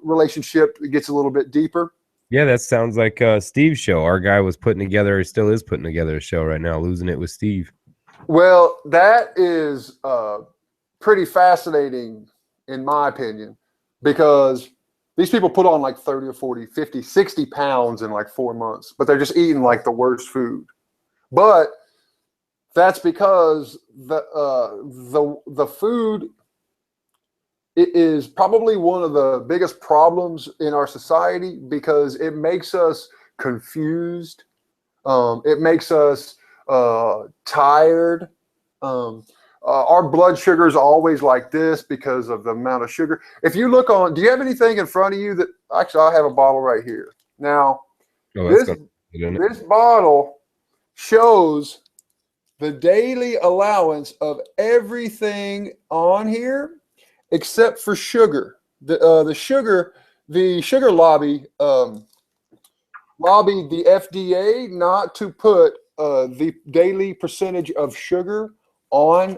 relationship. It gets a little bit deeper. Yeah, that sounds like Steve's show. Our guy was putting together, he still is putting together a show right now, Losing It with Steve. Well, that is pretty fascinating, in my opinion, because these people put on like 30 or 40, 50, 60 pounds in like 4 months, but they're just eating like the worst food. But that's because the food is probably one of the biggest problems in our society, because it makes us confused. It makes us tired. Our blood sugar is always like this because of the amount of sugar. If you look on, do you have anything in front of you that actually, I have a bottle right here. Now, this bottle shows the daily allowance of everything on here except for sugar. The sugar lobby lobbied the FDA not to put the daily percentage of sugar on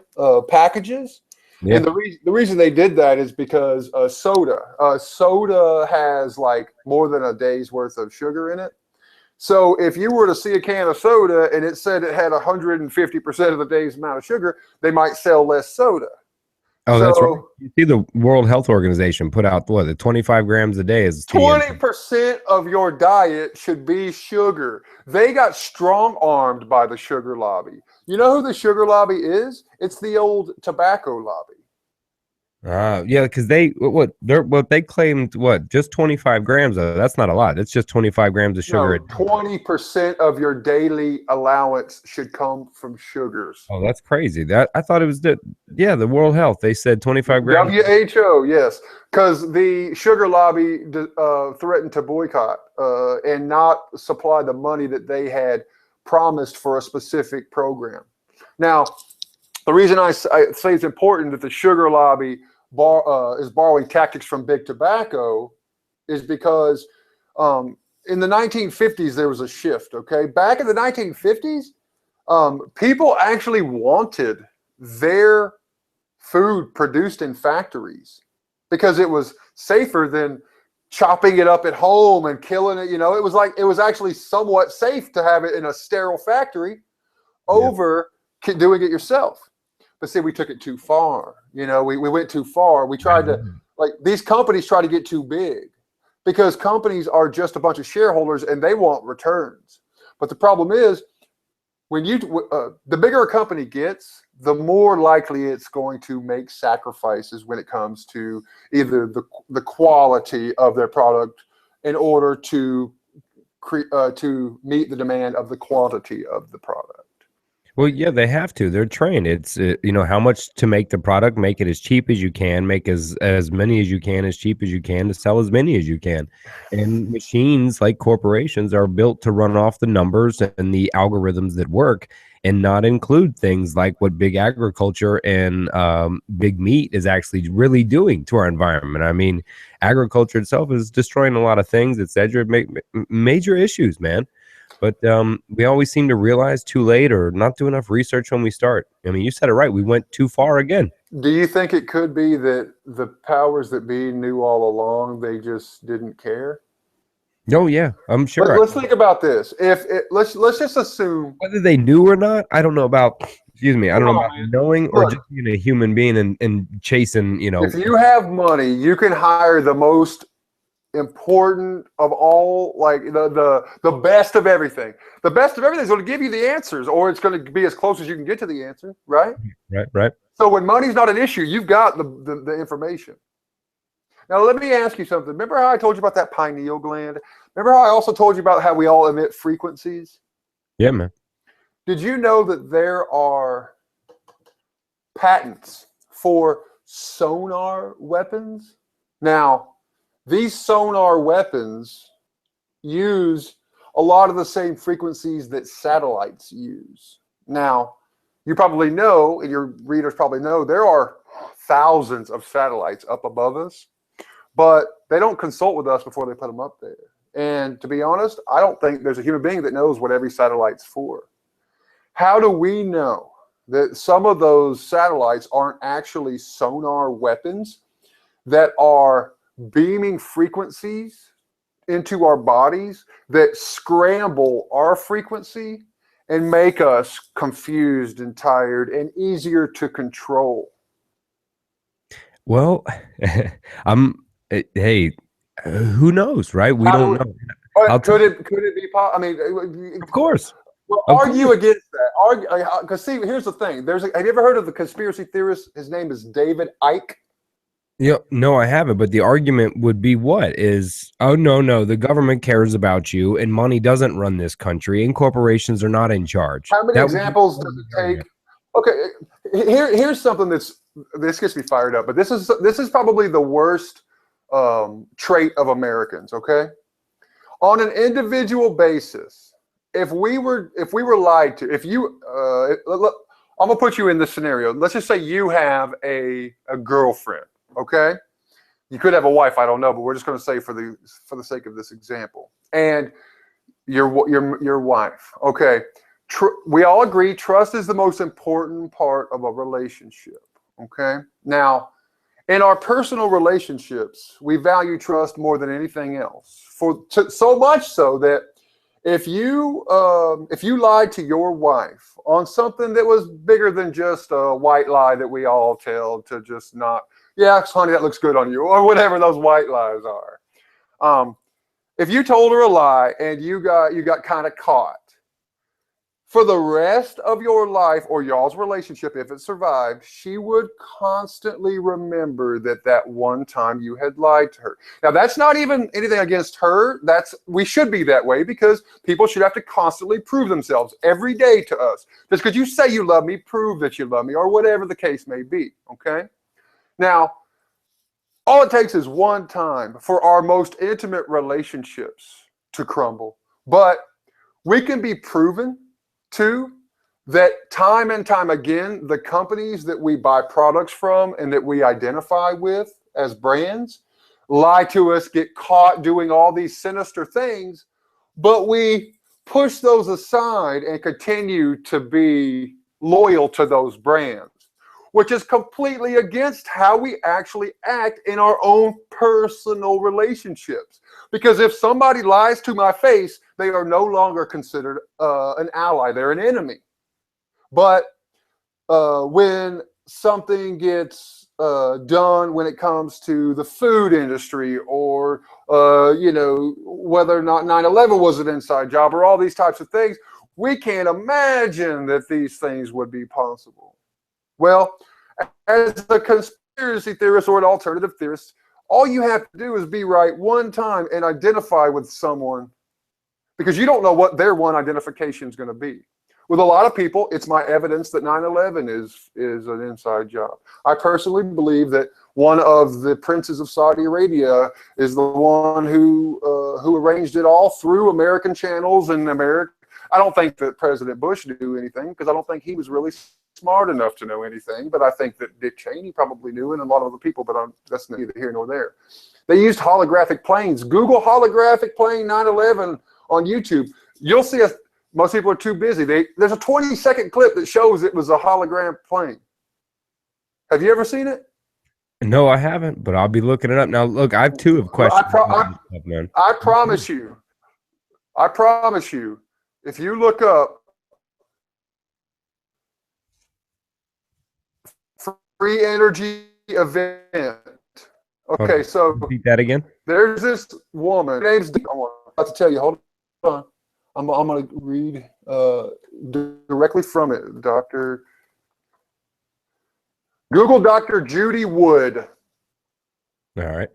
packages. Yeah. And the reason they did that is because soda has like more than a day's worth of sugar in it. So if you were to see a can of soda and it said it had 150% of the day's amount of sugar, they might sell less soda. Oh, that's right. You see the World Health Organization put out, the 25 grams a day is 20% of your diet should be sugar. They got strong-armed by the sugar lobby. You know who the sugar lobby is? It's the old tobacco lobby. Yeah, because they claimed just 25 grams of that's not a lot. It's just 25 grams of sugar. No, 20% of your daily allowance should come from sugars. Oh, that's crazy. That I thought it was the World Health. They said 25 grams. WHO, yes, because the sugar lobby threatened to boycott and not supply the money that they had promised for a specific program. Now, the reason I say it's important that the sugar lobby is borrowing tactics from big tobacco is because in the 1950s, there was a shift, okay? Back in the 1950s, people actually wanted their food produced in factories because it was safer than chopping it up at home and killing it. It was actually somewhat safe to have it in a sterile factory over doing it yourself. But see, we took it too far. We went too far. We tried to, these companies try to get too big because companies are just a bunch of shareholders and they want returns. But the problem is, when the bigger a company gets, the more likely it's going to make sacrifices when it comes to either the quality of their product in order to meet the demand of the quantity of the product. Well, yeah, they have to. They're trained. It's how much to make the product, make it as cheap as you can, make as many as you can, as cheap as you can, to sell as many as you can. And machines like corporations are built to run off the numbers and the algorithms that work and not include things like what big agriculture and big meat is actually really doing to our environment. I mean, agriculture itself is destroying a lot of things. It's major issues, man. But we always seem to realize too late or not do enough research when we start. I mean, you said it right. We went too far again. Do you think it could be that the powers that be knew all along, they just didn't care? No, yeah, I'm sure. Let's think about this. Let's just assume whether they knew or not. I don't know about excuse me, I don't Come know on, about man. knowing or just Look, being a human being and chasing, you if know. you have money, you can hire the most important of all, like the best of everything. The best of everything is going to give you the answers, or it's going to be as close as you can get to the answer, right? Right. So when money's not an issue, you've got the information. Now let me ask you something. Remember how I told you about that pineal gland? Remember how I also told you about how we all emit frequencies? Yeah, man. Did you know that there are patents for sonar weapons? Now, these sonar weapons use a lot of the same frequencies that satellites use. Now, you probably know, and your readers probably know, there are thousands of satellites up above us, but they don't consult with us before they put them up there. And to be honest, I don't think there's a human being that knows what every satellite's for. How do we know that some of those satellites aren't actually sonar weapons that are beaming frequencies into our bodies that scramble our frequency and make us confused and tired and easier to control? Well, I'm. Hey, who knows, right? We How do don't we, know. I'll but tell you, could it be I mean, of course, well, of argue course. against that. Argue, because see, here's the thing. Have you ever heard of the conspiracy theorist? His name is David Icke. Yeah, no, I haven't. But the argument would be what is, oh, no, the government cares about you and money doesn't run this country and corporations are not in charge. How many That would be examples does it the take? argument. Okay, here's something this gets me fired up. But this is probably the worst trait of Americans. Okay, on an individual basis, if we were lied to, if you I'm gonna put you in this scenario. Let's just say you have a girlfriend. Okay, you could have a wife. I don't know, but we're just going to say for the sake of this example, and your wife. Okay, we all agree trust is the most important part of a relationship. Okay, now in our personal relationships, we value trust more than anything else. So much so that if you lied to your wife on something that was bigger than just a white lie that we all tell to just not, yeah, honey, that looks good on you, or whatever those white lies are. If you told her a lie and you got kind of caught, for the rest of your life or y'all's relationship, if it survived, she would constantly remember that one time you had lied to her. Now, that's not even anything against her. We should be that way because people should have to constantly prove themselves every day to us. Just because you say you love me, prove that you love me, or whatever the case may be, okay? Now, all it takes is one time for our most intimate relationships to crumble. But we can be proven too, that time and time again, the companies that we buy products from and that we identify with as brands lie to us, get caught doing all these sinister things, but we push those aside and continue to be loyal to those brands, which is completely against how we actually act in our own personal relationships. Because if somebody lies to my face, they are no longer considered an ally, they're an enemy. But when something gets done when it comes to the food industry, or whether or not 9/11 was an inside job, or all these types of things, we can't imagine that these things would be possible. Well, as a conspiracy theorist or an alternative theorist, all you have to do is be right one time and identify with someone, because you don't know what their one identification is going to be. With a lot of people, it's my evidence that 9/11 is an inside job. I personally believe that one of the princes of Saudi Arabia is the one who arranged it all through American channels and America. I don't think that President Bush knew anything, because I don't think he was really smart enough to know anything, but I think that Dick Cheney probably knew, and a lot of other people, but that's neither here nor there. They used holographic planes. Google holographic plane 9/11 on YouTube. You'll see most people are too busy. There's a 20-second clip that shows it was a hologram plane. Have you ever seen it? No, I haven't, but I'll be looking it up now. Look, I too have Well, questions about this stuff, man. I promise you, if you look up free energy event. Hold Okay, on. so Repeat that again. there's this woman. Her name's, I'm about to tell you. Hold on. I'm going to read directly from it. Google Dr. Judy Wood. All right.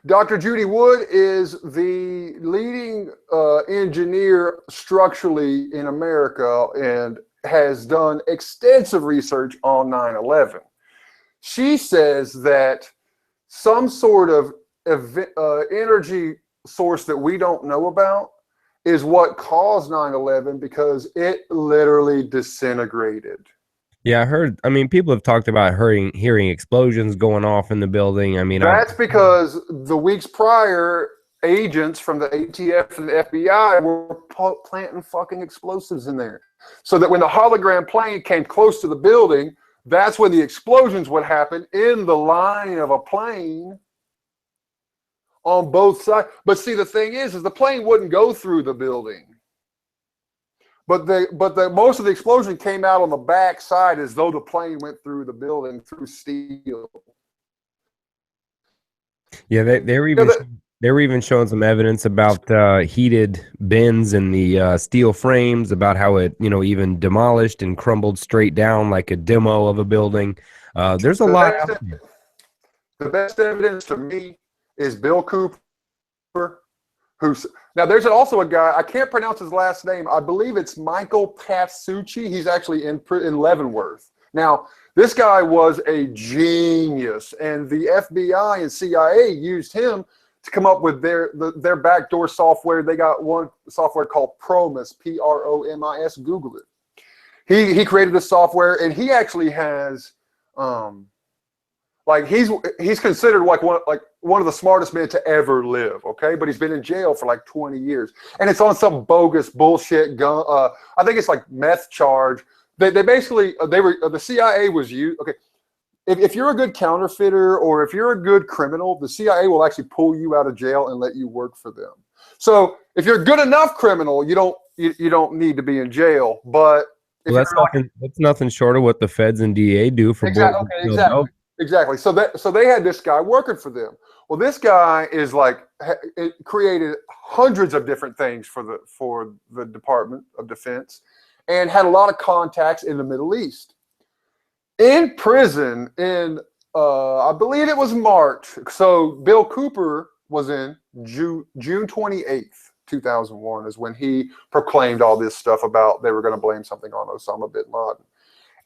Dr. Judy Wood is the leading engineer structurally in America and has done extensive research on 9/11. She says that some sort of energy source that we don't know about is what caused 9/11 because it literally disintegrated. Yeah, I heard. I mean, people have talked about hearing explosions going off in the building. I mean, That's because the weeks prior, agents from the ATF and the FBI were planting fucking explosives in there. So that when the hologram plane came close to the building, that's when the explosions would happen in the line of a plane on both sides. But see, the thing is the plane wouldn't go through the building. But most of the explosion came out on the back side as though the plane went through the building through steel. yeah, they were even showing some evidence about heated bins in the steel frames, about how it even demolished and crumbled straight down like a demo of a building. There's a lot out there. The best evidence to me is Bill Cooper. Now there's also a guy, I can't pronounce his last name. I believe it's Michael Pasucci. He's actually in Leavenworth. Now, this guy was a genius, and the FBI and CIA used him to come up with their backdoor software. They got one software called Promis, Promis. Google it. He created this software, and he actually has he's considered like one of the smartest men to ever live, okay? But he's been in jail for like 20 years. And it's on some bogus bullshit gun. I think it's like meth charge. They basically, the CIA was used, okay. If you're a good counterfeiter or if you're a good criminal, the CIA will actually pull you out of jail and let you work for them. So if you're a good enough criminal, you don't need to be in jail. But that's nothing short of what the feds and DA do for Exactly. So they had this guy working for them. Well, this guy is it created hundreds of different things for the Department of Defense, and had a lot of contacts in the Middle East. In prison in I believe it was March. So Bill Cooper was in June 28th, 2001 is when he proclaimed all this stuff about they were going to blame something on Osama bin Laden.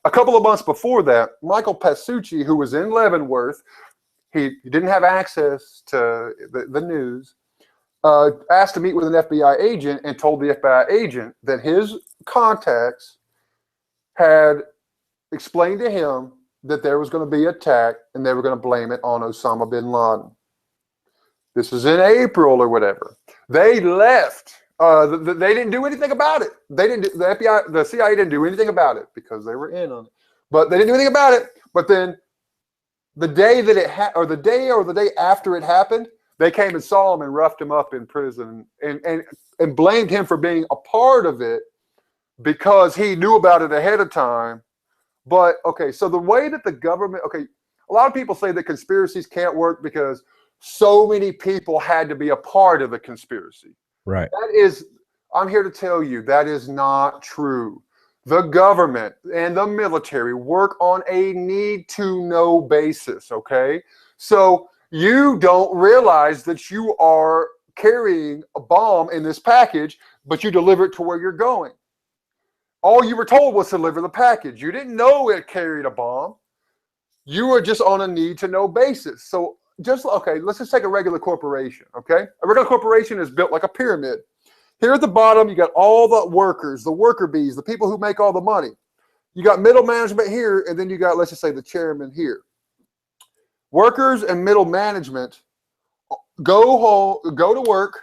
A couple of months before that, Michael Pasucci, who was in Leavenworth, he didn't have access to the news, asked to meet with an FBI agent and told the FBI agent that his contacts had explained to him that there was going to be an attack and they were going to blame it on Osama bin Laden. This was in April or whatever. They left. They didn't do anything about it. They didn't. The FBI, the CIA didn't do anything about it because they were in on it. But they didn't do anything about it. But then, the day that the day after it happened, they came and saw him and roughed him up in prison and blamed him for being a part of it because he knew about it ahead of time. But okay, so the way that the government, a lot of people say that conspiracies can't work because so many people had to be a part of the conspiracy. Right. I'm here to tell you that is not true. The government and the military work on a need-to-know basis, okay? So you don't realize that you are carrying a bomb in this package, but you deliver it to where you're going. All you were told was to deliver the package. You didn't know it carried a bomb. You were just on a need-to-know basis. So let's just take a regular corporation, okay? A regular corporation is built like a pyramid. Here at the bottom, you got all the workers, the worker bees, the people who make all the money. You got middle management here, and then you got, let's just say, the chairman here. Workers and middle management go to work,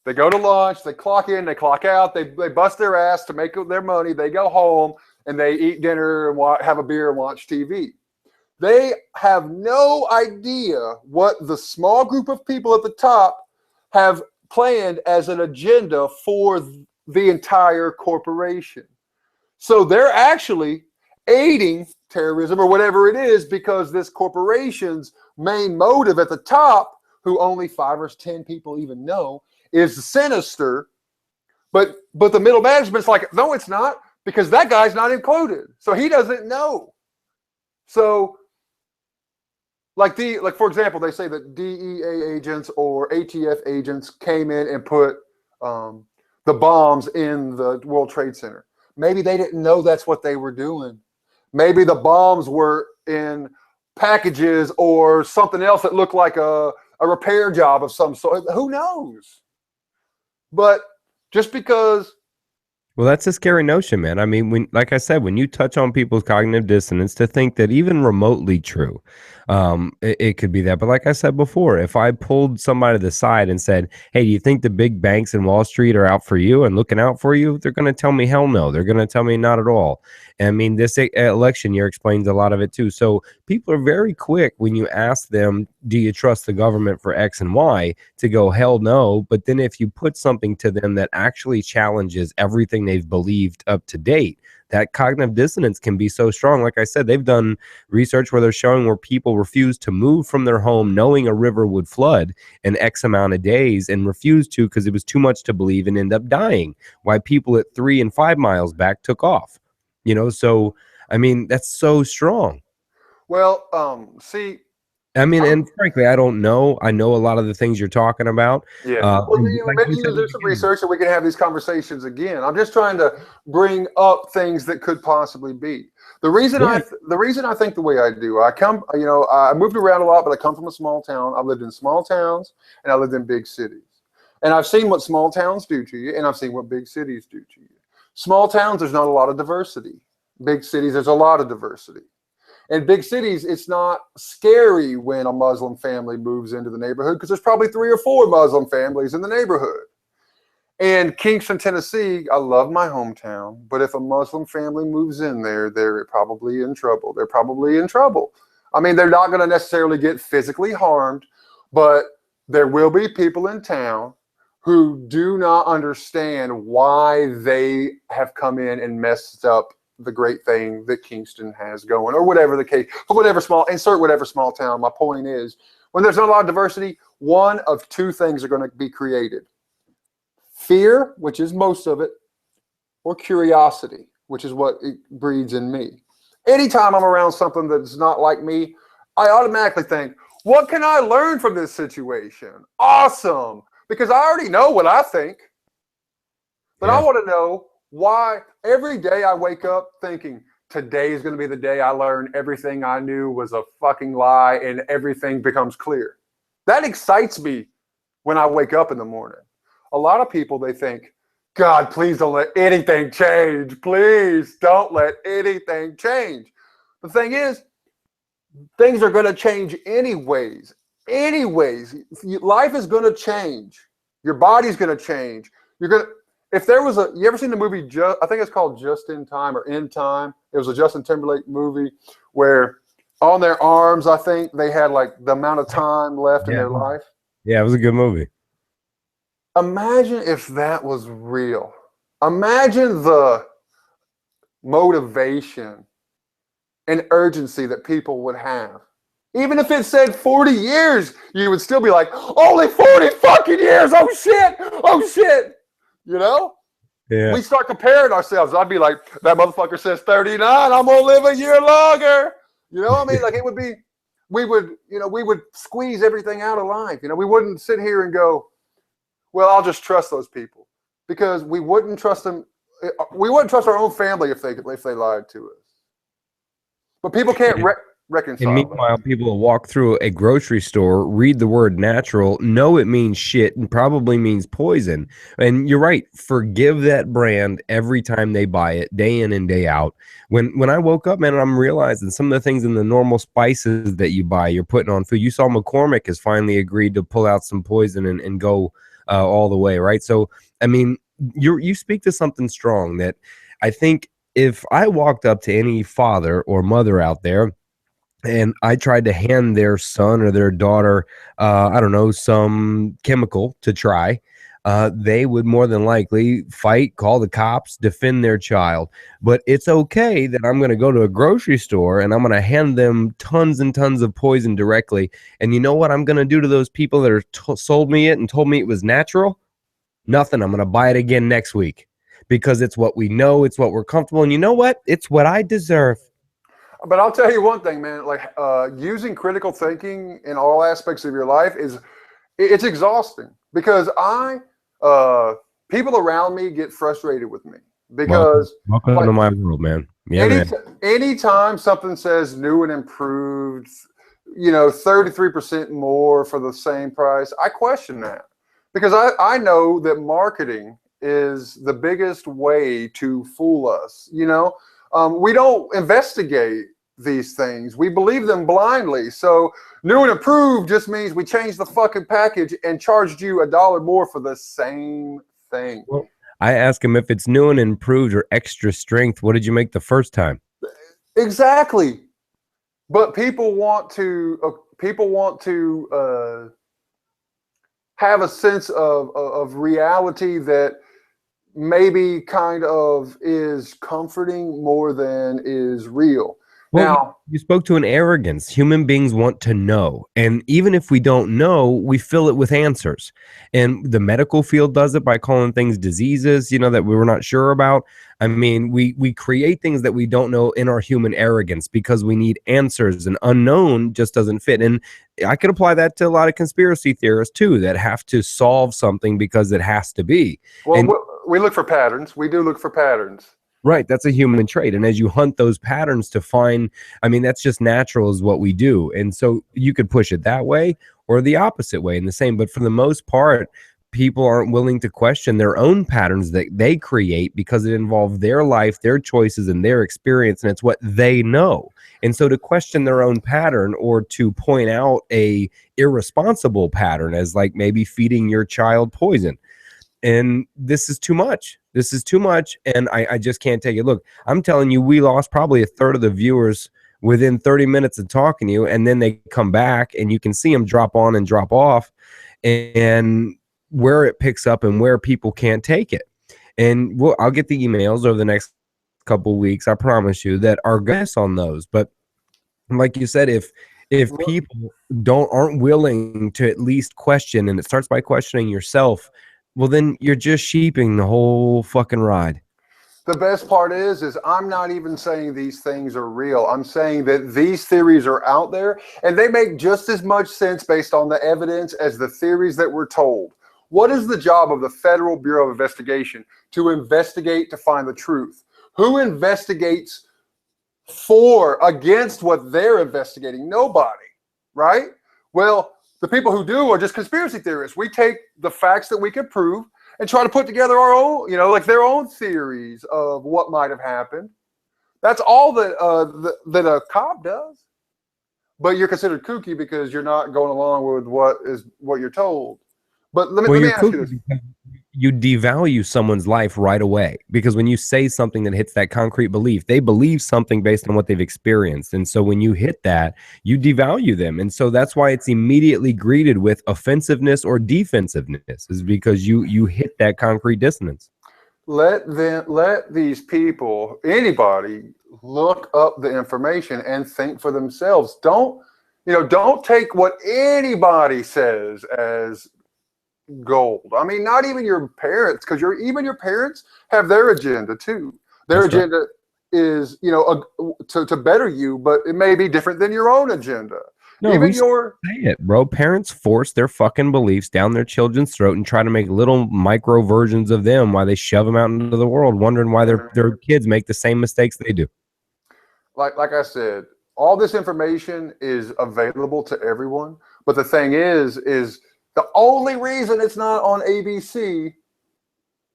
they go to lunch, they clock in, they clock out, they bust their ass to make their money, they go home, and they eat dinner and have a beer and watch TV. They have no idea what the small group of people at the top have planned as an agenda for the entire corporation. So they're actually aiding terrorism or whatever it is, because this corporation's main motive at the top, who only 5 or 10 people even know, is sinister. But the middle management's like, no, it's not, because that guy's not included, so he doesn't know. So, like for example, they say that DEA agents or ATF agents came in and put the bombs in the World Trade Center. Maybe they didn't know that's what they were doing. Maybe the bombs were in packages or something else that looked like a repair job of some sort. Who knows? But just because. Well, that's a scary notion, man. I mean, like I said, when you touch on people's cognitive dissonance, to think that even remotely true, it could be that. But like I said before, if I pulled somebody to the side and said, hey, do you think the big banks in Wall Street are out for you and looking out for you? They're going to tell me hell no. They're going to tell me not at all. And I mean, this election year explains a lot of it too. So people are very quick when you ask them, do you trust the government for X and Y, to go, hell no. But then if you put something to them that actually challenges everything they've believed up to date, that cognitive dissonance can be so strong. Like I said, they've done research where they're showing where people refuse to move from their home knowing a river would flood in X amount of days, and refused to because it was too much to believe and end up dying. Why people at 3 and 5 miles back took off. You know, so I mean, that's so strong. Well, see, I mean, and frankly, I don't know. I know a lot of the things you're talking about. Yeah. Well, maybe you do some research and we can have these conversations again. I'm just trying to bring up things that could possibly be. The reason I think the way I do, I moved around a lot, but I come from a small town. I've lived in small towns and I lived in big cities. And I've seen what small towns do to you, and I've seen what big cities do to you. Small towns, there's not a lot of diversity. Big cities, there's a lot of diversity. In big cities, it's not scary when a Muslim family moves into the neighborhood, because there's probably 3 or 4 Muslim families in the neighborhood. In Kingston, Tennessee, I love my hometown, but if a Muslim family moves in there, they're probably in trouble. They're probably in trouble. I mean, they're not going to necessarily get physically harmed, but there will be people in town who do not understand why they have come in and messed up the great thing that Kingston has going, or whatever the case, or whatever small town. My point is, when there's not a lot of diversity, one of 2 things are going to be created: fear, which is most of it, or curiosity, which is what it breeds in me. Anytime I'm around something that's not like me, I automatically think, what can I learn from this situation? Awesome. Because I already know what I think, but I want to know why. Every day I wake up thinking, today is going to be the day I learn everything I knew was a fucking lie and everything becomes clear. That excites me when I wake up in the morning. A lot of people, they think, God, please don't let anything change. Please don't let anything change. The thing is, things are going to change anyways. Life is going to change. Your body's going to change. If there was you ever seen the movie, I think it's called Just in Time or In Time. It was a Justin Timberlake movie where on their arms, I think they had like the amount of time left in their life. Yeah, it was a good movie. Imagine if that was real. Imagine the motivation and urgency that people would have. Even if it said 40 years, you would still be like, only 40 fucking years. Oh shit. You know? Yeah. We start comparing ourselves. I'd be like, that motherfucker says 39. I'm going to live a year longer. You know what I mean? Like, it would be, we would squeeze everything out of life. You know, we wouldn't sit here and go, well, I'll just trust those people, because we wouldn't trust them. We wouldn't trust our own family if they lied to us. But people can't reconcile. And meanwhile, people will walk through a grocery store, read the word natural, know it means shit, and probably means poison. And you're right. Forgive that brand every time they buy it, day in and day out. When I woke up, man, I'm realizing some of the things in the normal spices that you buy, you're putting on food. You saw McCormick has finally agreed to pull out some poison and go all the way, right? So, I mean, you speak to something strong that I think if I walked up to any father or mother out there and I tried to hand their son or their daughter, I don't know, some chemical to try, they would more than likely fight, call the cops, defend their child. But it's okay that I'm going to go to a grocery store and I'm going to hand them tons and tons of poison directly. And you know what I'm going to do to those people that are sold me it and told me it was natural? Nothing. I'm going to buy it again next week because it's what we know. It's what we're comfortable. And you know what? It's what I deserve. But I'll tell you one thing, man, like using critical thinking in all aspects of your life it's exhausting because people around me get frustrated with me because welcome to my world, man. Yeah, man. Anytime something says new and improved, 33% more for the same price, I question that because I know that marketing is the biggest way to fool us. We don't investigate these things. We believe them blindly. So new and improved just means we changed the fucking package and charged you $1 more for the same thing. Well, I ask him if it's new and improved or extra strength. What did you make the first time? Exactly. But people want to have a sense of reality that maybe kind of is comforting more than is real. Well, Now, you spoke to an arrogance. Human beings want to know. And even if we don't know, we fill it with answers. And the medical field does it by calling things diseases, that we were not sure about. I mean, we create things that we don't know in our human arrogance because we need answers, and unknown just doesn't fit. And I could apply that to a lot of conspiracy theorists too, that have to solve something because it has to be. Well, and we look for patterns. We do look for patterns. Right. That's a human trait. And as you hunt those patterns to find, I mean, that's just natural is what we do. And so you could push it that way or the opposite way in the same. But for the most part, people aren't willing to question their own patterns that they create because it involves their life, their choices, and their experience. And it's what they know. And so to question their own pattern or to point out a irresponsible pattern as like maybe feeding your child poison. And this is too much. This is too much. And I just can't take it. Look, I'm telling you, we lost probably a third of the viewers within 30 minutes of talking to you. And then they come back and you can see them drop on and drop off and where it picks up and where people can't take it. And I'll get the emails over the next couple of weeks. I promise you that are guests on those. But like you said, if people aren't willing to at least question, and it starts by questioning yourself, well, then you're just sheeping the whole fucking ride. The best part is I'm not even saying these things are real. I'm saying that these theories are out there and they make just as much sense based on the evidence as the theories that we're told. What is the job of the Federal Bureau of Investigation? To investigate, to find the truth. Who investigates against what they're investigating? Nobody, right? Well, the people who do are just conspiracy theorists. We take the facts that we can prove and try to put together our own, like their own theories of what might have happened. That's all that a cop does. But you're considered kooky because you're not going along with what you're told. But let me ask you this. You devalue someone's life right away because when you say something that hits that concrete belief, they believe something based on what they've experienced. And so when you hit that, you devalue them. And so that's why it's immediately greeted with offensiveness or defensiveness, is because you hit that concrete dissonance. Let these people, anybody, look up the information and think for themselves. Don't take what anybody says as gold. I mean, not even your parents, because even your parents have their agenda too. Their agenda is, to better you, but it may be different than your own agenda. No, say it, bro. Parents force their fucking beliefs down their children's throat and try to make little micro versions of them while they shove them out into the world, wondering why their kids make the same mistakes they do. Like I said, all this information is available to everyone, but the thing is the only reason it's not on ABC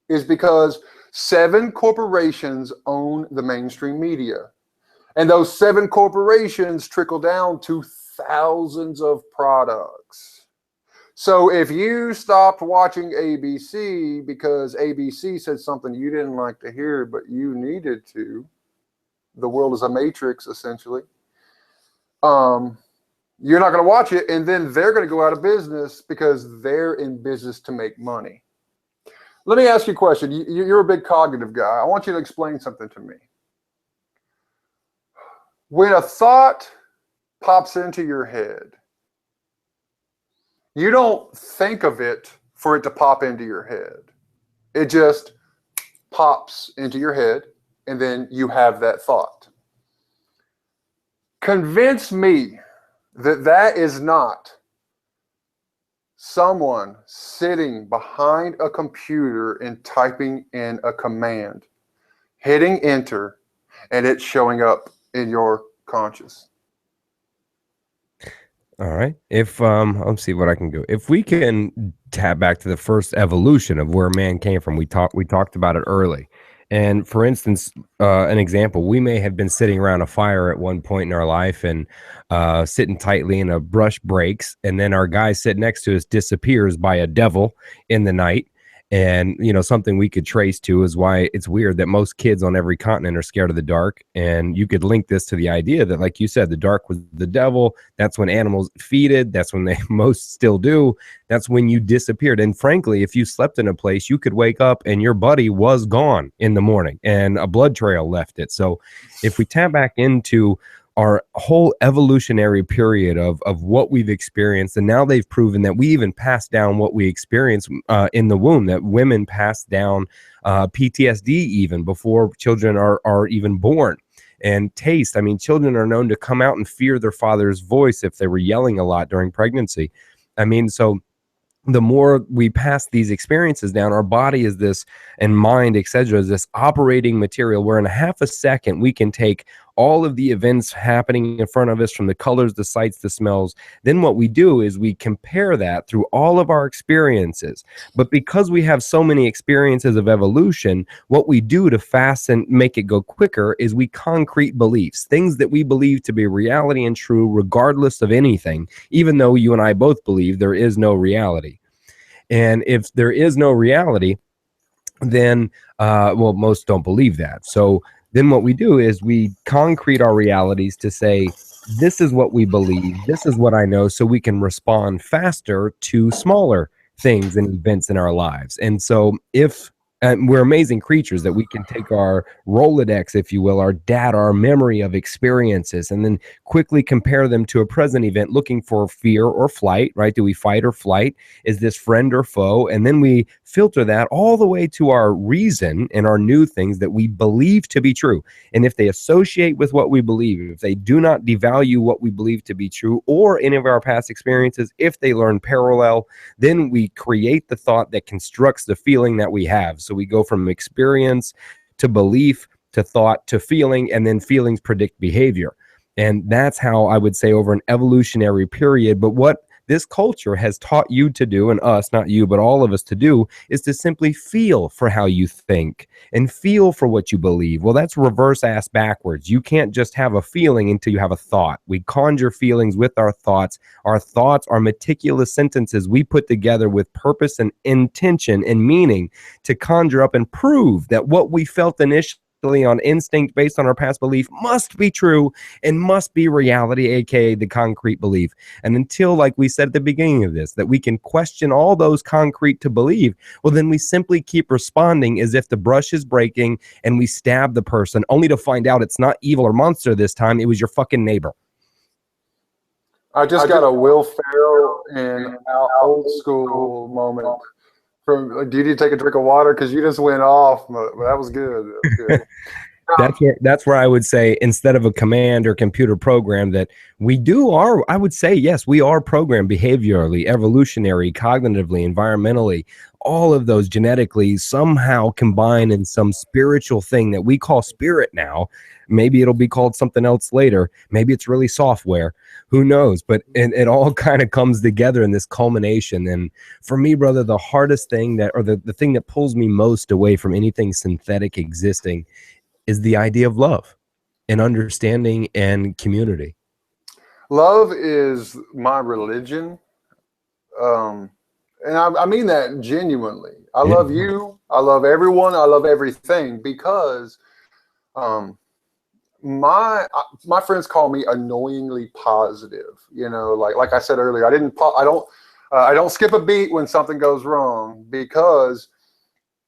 is because 7 corporations own the mainstream media. And those 7 corporations trickle down to thousands of products. So if you stopped watching ABC because ABC said something you didn't like to hear, but you needed to, the world is a matrix, essentially. You're not going to watch it, and then they're going to go out of business because they're in business to make money. Let me ask you a question. You're a big cognitive guy. I want you to explain something to me. When a thought pops into your head, you don't think of it for it to pop into your head. It just pops into your head, and then you have that thought. Convince me that that is not someone sitting behind a computer and typing in a command, hitting enter, and it's showing up in your conscious. All right. If let's see what I can do. If we can tap back to the first evolution of where man came from, we talked about it early. And for instance, an example, we may have been sitting around a fire at one point in our life and sitting tightly, and a brush breaks, and then our guy sitting next to us disappears by a devil in the night. And, something we could trace to is why it's weird that most kids on every continent are scared of the dark. And you could link this to the idea that, like you said, the dark was the devil. That's when animals feeded. That's when they most still do. That's when you disappeared. And frankly, if you slept in a place, you could wake up and your buddy was gone in the morning and a blood trail left it. So if we tap back into our whole evolutionary period of what we've experienced, and now they've proven that we even pass down what we experience in the womb, that women pass down PTSD even before children are even born. And taste, I mean, children are known to come out and fear their father's voice if they were yelling a lot during pregnancy. I mean, so the more we pass these experiences down, our body is this, and mind, etc., is this operating material where in a half a second we can take all of the events happening in front of us, from the colors, the sights, the smells. Then what we do is we compare that through all of our experiences. But because we have so many experiences of evolution, what we do to fasten, make it go quicker, is we concrete beliefs, things that we believe to be reality and true regardless of anything, even though you and I both believe there is no reality. And if there is no reality, then, well, most don't believe that. So then what we do is we concrete our realities to say, this is what we believe, this is what I know, so we can respond faster to smaller things and events in our lives. And so if we're amazing creatures, that we can take our Rolodex, if you will, our data, our memory of experiences, and then quickly compare them to a present event, looking for fear or flight, right? Do we fight or flight? Is this friend or foe? And then we filter that all the way to our reason and our new things that we believe to be true. And if they associate with what we believe, if they do not devalue what we believe to be true or any of our past experiences, if they learn parallel, then we create the thought that constructs the feeling that we have. So we go from experience to belief to thought to feeling, and then feelings predict behavior. And that's how I would say over an evolutionary period. But what this culture has taught you to do, and us, not you, but all of us to do, is to simply feel for how you think and feel for what you believe. Well, that's reverse ass backwards. You can't just have a feeling until you have a thought. We conjure feelings with our thoughts. Our thoughts are meticulous sentences we put together with purpose and intention and meaning to conjure up and prove that what we felt initially on instinct based on our past belief must be true and must be reality, aka the concrete belief. And until, like we said at the beginning of this, that we can question all those concrete to believe, well, then we simply keep responding as if the brush is breaking and we stab the person, only to find out it's not evil or monster this time, it was your fucking neighbor. I just got a Will Ferrell and old school moment. From, do you need to take a drink of water? Because you just went off. But that was good. That was good. That's where I would say, instead of a command or computer program, that we I would say, yes, we are programmed behaviorally, evolutionary, cognitively, environmentally, all of those genetically somehow combine in some spiritual thing that we call spirit now. Maybe it'll be called something else later. Maybe it's really software. Who knows? But it all kind of comes together in this culmination. And for me, brother, the hardest thing the thing that pulls me most away from anything synthetic existing is the idea of love and understanding and community. Love is my religion. And I mean that genuinely. I love you. I love everyone. I love everything, because my friends call me annoyingly positive. You know, like I said earlier, I don't skip a beat when something goes wrong, because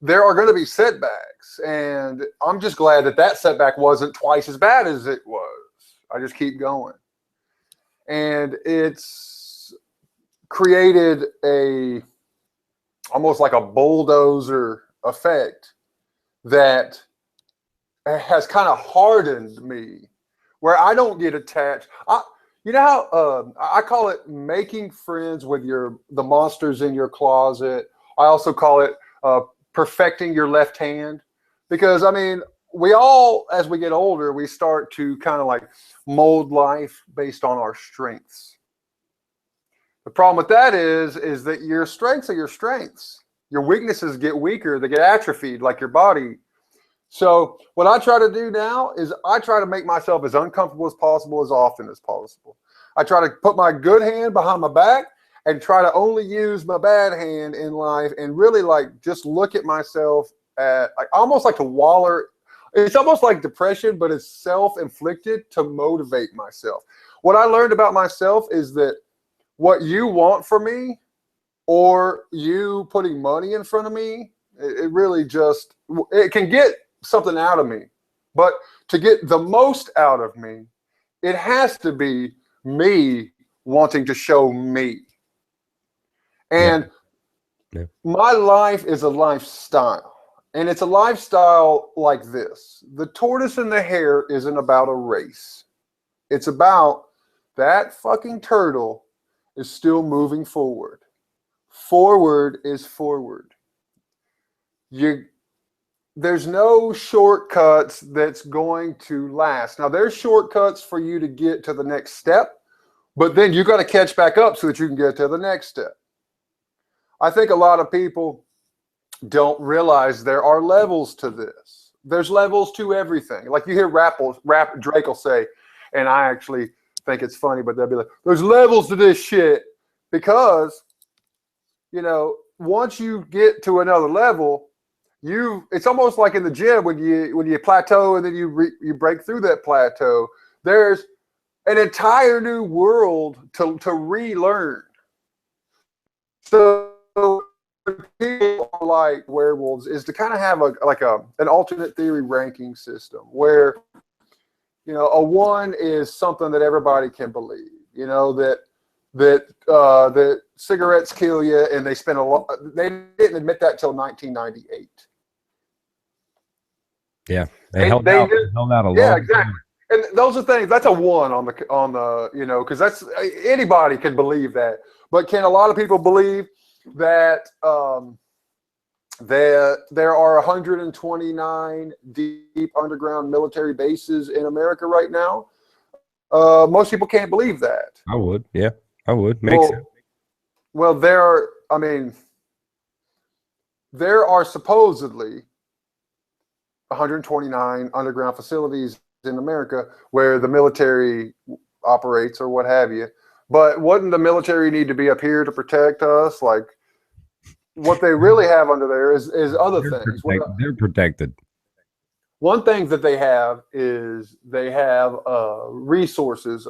there are going to be setbacks, and I'm just glad that that setback wasn't twice as bad as it was. I just keep going. And it's created almost like a bulldozer effect that has kind of hardened me, where I don't get attached. You know how I call it making friends with the monsters in your closet. I also call it perfecting your left hand, because I mean, we all, as we get older, we start to kind of like mold life based on our strengths. The problem with that is that your strengths are your strengths. Your weaknesses get weaker, they get atrophied like your body. So what I try to do now is I try to make myself as uncomfortable as possible as often as possible. I try to put my good hand behind my back and try to only use my bad hand in life, and really like just look at myself at like almost like to waller. It's almost like depression, but it's self-inflicted to motivate myself. What I learned about myself is that what you want from me, or you putting money in front of me, it really just, it can get something out of me. But to get the most out of me, it has to be me wanting to show me. And my life is a lifestyle. And it's a lifestyle like this. The tortoise and the hare isn't about a race. It's about that fucking turtle is still moving forward. Forward is forward. There's no shortcuts that's going to last. Now, there's shortcuts for you to get to the next step, but then you got to catch back up so that you can get to the next step. I think a lot of people don't realize there are levels to this. There's levels to everything. Like you hear Drake will say, and I actually think it's funny, but they'll be like, there's levels to this shit, because, you know, once you get to another level, it's almost like in the gym when you plateau and then you break through that plateau. There's an entire new world to relearn. So people like werewolves is to kind of have an alternate theory ranking system where, you know, a 1 is something that everybody can believe. You know, that cigarettes kill you, and they spent a lot. They didn't admit that till 1998. Yeah, they held out a long exactly. time. And those are things. That's a 1 on the you know, because that's, anybody can believe that. But can a lot of people believe that there are 129 deep underground military bases in America right now? Most people can't believe that. I would, yeah, I would. Makes sense. Well, there are supposedly 129 underground facilities in America where the military operates or what have you. But wouldn't the military need to be up here to protect us? Like, what they really have under there is other things. They're protected. One thing that they have is they have resources.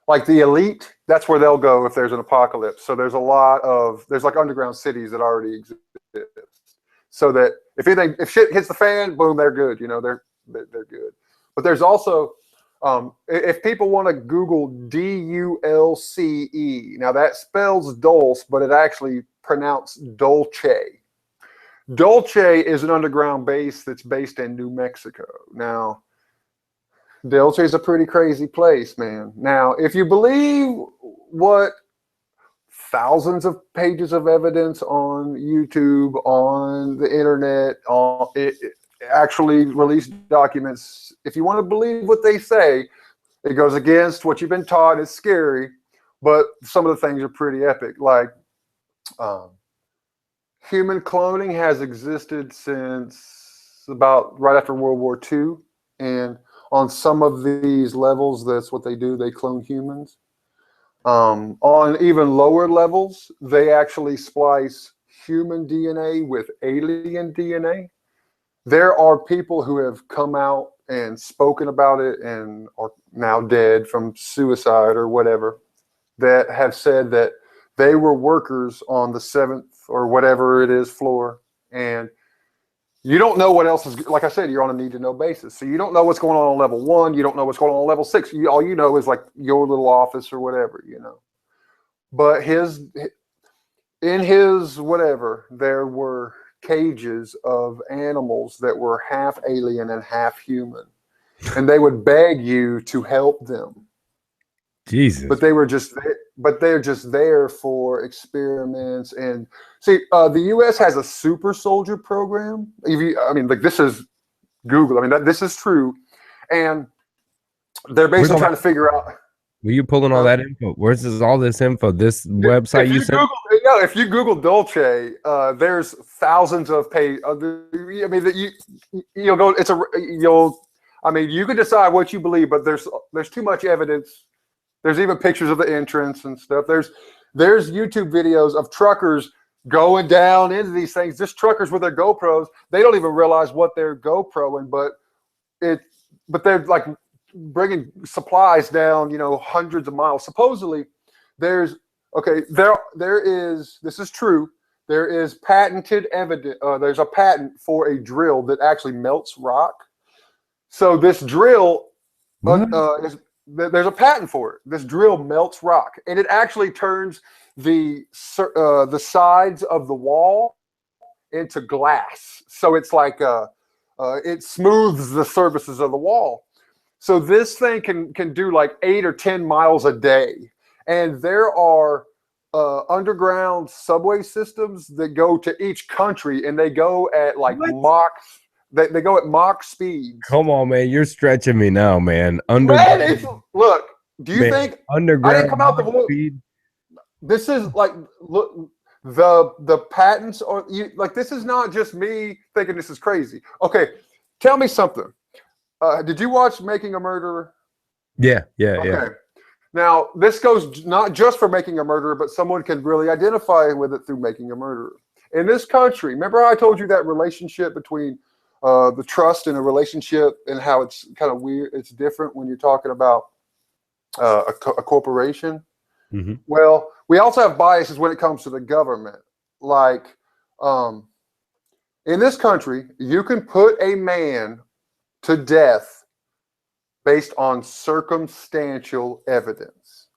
Like the elite, that's where they'll go if there's an apocalypse. So there's like underground cities that already exist, so that if shit hits the fan, boom, they're good. You know, they're good. But there's also, if people want to Google DULCE, now that spells dulce, but it actually pronounced dolce. Dolce is an underground base that's based in New Mexico. Now, Dolce is a pretty crazy place, man. Now, if you believe what thousands of pages of evidence on YouTube, on the internet, on actually released documents, if you want to believe what they say, it goes against what you've been taught. It's scary, but some of the things are pretty epic. Like human cloning has existed since about right after World War II, and on some of these levels, that's what they do. They clone humans. On even lower levels, they actually splice human DNA with alien DNA. There are people who have come out and spoken about it and are now dead from suicide or whatever, that have said that they were workers on the 7th or whatever it is floor, and You don't know what else is, like I said, you're on a need to know basis. So you don't know what's going on level 1. You don't know what's going on level 6. All you know is like your little office or whatever, you know. But in his whatever, there were cages of animals that were half alien and half human. And they would beg you to help them. Jesus. But they're just there for experiments. And see, the U.S. has a super soldier program. Like this is Google. I mean, this is true. And they're basically trying to figure out. Were you pulling all that info? Where's all this info? This website you sent? If you Google Dolce, there's thousands of pages. You'll go. You can decide what you believe, but there's too much evidence. There's even pictures of the entrance and stuff. There's YouTube videos of truckers going down into these things. Just truckers with their GoPros. They don't even realize what they're GoProing, but they're like bringing supplies down, hundreds of miles. Supposedly, there is. This is true. There is patented evidence. There's a patent for a drill that actually melts rock. So this drill there's a patent for it. This drill melts rock, and it actually turns the sides of the wall into glass. So it's like it smooths the surfaces of the wall. So this thing can do like 8 or 10 miles a day, and there are underground subway systems that go to each country, and they go at like Mach. They go at Mach speeds. Come on, man. You're stretching me now, man. Look, do you think underground I didn't come out the speed? This is like, look, the patents are like, this is not just me thinking this is crazy. Okay, tell me something. Did you watch Making a Murderer? Yeah. Okay. Now, this goes not just for Making a Murderer, but someone can really identify with it through Making a Murderer. In this country, remember how I told you that relationship between the trust in a relationship and how it's kind of weird. It's different when you're talking about a corporation. Mm-hmm. Well, we also have biases when it comes to the government. Like in this country, you can put a man to death based on circumstantial evidence.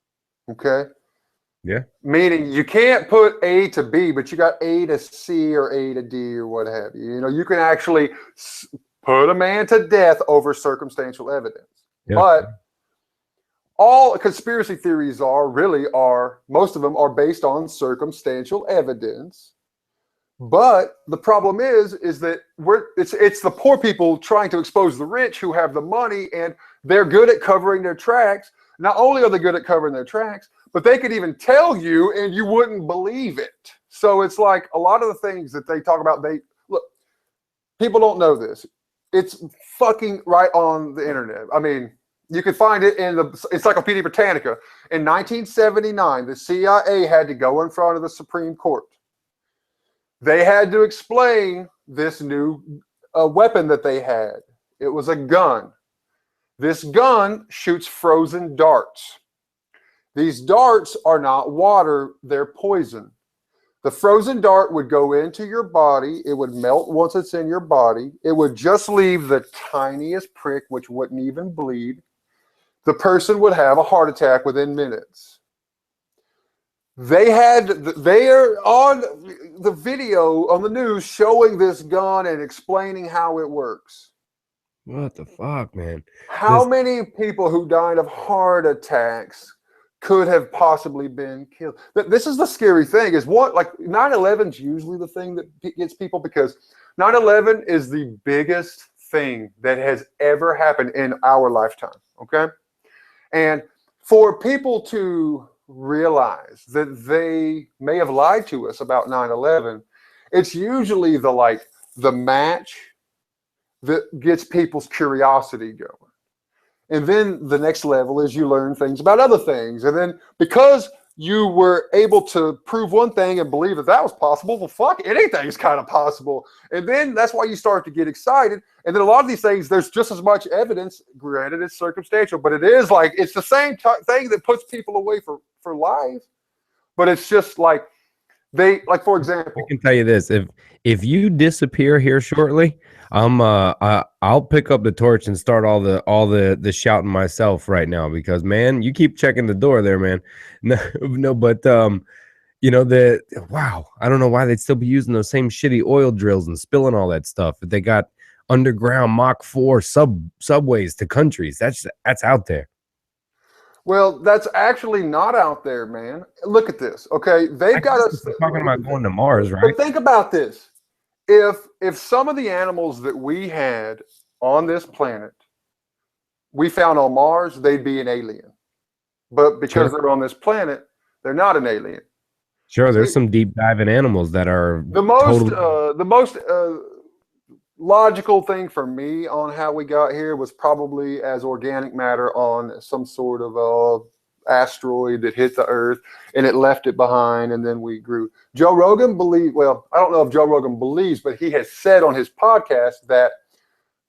Okay? Yeah. Meaning you can't put A to B, but you got A to C or A to D or what have you. You can actually put a man to death over circumstantial evidence. Yeah. But all conspiracy theories most of them are based on circumstantial evidence. But the problem is that it's the poor people trying to expose the rich who have the money, and they're good at covering their tracks. Not only are they good at covering their tracks, but they could even tell you and you wouldn't believe it. So it's like a lot of the things that they talk about, people don't know this. It's fucking right on the internet. I mean, you can find it in the Encyclopedia Britannica. In 1979, the CIA had to go in front of the Supreme Court. They had to explain this new weapon that they had. It was a gun. This gun shoots frozen darts. These darts are not water, they're poison. The frozen dart would go into your body. It would melt once it's in your body. It would just leave the tiniest prick, which wouldn't even bleed. The person would have a heart attack within minutes. They are on the video on the news showing this gun and explaining how it works. What the fuck, man? How many people who died of heart attacks could have possibly been killed? This is the scary thing, is what, like 9/11 is usually the thing that gets people, because 9/11 is the biggest thing that has ever happened in our lifetime. Okay. And for people to realize that they may have lied to us about 9/11, it's usually the match that gets people's curiosity going. And then the next level is you learn things about other things. And then because you were able to prove one thing and believe that was possible, well, fuck, anything's kind of possible. And then that's why you start to get excited. And then a lot of these things, there's just as much evidence. Granted, it's circumstantial, but it's the same thing that puts people away for life. But it's just like, They, like, for I example, can tell you this: if you disappear here shortly, I'll pick up the torch and start all the shouting myself right now, because man, you keep checking the door there, man. No, no, but you know, the wow, I don't know why they'd still be using those same shitty oil drills and spilling all that stuff. If they got underground Mach 4 subways to countries, that's out there. well, that's actually not out there, man. Look at this. Okay, they've I got guess us. if we're talking about going to Mars, right? But think about this. If some of the animals that we had on this planet we found on Mars, they'd be an alien. But because Sure. they're on this planet, they're not an alien. Sure, there's See, some deep diving animals that are the most totally logical thing for me on how we got here was probably as organic matter on some sort of asteroid that hit the Earth and it left it behind, and then we grew. Joe Rogan believed, well, I don't know if Joe Rogan believes, but he has said on his podcast that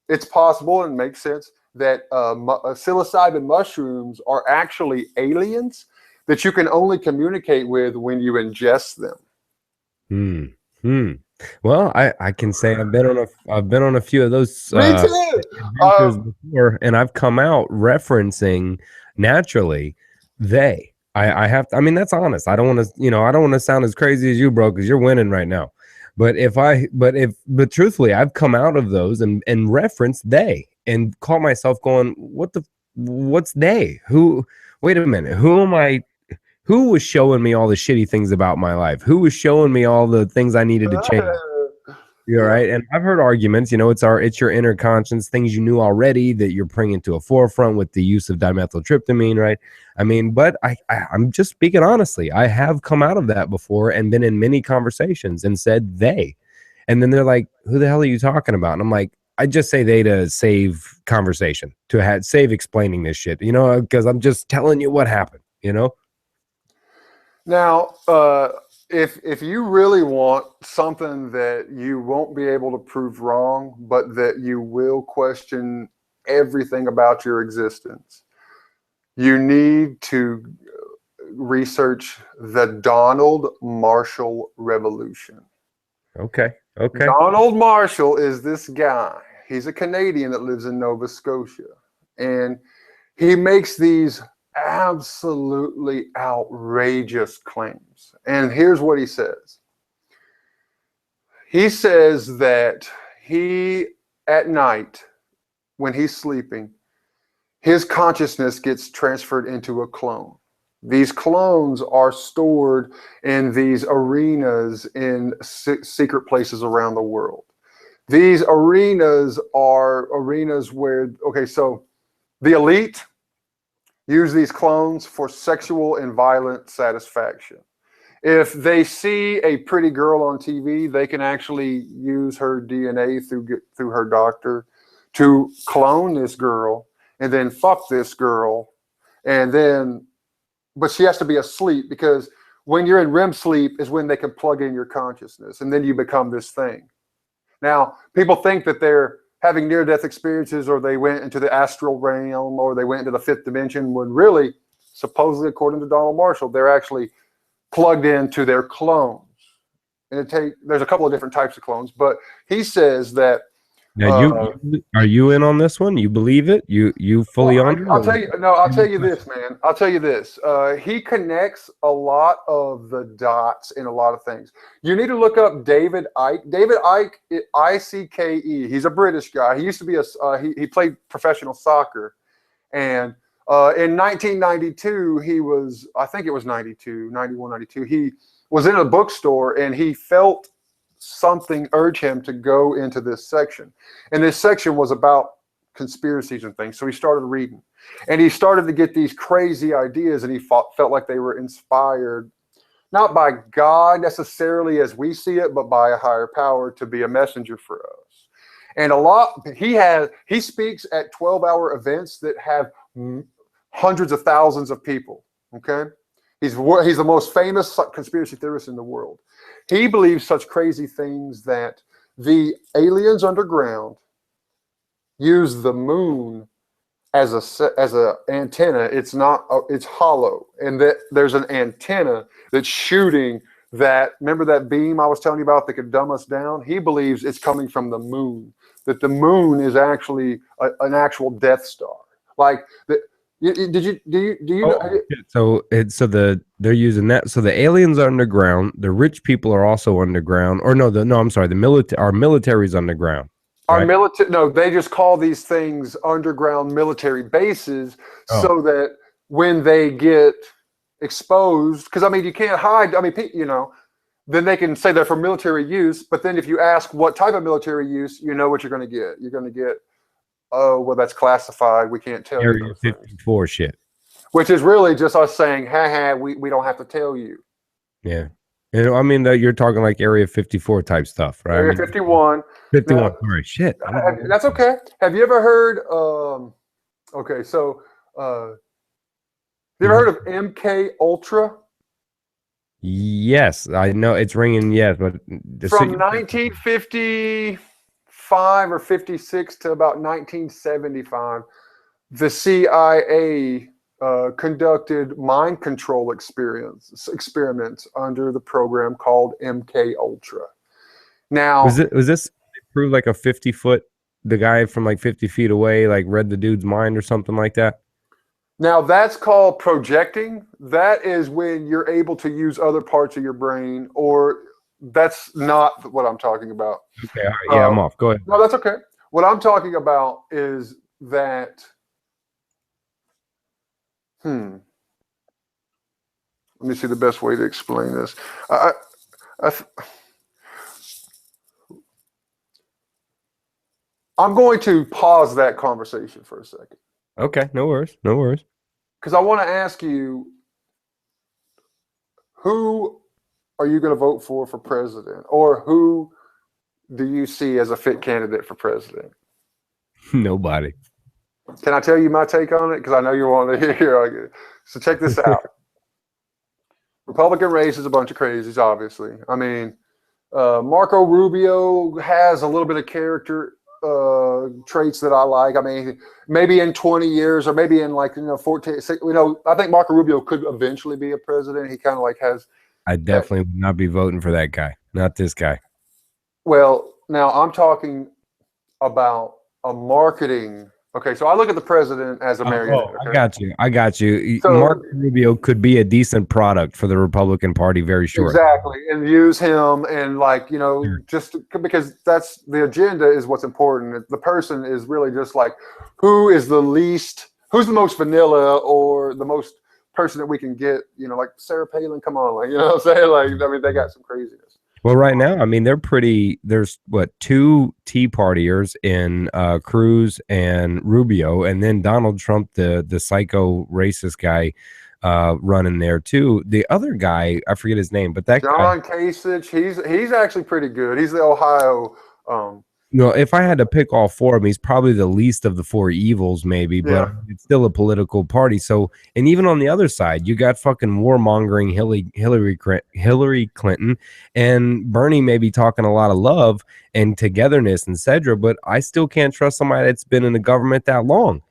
it's possible and makes sense that psilocybin mushrooms are actually aliens that you can only communicate with when you ingest them. Hmm. Hmm. Well, I can say I've been on a few of those Me too. adventures before, and I've come out referencing naturally they. I have to, I mean, that's honest. I don't want to, I don't want to sound as crazy as you, bro, because you're winning right now. But truthfully, I've come out of those and referenced they and caught myself going, what's they? Who? Wait a minute. Who am I? Who was showing me all the shitty things about my life? Who was showing me all the things I needed to change? You're Yeah. right. And I've heard arguments, it's your inner conscience, things you knew already that you're bringing to a forefront with the use of dimethyltryptamine, right? I mean, but I'm just speaking honestly. I have come out of that before and been in many conversations and said they. And then they're like, who the hell are you talking about? And I'm like, I just say they to save conversation, to save explaining this shit, because I'm just telling you what happened. Now, if you really want something that you won't be able to prove wrong, but that you will question everything about your existence, you need to research the Donald Marshall Revolution. Okay. Okay. Donald Marshall is this guy. He's a Canadian that lives in Nova Scotia. And he makes these absolutely outrageous claims. And here's what he says. He says that he, at night, when he's sleeping, his consciousness gets transferred into a clone. These clones are stored in these arenas in secret places around the world. These arenas are arenas where, okay, so the elite use these clones for sexual and violent satisfaction. If they see a pretty girl on TV, they can actually use her DNA through her doctor to clone this girl and then fuck this girl. And then, but she has to be asleep, because when you're in REM sleep is when they can plug in your consciousness and then you become this thing. Now, people think that they're having near-death experiences, or they went into the astral realm, or they went into the fifth dimension, when really, supposedly, according to Donald Marshall, they're actually plugged into their clones. And there's a couple of different types of clones, but he says that Now, are you in on this one? You believe it? You fully well, on it? I'll tell you. No, I'll tell you this, man. I'll tell you this. He connects a lot of the dots in a lot of things. You need to look up David Icke. David Icke, Icke. He's a British guy. He used to be he played professional soccer, and in 1992, he was, I think it was 92, 91, 92. He was in a bookstore and he felt something urge him to go into this section, and this section was about conspiracies and things. So he started reading, and he started to get these crazy ideas, and he felt like they were inspired not by God necessarily as we see it, but by a higher power to be a messenger for us. And he speaks at 12-hour events that have hundreds of thousands of people. Okay, he's the most famous conspiracy theorist in the world. He believes such crazy things that the aliens underground use the moon as a antenna. It's not, it's hollow, and that there's an antenna that's shooting that, remember that beam I was telling you about that could dumb us down? He believes it's coming from the moon, that the moon is actually an actual Death Star. Like, do you know? They're using that. So the aliens are underground. The rich people are also underground. Or no, I'm sorry. Our military's underground. Our Right? military, no, they just call these things underground military bases so that when they get exposed, because I mean, you can't hide. I mean, you know, then they can say they're for military use. But then if you ask what type of military use, you know what you're going to get. You're going to get, oh, well, that's classified. We can't tell you Area those 54 things. shit. Which is really just us saying, ha, we don't have to tell you. Yeah. And I mean, you're talking like Area 54 type stuff, right? Area 51. 51. Now, Sorry, shit. that's okay. Have you ever heard? Okay, so you ever heard of MK Ultra? Yes, I know it's ringing. Yes, but From 1955 or 56 to about 1975, the CIA conducted mind control experiments under the program called MK Ultra. Now, was this proved like a 50-foot? The guy from like 50 feet away, like read the dude's mind or something like that. now that's called projecting. That is when you're able to use other parts of your brain, or that's not what I'm talking about. Okay, all right, yeah, I'm off. Go ahead. No, that's okay. What I'm talking about is that. Let me see the best way to explain this. I'm going to pause that conversation for a second. Okay, no worries, no worries. Because I want to ask you, who are you going to vote for president? Or who do you see as a fit candidate for president? Nobody. Can I tell you my take on it? Because I know you want to hear. So check this out. Republican race is a bunch of crazies, obviously. I mean, Marco Rubio has a little bit of character traits that I like. I mean, maybe in 20 years or maybe in 14, I think Marco Rubio could eventually be a president. He kind of has. I definitely would not be voting for that guy. Not this guy. Well, now I'm talking about a marketing. Okay, so I look at the president as a marionette. Okay? I got you. So, Marco Rubio could be a decent product for the Republican Party very short. Exactly, and use him and just because that's the agenda is what's important. The person is really just who's the most vanilla or the most person that we can get. Like Sarah Palin. Come on, what I'm saying? I mean, they got some craziness. Well, right now, I mean, there's two Tea Partiers in Cruz and Rubio, and then Donald Trump, the psycho racist guy, running there too. The other guy, I forget his name, but that John Kasich, he's actually pretty good. He's the Ohio. If I had to pick all four of them, he's probably the least of the four evils, maybe, but it's still a political party. So, and even on the other side, you got fucking warmongering Hillary Clinton, and Bernie may be talking a lot of love and togetherness, etc. But I still can't trust somebody that's been in the government that long,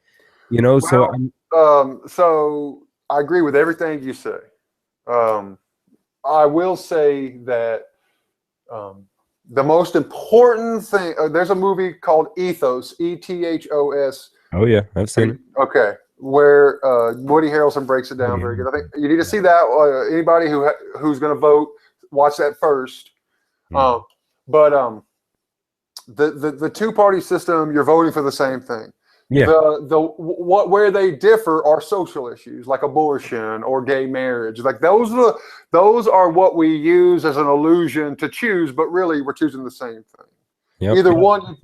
So I agree with everything you say. I will say that. The most important thing, there's a movie called Ethos, Ethos. Oh, yeah, I've seen it. Okay, where Woody Harrelson breaks it down very good. I think you need to see that. Anybody who's going to vote, watch that first. But the two-party system, you're voting for the same thing. Yeah. Where they differ are social issues like abortion or gay marriage. Those are what we use as an illusion to choose, but really we're choosing the same thing. Either one,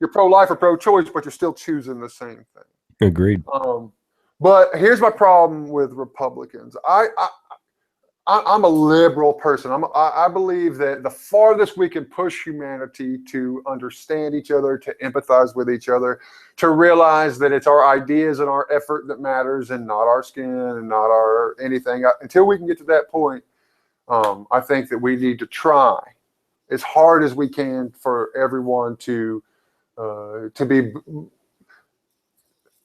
you're pro-life or pro-choice, but you're still choosing the same thing. Agreed. But here's my problem with Republicans. I'm a liberal person. I believe that the farthest we can push humanity to understand each other, to empathize with each other, to realize that it's our ideas and our effort that matters and not our skin and not our anything. Until we can get to that point, I think that we need to try as hard as we can for everyone to be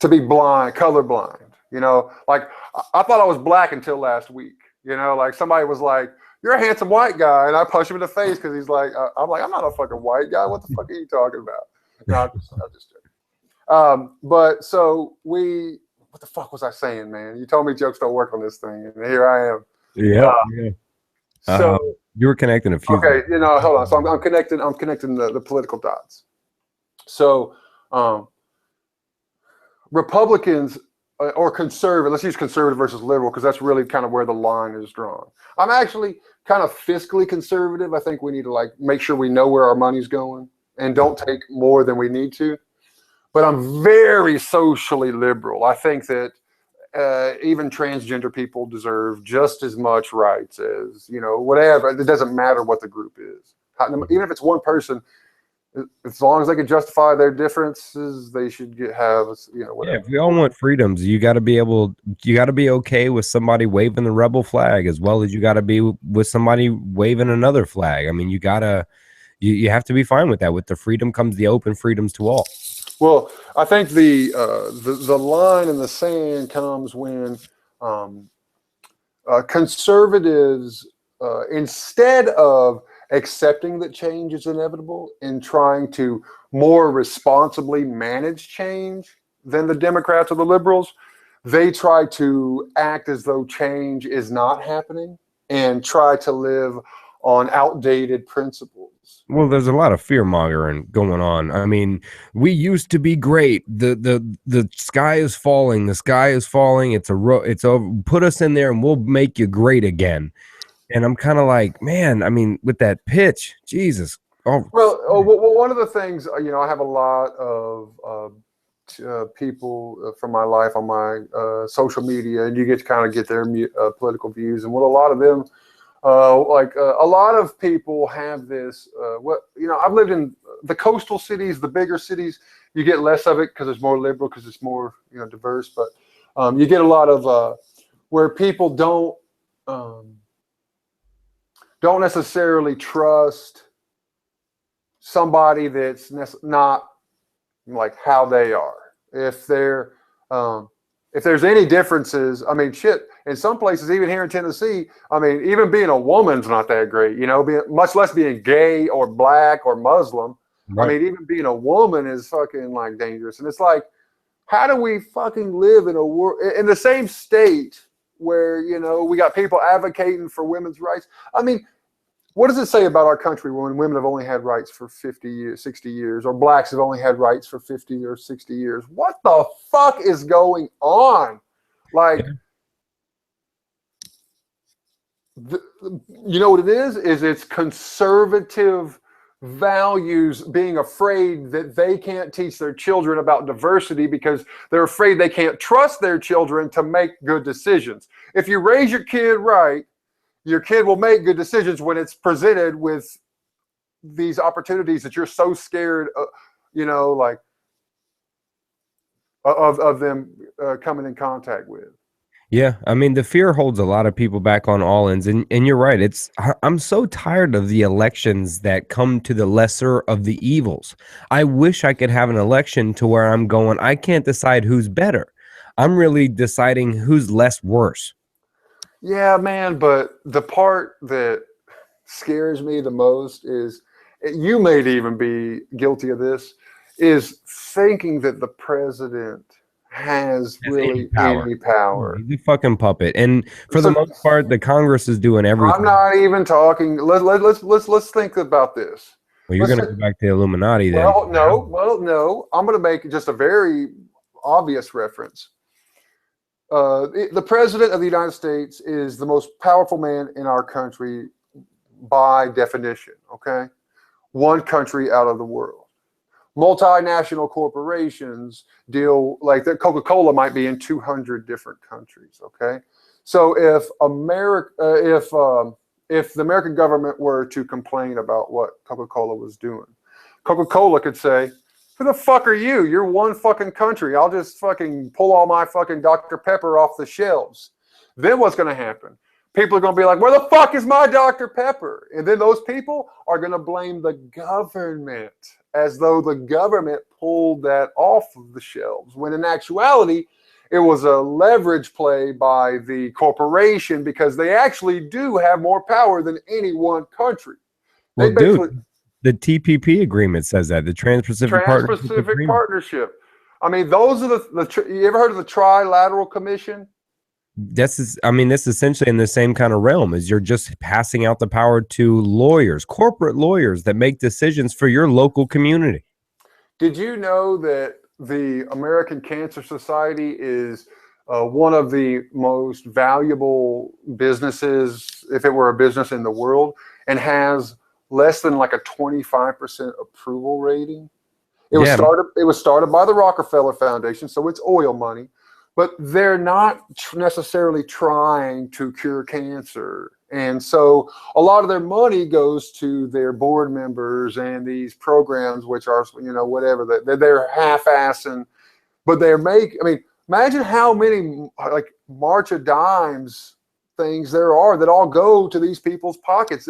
blind, colorblind. I thought I was black until last week. You know, like somebody was like, "You're a handsome white guy," and I punch him in the face because he's like, "I'm like, I'm not a fucking white guy. What the fuck are you talking about?" No, I'm just joking. But so what the fuck was I saying, man? You told me jokes don't work on this thing, and here I am. Yep. Yeah. So You were connecting a few okay, things. you know, hold on. So I'm connecting the political dots. So Republicans or conservative, let's use conservative versus liberal because that's really kind of where the line is drawn. I'm actually kind of fiscally conservative. I think we need to like make sure we know where our money's going and don't take more than we need to. But I'm very socially liberal. I think that even transgender people deserve just as much rights as, you know, whatever. It doesn't matter what the group is. Even if it's one person, as long as they can justify their differences, they should have, you know, whatever. Yeah, if we all want freedoms, you got to be okay with somebody waving the rebel flag as well as you got to be with somebody waving another flag. I mean, you have to be fine with that. With the freedom comes the open freedoms to all. Well, I think the line in the sand comes when conservatives, instead of accepting that change is inevitable and trying to more responsibly manage change than the Democrats or the liberals, they try to act as though change is not happening and try to live on outdated principles. Well, there's a lot of fear mongering going on. I mean, we used to be great. The sky is falling. The sky is falling. It's over. Put us in there and we'll make you great again. And I'm kind of like, man, I mean, with that pitch, Jesus. Oh, well, one of the things, you know, I have a lot of people from my life on my social media, and you get to kind of get their political views. And what a lot of them, a lot of people have this, I've lived in the coastal cities, the bigger cities, you get less of it because it's more liberal, because it's more, you know, diverse. But you get a lot of where people don't necessarily trust somebody that's not like how they are. If there's any differences, I mean, shit, in some places, even here in Tennessee, I mean, even being a woman's not that great, you know, much less being gay or black or Muslim. Right. I mean, even being a woman is fucking like dangerous. And it's like, how do we fucking live in a world in the same state where, you know, we got people advocating for women's rights? I mean, what does it say about our country when women have only had rights for 50 years, 60 years, or blacks have only had rights for 50 or 60 years? What the fuck is going on? Like, you know what it is? It's conservative values being afraid that they can't teach their children about diversity because they're afraid they can't trust their children to make good decisions. If you raise your kid right, your kid will make good decisions when it's presented with these opportunities that you're so scared, you know, like of them coming in contact with. Yeah, I mean, the fear holds a lot of people back on all ends, and you're right. I'm so tired of the elections that come to the lesser of the evils. I wish I could have an election to where I'm going, I can't decide who's better. I'm really deciding who's less worse. Yeah, man, but the part that scares me the most is, you may even be guilty of this, is thinking that the president has really any power. He's a fucking puppet, and for the most part, the Congress is doing everything. I'm not even talking. Let's think about this. Well, you're going to go back to the Illuminati then. Well, no. I'm going to make just a very obvious reference. The president of the United States is the most powerful man in our country by definition, okay? One country out of the world. Multinational corporations deal, like the Coca-Cola might be in 200 different countries, okay? So if the American government were to complain about what Coca-Cola was doing, Coca-Cola could say, who the fuck are you? You're one fucking country. I'll just fucking pull all my fucking Dr. Pepper off the shelves. Then what's going to happen? People are going to be like, where the fuck is my Dr. Pepper? And then those people are going to blame the government as though the government pulled that off of the shelves. When in actuality, It was a leverage play by the corporation because they actually do have more power than any one country. They Well, basically dude, the TPP agreement says that, the Trans-Pacific Partnership Trans-Pacific Agreement. Partnership. I mean, those are you ever heard of the Trilateral Commission? This is essentially in the same kind of realm as you're just passing out the power to lawyers, corporate lawyers that make decisions for your local community. Did you know that the American Cancer Society is one of the most valuable businesses, if it were a business in the world, and has less than like a 25% approval rating? It was started by the Rockefeller Foundation, so it's oil money, but they're not necessarily trying to cure cancer. And so a lot of their money goes to their board members and these programs, which are, whatever, they're half-assing, but I mean, imagine how many like March of Dimes things there are that all go to these people's pockets.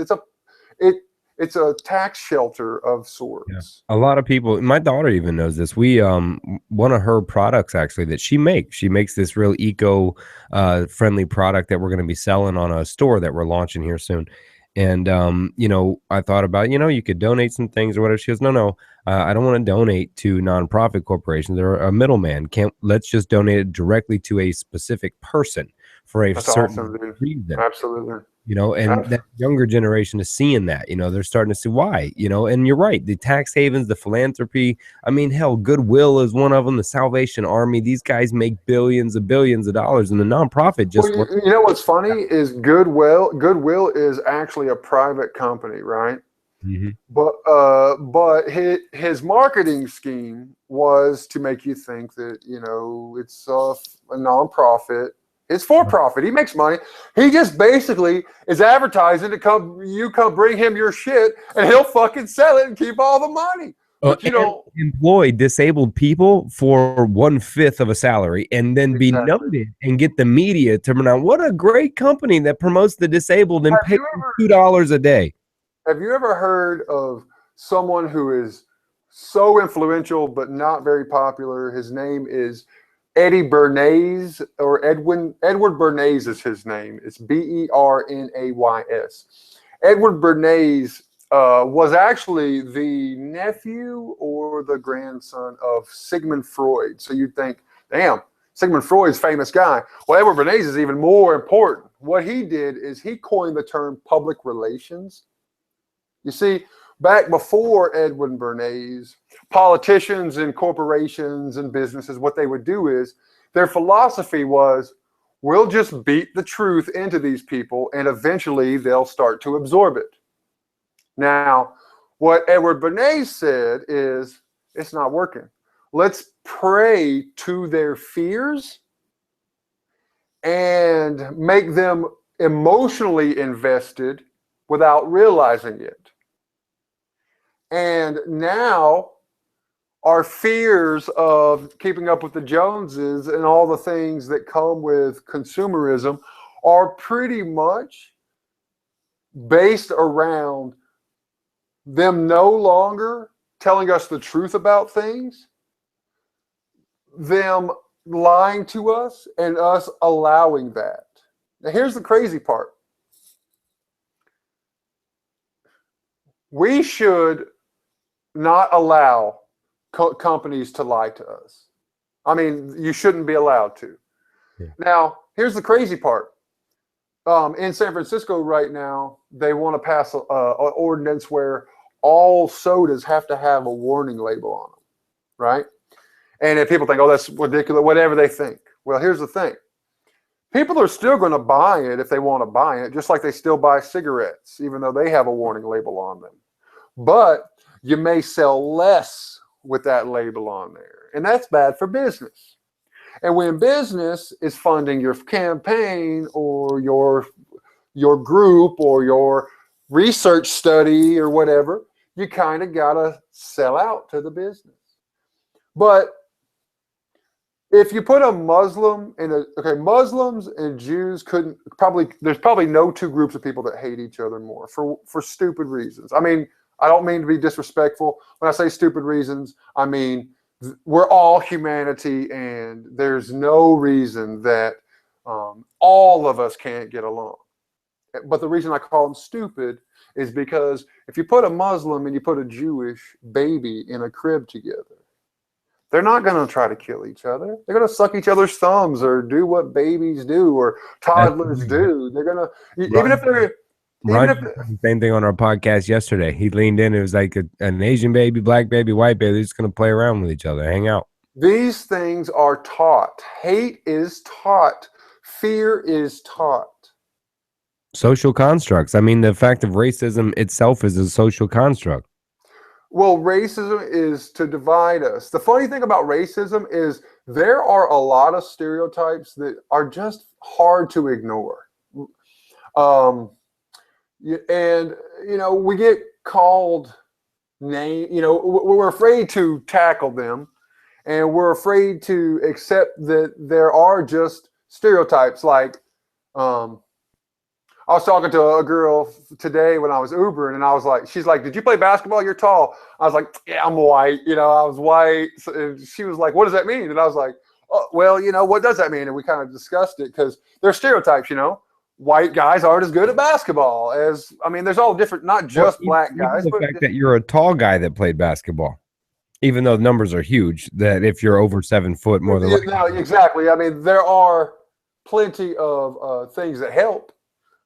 It's a tax shelter of sorts. Yeah. A lot of people, my daughter even knows this. We one of her products actually that she makes this real eco friendly product that we're going to be selling on a store that we're launching here soon. And I thought about, you could donate some things or whatever. She goes, no, I don't want to donate to nonprofit corporations. They're a middleman. Let's just donate it directly to a specific person for a certain reason. Absolutely. And that younger generation is seeing that, they're starting to see why, and you're right. The tax havens, the philanthropy, I mean, hell, Goodwill is one of them, the Salvation Army. These guys make billions of dollars, and the nonprofit just. Well, you know what's funny is Goodwill is actually a private company, right? Mm-hmm. But his marketing scheme was to make you think that, it's a nonprofit. It's for profit. He makes money. He just basically is advertising to come bring him your shit, and he'll fucking sell it and keep all the money. But employ disabled people for 1/5 of a salary, and then be noted and get the media to pronounce what a great company that promotes the disabled and pays $2 a day. Have you ever heard of someone who is so influential but not very popular? His name is Eddie Bernays, or Edward Bernays is his name. It's Bernays. Edward Bernays was actually the nephew or the grandson of Sigmund Freud. So you'd think, damn, Sigmund Freud's a famous guy. Well, Edward Bernays is even more important. What he did is he coined the term public relations. You see, back before Edwin Bernays, politicians and corporations and businesses, what they would do is their philosophy was, we'll just beat the truth into these people and eventually they'll start to absorb it. Now, what Edward Bernays said is, it's not working. Let's pray to their fears and make them emotionally invested without realizing it. And now our fears of keeping up with the Joneses and all the things that come with consumerism are pretty much based around them no longer telling us the truth about things, them lying to us, and us allowing that. Now, here's the crazy part. We should not allow companies to lie to us. I mean, you shouldn't be allowed to. Yeah. Now, here's the crazy part. In San Francisco right now, they want to pass an ordinance where all sodas have to have a warning label on them, right? And if people think, oh, that's ridiculous, whatever they think. Well, here's the thing. People are still going to buy it if they want to buy it, just like they still buy cigarettes, even though they have a warning label on them. But you may sell less with that label on there. And that's bad for business. And when business is funding your campaign or your group or your research study or whatever, you kind of got to sell out to the business. But if you put a Muslim in Muslims and Jews there's probably no two groups of people that hate each other more for stupid reasons. I mean, I don't mean to be disrespectful. When I say stupid reasons, I mean we're all humanity, and there's no reason that all of us can't get along. But the reason I call them stupid is because if you put a Muslim and you put a Jewish baby in a crib together, they're not going to try to kill each other. They're going to suck each other's thumbs or do what babies do or toddlers do. They're going to, even if they're, Ron did the same thing on our podcast yesterday. He leaned in. It was like an Asian baby, black baby, white baby. They're just going to play around with each other, hang out. These things are taught. Hate is taught. Fear is taught. Social constructs. I mean, the fact of racism itself is a social construct. Well, racism is to divide us. The funny thing about racism is there are a lot of stereotypes that are just hard to ignore. And, we get called name, we're afraid to tackle them, and we're afraid to accept that there are just stereotypes. Like, I was talking to a girl today when I was Ubering, and she's like, "Did you play basketball? You're tall." I was like, "Yeah, I'm white." I was white. And she was like, "What does that mean?" And I was like, "Oh, well, what does that mean?" And we kind of discussed it because there's stereotypes, White guys aren't as good at basketball there's all different, not just black guys. The fact that you're a tall guy that played basketball, even though the numbers are huge, that if you're over 7 foot, more than likely. No, exactly. There are plenty of things that help.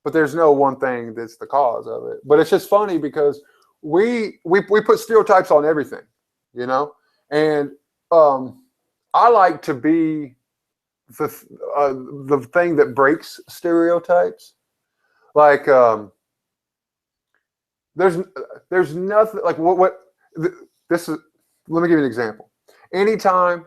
But there's no one thing that's the cause of it. But it's just funny because we put stereotypes on everything, And I like to be the thing that breaks stereotypes. Like there's nothing like this is. Let me give you an example. Anytime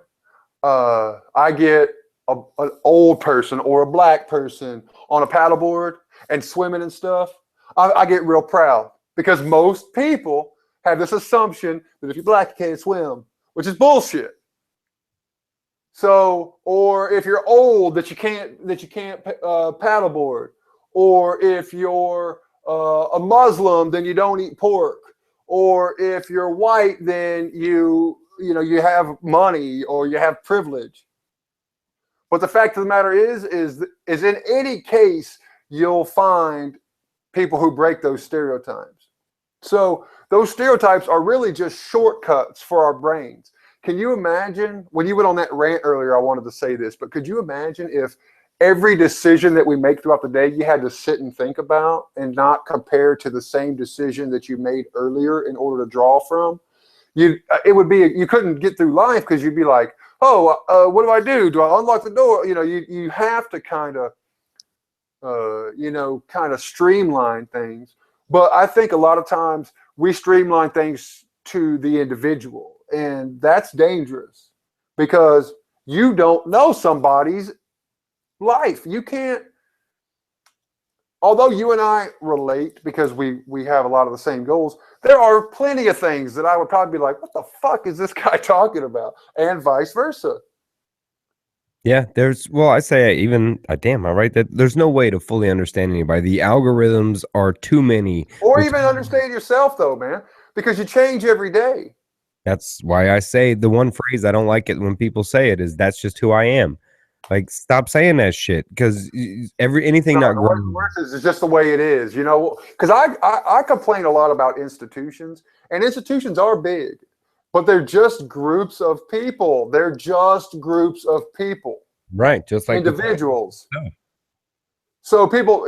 I get an old person or a black person on a paddleboard and swimming and stuff, I get real proud because most people have this assumption that if you're black, you can't swim, which is bullshit. So, or if you're old, that you can't paddleboard, or if you're a Muslim, then you don't eat pork, or if you're white, then you have money or you have privilege. But the fact of the matter is in any case, you'll find people who break those stereotypes. So those stereotypes are really just shortcuts for our brains. Can you imagine, when you went on that rant earlier, I wanted to say this, but could you imagine if every decision that we make throughout the day, you had to sit and think about and not compare to the same decision that you made earlier in order to draw from? You couldn't get through life because you'd be like, oh, what do I do? Do I unlock the door? You have to kind of streamline things. But I think a lot of times we streamline things to the individual, and that's dangerous because you don't know somebody's life. You can't, although you and I relate because we have a lot of the same goals, there are plenty of things that I would probably be like, what the fuck is this guy talking about? And vice versa. Yeah, I say even, damn, I write that there's no way to fully understand anybody. The algorithms are too many. Or even understand yourself though, man, because you change every day. That's why I say the one phrase I don't like it when people say it is, that's just who I am. Like, stop saying that shit because anything not growing. It's just the way it is, because I complain a lot about institutions, and institutions are big. But they're just groups of people. They're just groups of people. Right. Just like individuals. So people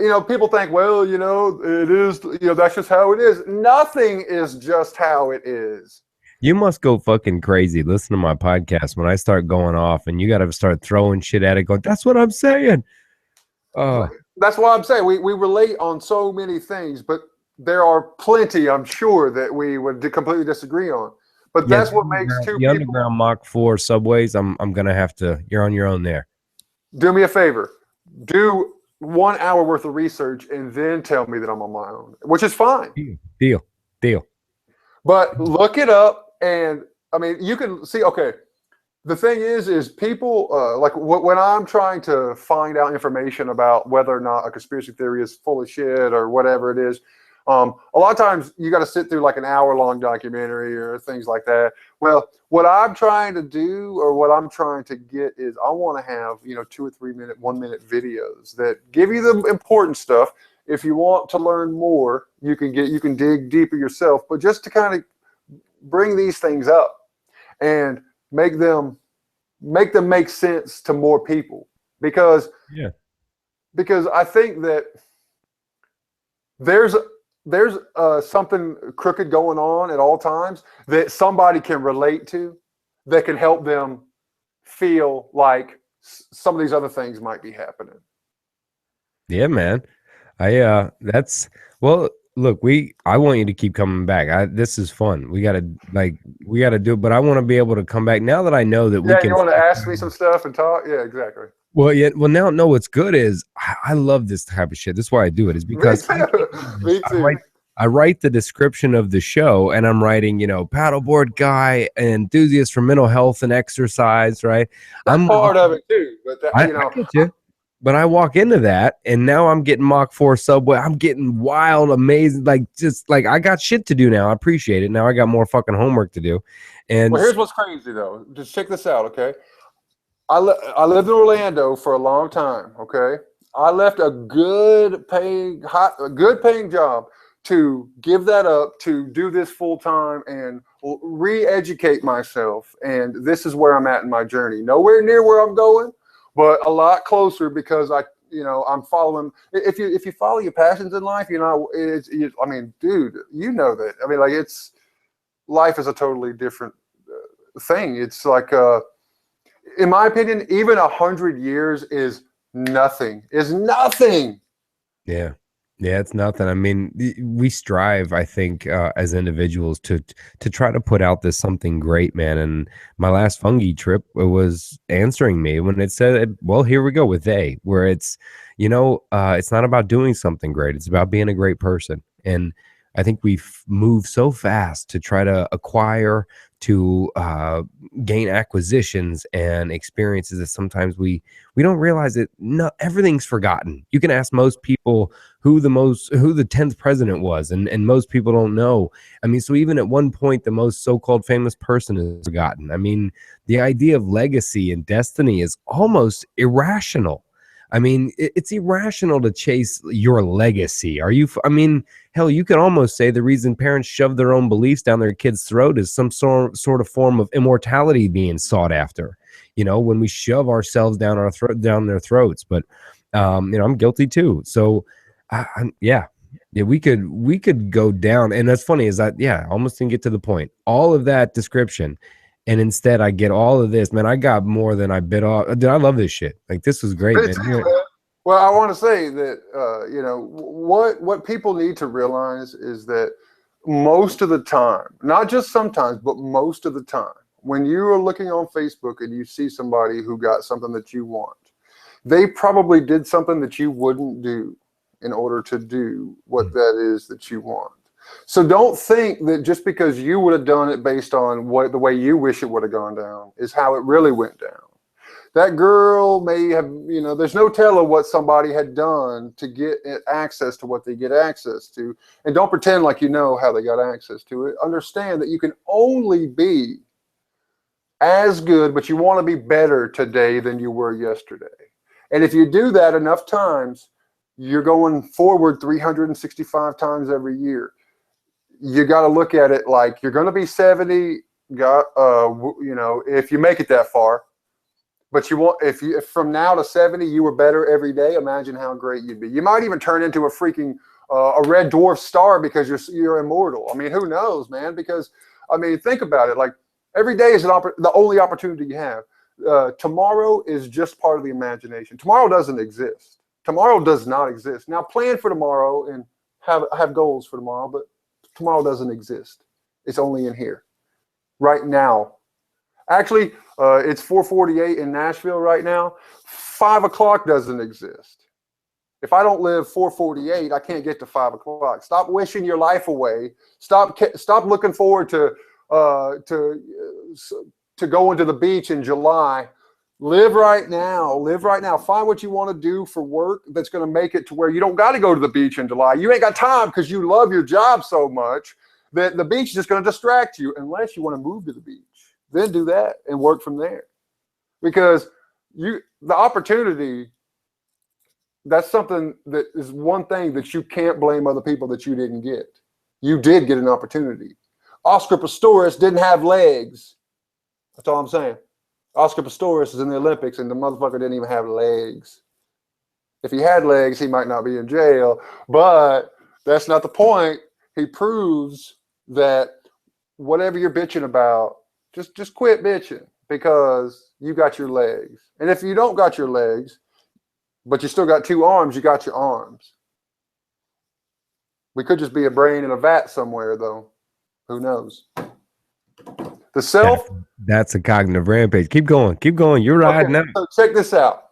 think, well, it is, that's just how it is. Nothing is just how it is. You must go fucking crazy. Listen to my podcast when I start going off and you got to start throwing shit at it going, that's what I'm saying. That's what I'm saying. We relate on so many things, but there are plenty, I'm sure, that we would completely disagree on. But that's what makes two people. Underground Mach 4 subways, I'm going to have to, you're on your own there. Do me a favor. Do 1 hour worth of research and then tell me that I'm on my own, which is fine. Deal. But look it up, and you can see, okay, the thing is people, like when I'm trying to find out information about whether or not a conspiracy theory is full of shit or whatever it is, A lot of times you got to sit through like an hour-long documentary or things like that. Well, what I'm trying to do, or what I'm trying to get, is I want to have, 2 or 3 minute, 1 minute videos that give you the important stuff. If you want to learn more, you can dig deeper yourself, but just to kind of bring these things up and make them make sense to more people, because I think that there's something crooked going on at all times that somebody can relate to, that can help them feel like some of these other things might be happening. Yeah, man. Well, look, I want you to keep coming back. This is fun. We gotta do it, but I want to be able to come back now that I know that we can. You want to ask me some stuff and talk? Yeah, exactly. Well, yeah. Well, now, no, what's good is I love this type of shit. That's why I do it, is because Me too. I write the description of the show, and I'm writing, paddleboard guy, enthusiast for mental health and exercise, right? I'm part of it too, but I get you. But I walk into that, and now I'm getting Mach 4 Subway. I'm getting wild, amazing, I got shit to do now. I appreciate it. Now I got more fucking homework to do. And well, here's what's crazy though. Just check this out, okay? I lived in Orlando for a long time, okay? I left a good paying job to give that up, to do this full time and re-educate myself. And this is where I'm at in my journey. Nowhere near where I'm going, but a lot closer, because I'm following. If you follow your passions in life, dude, you know that. I mean, life is a totally different thing. It's like, in my opinion, even 100 years is nothing. Yeah, it's nothing. I mean, we strive, I think, as individuals to try to put out this something great, man. And my last fungi trip was answering me when it said, well, here we go with where it's, it's not about doing something great. It's about being a great person. And I think we've moved so fast to try to acquire, to gain acquisitions and experiences, that sometimes we don't realize that everything's forgotten. You can ask most people who the 10th president was, and most people don't know. I mean, so even at one point, the most so-called famous person is forgotten. I mean, the idea of legacy and destiny is almost irrational. I mean, it's irrational to chase your legacy. Hell, you could almost say the reason parents shove their own beliefs down their kids' throat is some sort of form of immortality being sought after, when we shove ourselves down their throats. But, I'm guilty too. So, we could go down. And that's funny, is that, I almost didn't get to the point. All of that description. And instead, I get all of this, man. I got more than I bit off. Dude, I love this shit. Like, this was great, man. Well, I want to say that, what people need to realize is that most of the time, not just sometimes, but most of the time, when you are looking on Facebook and you see somebody who got something that you want, they probably did something that you wouldn't do in order to do what that is that you want. So don't think that just because you would have done it based on the way you wish it would have gone down is how it really went down. That girl may have, there's no telling what somebody had done to get access to what they get access to. And don't pretend like you know how they got access to it. Understand that you can only be as good, but you want to be better today than you were yesterday. And if you do that enough times, you're going forward 365 times every year. You got to look at it like you're going to be 70, if you make it that far. But if from now to 70 you were better every day, imagine how great you'd be. You might even turn into a freaking a red dwarf star because you're immortal. I mean, who knows, man? Because think about it. Like, every day is the only opportunity you have. Tomorrow is just part of the imagination. Tomorrow doesn't exist. Tomorrow does not exist. Now, plan for tomorrow and have goals for tomorrow, but tomorrow doesn't exist. It's only in here, right now. Actually, it's 4:48 in Nashville right now. 5 o'clock doesn't exist. If I don't live 4:48, I can't get to 5 o'clock. Stop wishing your life away. Stop looking forward to going to the beach in July Live right now. Live right now. Find what you want to do for work that's going to make it to where you don't got to go to the beach in July. You ain't got time because you love your job so much that the beach is just going to distract you, unless you want to move to the beach. Then do that and work from there. Because the opportunity, that's something that is one thing that you can't blame other people that you didn't get. You did get an opportunity. Oscar Pistorius didn't have legs. That's all I'm saying. Oscar Pistorius is in the Olympics and the motherfucker didn't even have legs. If he had legs, he might not be in jail, but that's not the point. He proves that whatever you're bitching about, just quit bitching, because you got your legs. And if you don't got your legs, but you still got 2 arms, you got your arms. We could just be a brain in a vat somewhere, though. Who knows? The self. That's a cognitive rampage. Keep going. Keep going. You're riding out. So check this out.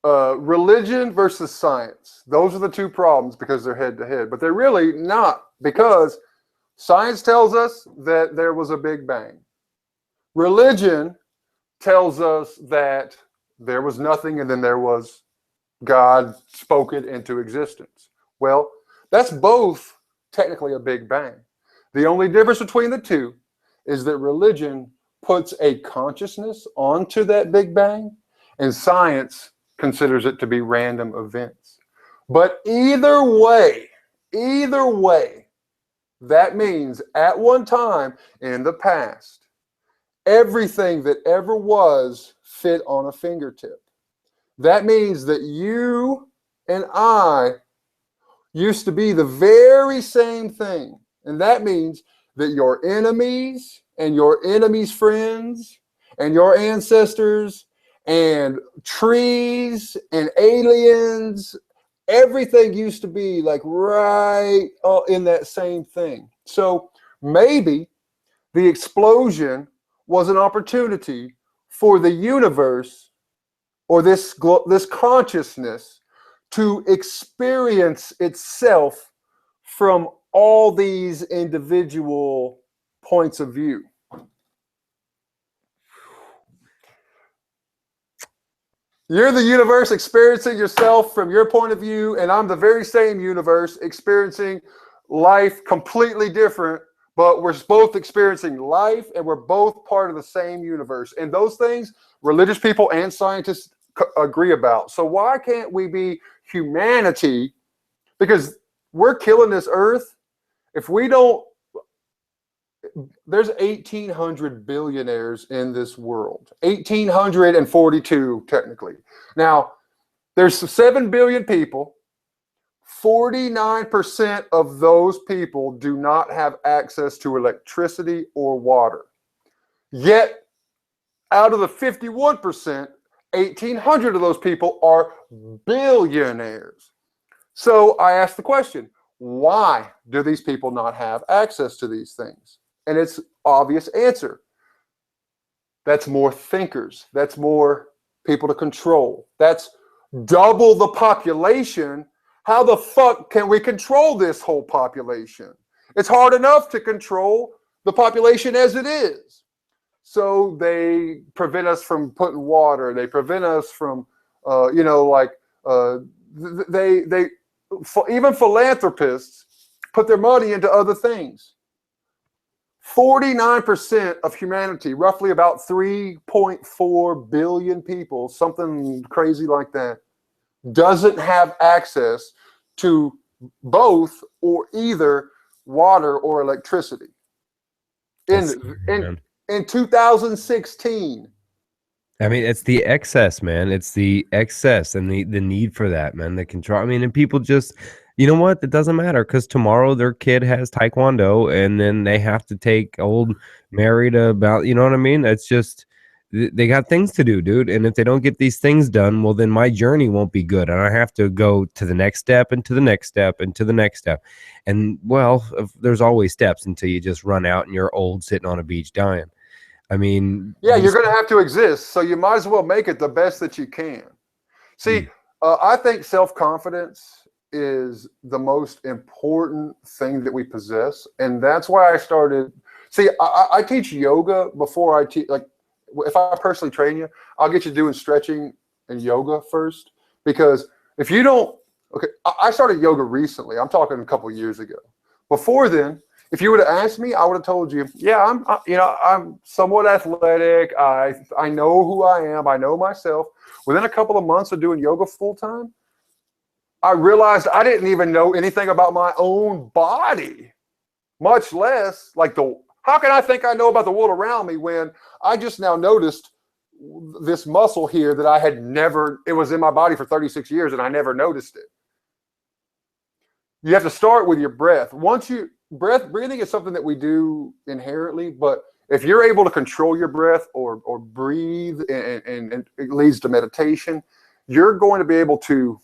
Religion versus science. Those are the 2 problems because they're head to head, but they're really not, because science tells us that there was a Big Bang. Religion tells us that there was nothing and then there was God spoke it into existence. Well, that's both technically a Big Bang. The only difference between the 2 is that religion puts a consciousness onto that Big Bang, and science considers it to be random events. But either way, that means at one time in the past, everything that ever was fit on a fingertip. That means that you and I used to be the very same thing. And that means that your enemies and your enemies' friends and your ancestors and trees and aliens, everything used to be like right in that same thing. So maybe the explosion was an opportunity for the universe, or this consciousness, to experience itself from all these individual points of view. You're the universe experiencing yourself from your point of view, and I'm the very same universe experiencing life completely different, but we're both experiencing life and we're both part of the same universe. And those things, religious people and scientists agree about. So why can't we be humanity? Because we're killing this earth. If we don't, there's 1,800 billionaires in this world. 1,842 technically. Now, there's 7 billion people. 49% of those people do not have access to electricity or water. Yet, out of the 51%, 1,800 of those people are billionaires. So I asked the question, why do these people not have access to these things? And it's obvious answer. That's more thinkers. That's more people to control. That's double the population. How the fuck can we control this whole population? It's hard enough to control the population as it is. So they prevent us from putting water. They prevent us from, even philanthropists put their money into other things. 49% of humanity, roughly about 3.4 billion people, something crazy like that, doesn't have access to both or either water or electricity. In 2016. I mean, it's the excess, man. It's the excess and the need for that, man. The control. I mean, and people just, you know what? It doesn't matter, because tomorrow their kid has taekwondo and then they have to take old Mary to about, you know what I mean? It's just, they got things to do, dude. And if they don't get these things done, well, then my journey won't be good. And I have to go to the next step and to the next step and to the next step. And well, there's always steps until you just run out and you're old sitting on a beach dying. I mean, yeah, you're going to have to exist, so you might as well make it the best that you can. See, I think self-confidence is the most important thing that we possess, and that's why I started. See, I teach yoga before I teach. Like, if I personally train you, I'll get you doing stretching and yoga first, because if you don't, okay, I started yoga recently. I'm talking a couple of years ago. Before then, if you would have asked me, I would have told you, yeah, I'm somewhat athletic. I know who I am. I know myself. Within a couple of months of doing yoga full time, I realized I didn't even know anything about my own body, much less like how can I think I know about the world around me when I just now noticed this muscle here that I had never, it was in my body for 36 years and I never noticed it. You have to start with your breath. Breathing is something that we do inherently, but if you're able to control your breath or breathe and it leads to meditation, you're going to be able to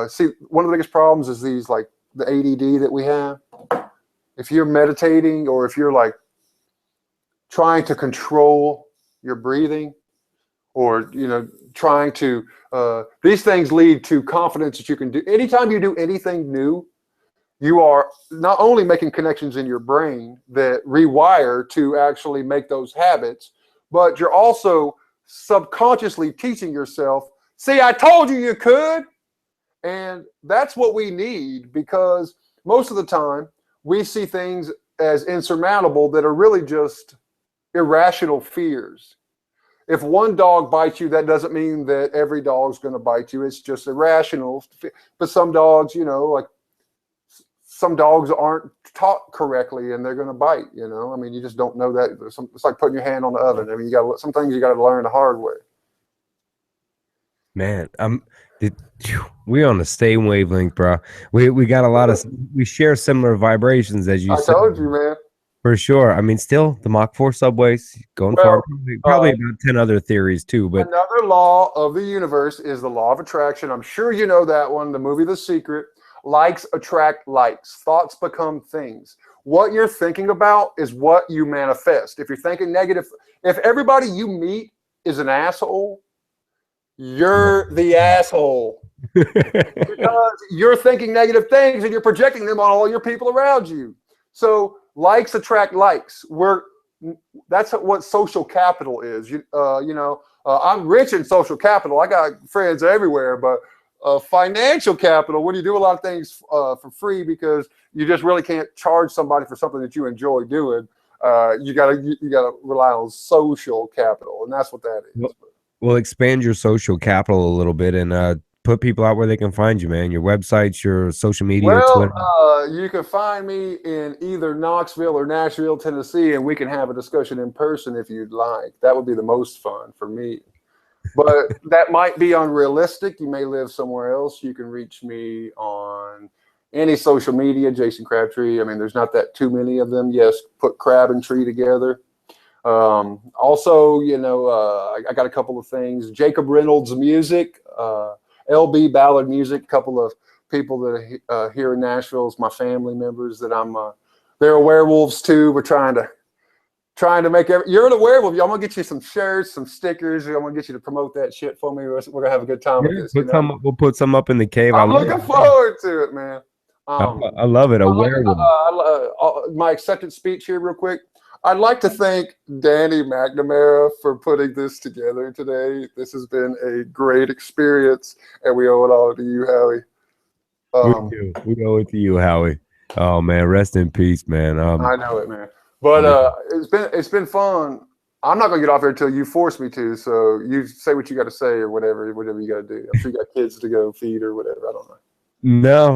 see, one of the biggest problems is these, like the ADD that we have. If you're meditating or if you're like trying to control your breathing or, trying to, these things lead to confidence that you can do. Anytime you do anything new, you are not only making connections in your brain that rewire to actually make those habits, but you're also subconsciously teaching yourself, see, I told you could. And that's what we need, because most of the time we see things as insurmountable that are really just irrational fears. If one dog bites you, that doesn't mean that every dog's going to bite you. It's just irrational. But some dogs, like some dogs aren't taught correctly and they're going to bite, I mean, you just don't know that. It's like putting your hand on the oven. I mean, some things you got to learn the hard way. Man, we on the same wavelength, bro. We got a lot of, we share similar vibrations, as you said. I told you, man. For sure. I mean, still the Mach 4 subways going far. Probably about 10 other theories too. But another law of the universe is the law of attraction. I'm sure you know that one. The movie The Secret. Likes attract likes. Thoughts become things. What you're thinking about is what you manifest. If you're thinking negative, if everybody you meet is an asshole, you're the asshole. Because you're thinking negative things and you're projecting them on all your people around you. So likes attract likes. That's what social capital is. I'm rich in social capital. I got friends everywhere, but financial capital, when you do a lot of things for free because you just really can't charge somebody for something that you enjoy doing, you gotta rely on social capital, and that's what that is. Well, expand your social capital a little bit and put people out where they can find you, man. Your websites, your social media, Twitter. You can find me in either Knoxville or Nashville, Tennessee, and we can have a discussion in person if you'd like. That would be the most fun for me. But that might be unrealistic. You may live somewhere else. You can reach me on any social media, Jason Crabtree. I mean, there's not that too many of them. Yes, put Crab and Tree together. Also, I got a couple of things. Jacob Reynolds Music, LB Ballard Music, a couple of people that are here in Nashville is my family members that they're Awarewolves too. We're trying to make you're an Awarewolve. I'm gonna get you some shirts, some stickers. I'm gonna get you to promote that shit for me. We're gonna have a good time with this. We'll put some up in the cave. I'm looking forward to it, man. I love it. My acceptance speech here, real quick. I'd like to thank Danny McNamara for putting this together today. This has been a great experience, and we owe it all to you, Howie. We owe it to you, Howie. Oh man, rest in peace, man. I know it, man. But it's been fun. I'm not gonna get off here until you force me to. So you say what you got to say or whatever you got to do. I'm sure you got kids to go feed or whatever. I don't know.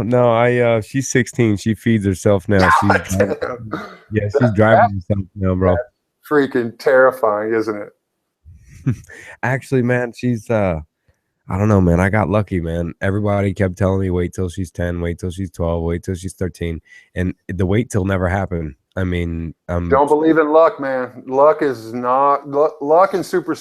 No. She's 16. She feeds herself now. She's driving herself now, bro. That's freaking terrifying, isn't it? Actually, man, she's I don't know, man. I got lucky, man. Everybody kept telling me wait till she's 10, wait till she's 12, wait till she's 13, and the wait till never happened. I mean, don't believe in luck, man. Luck is not luck and super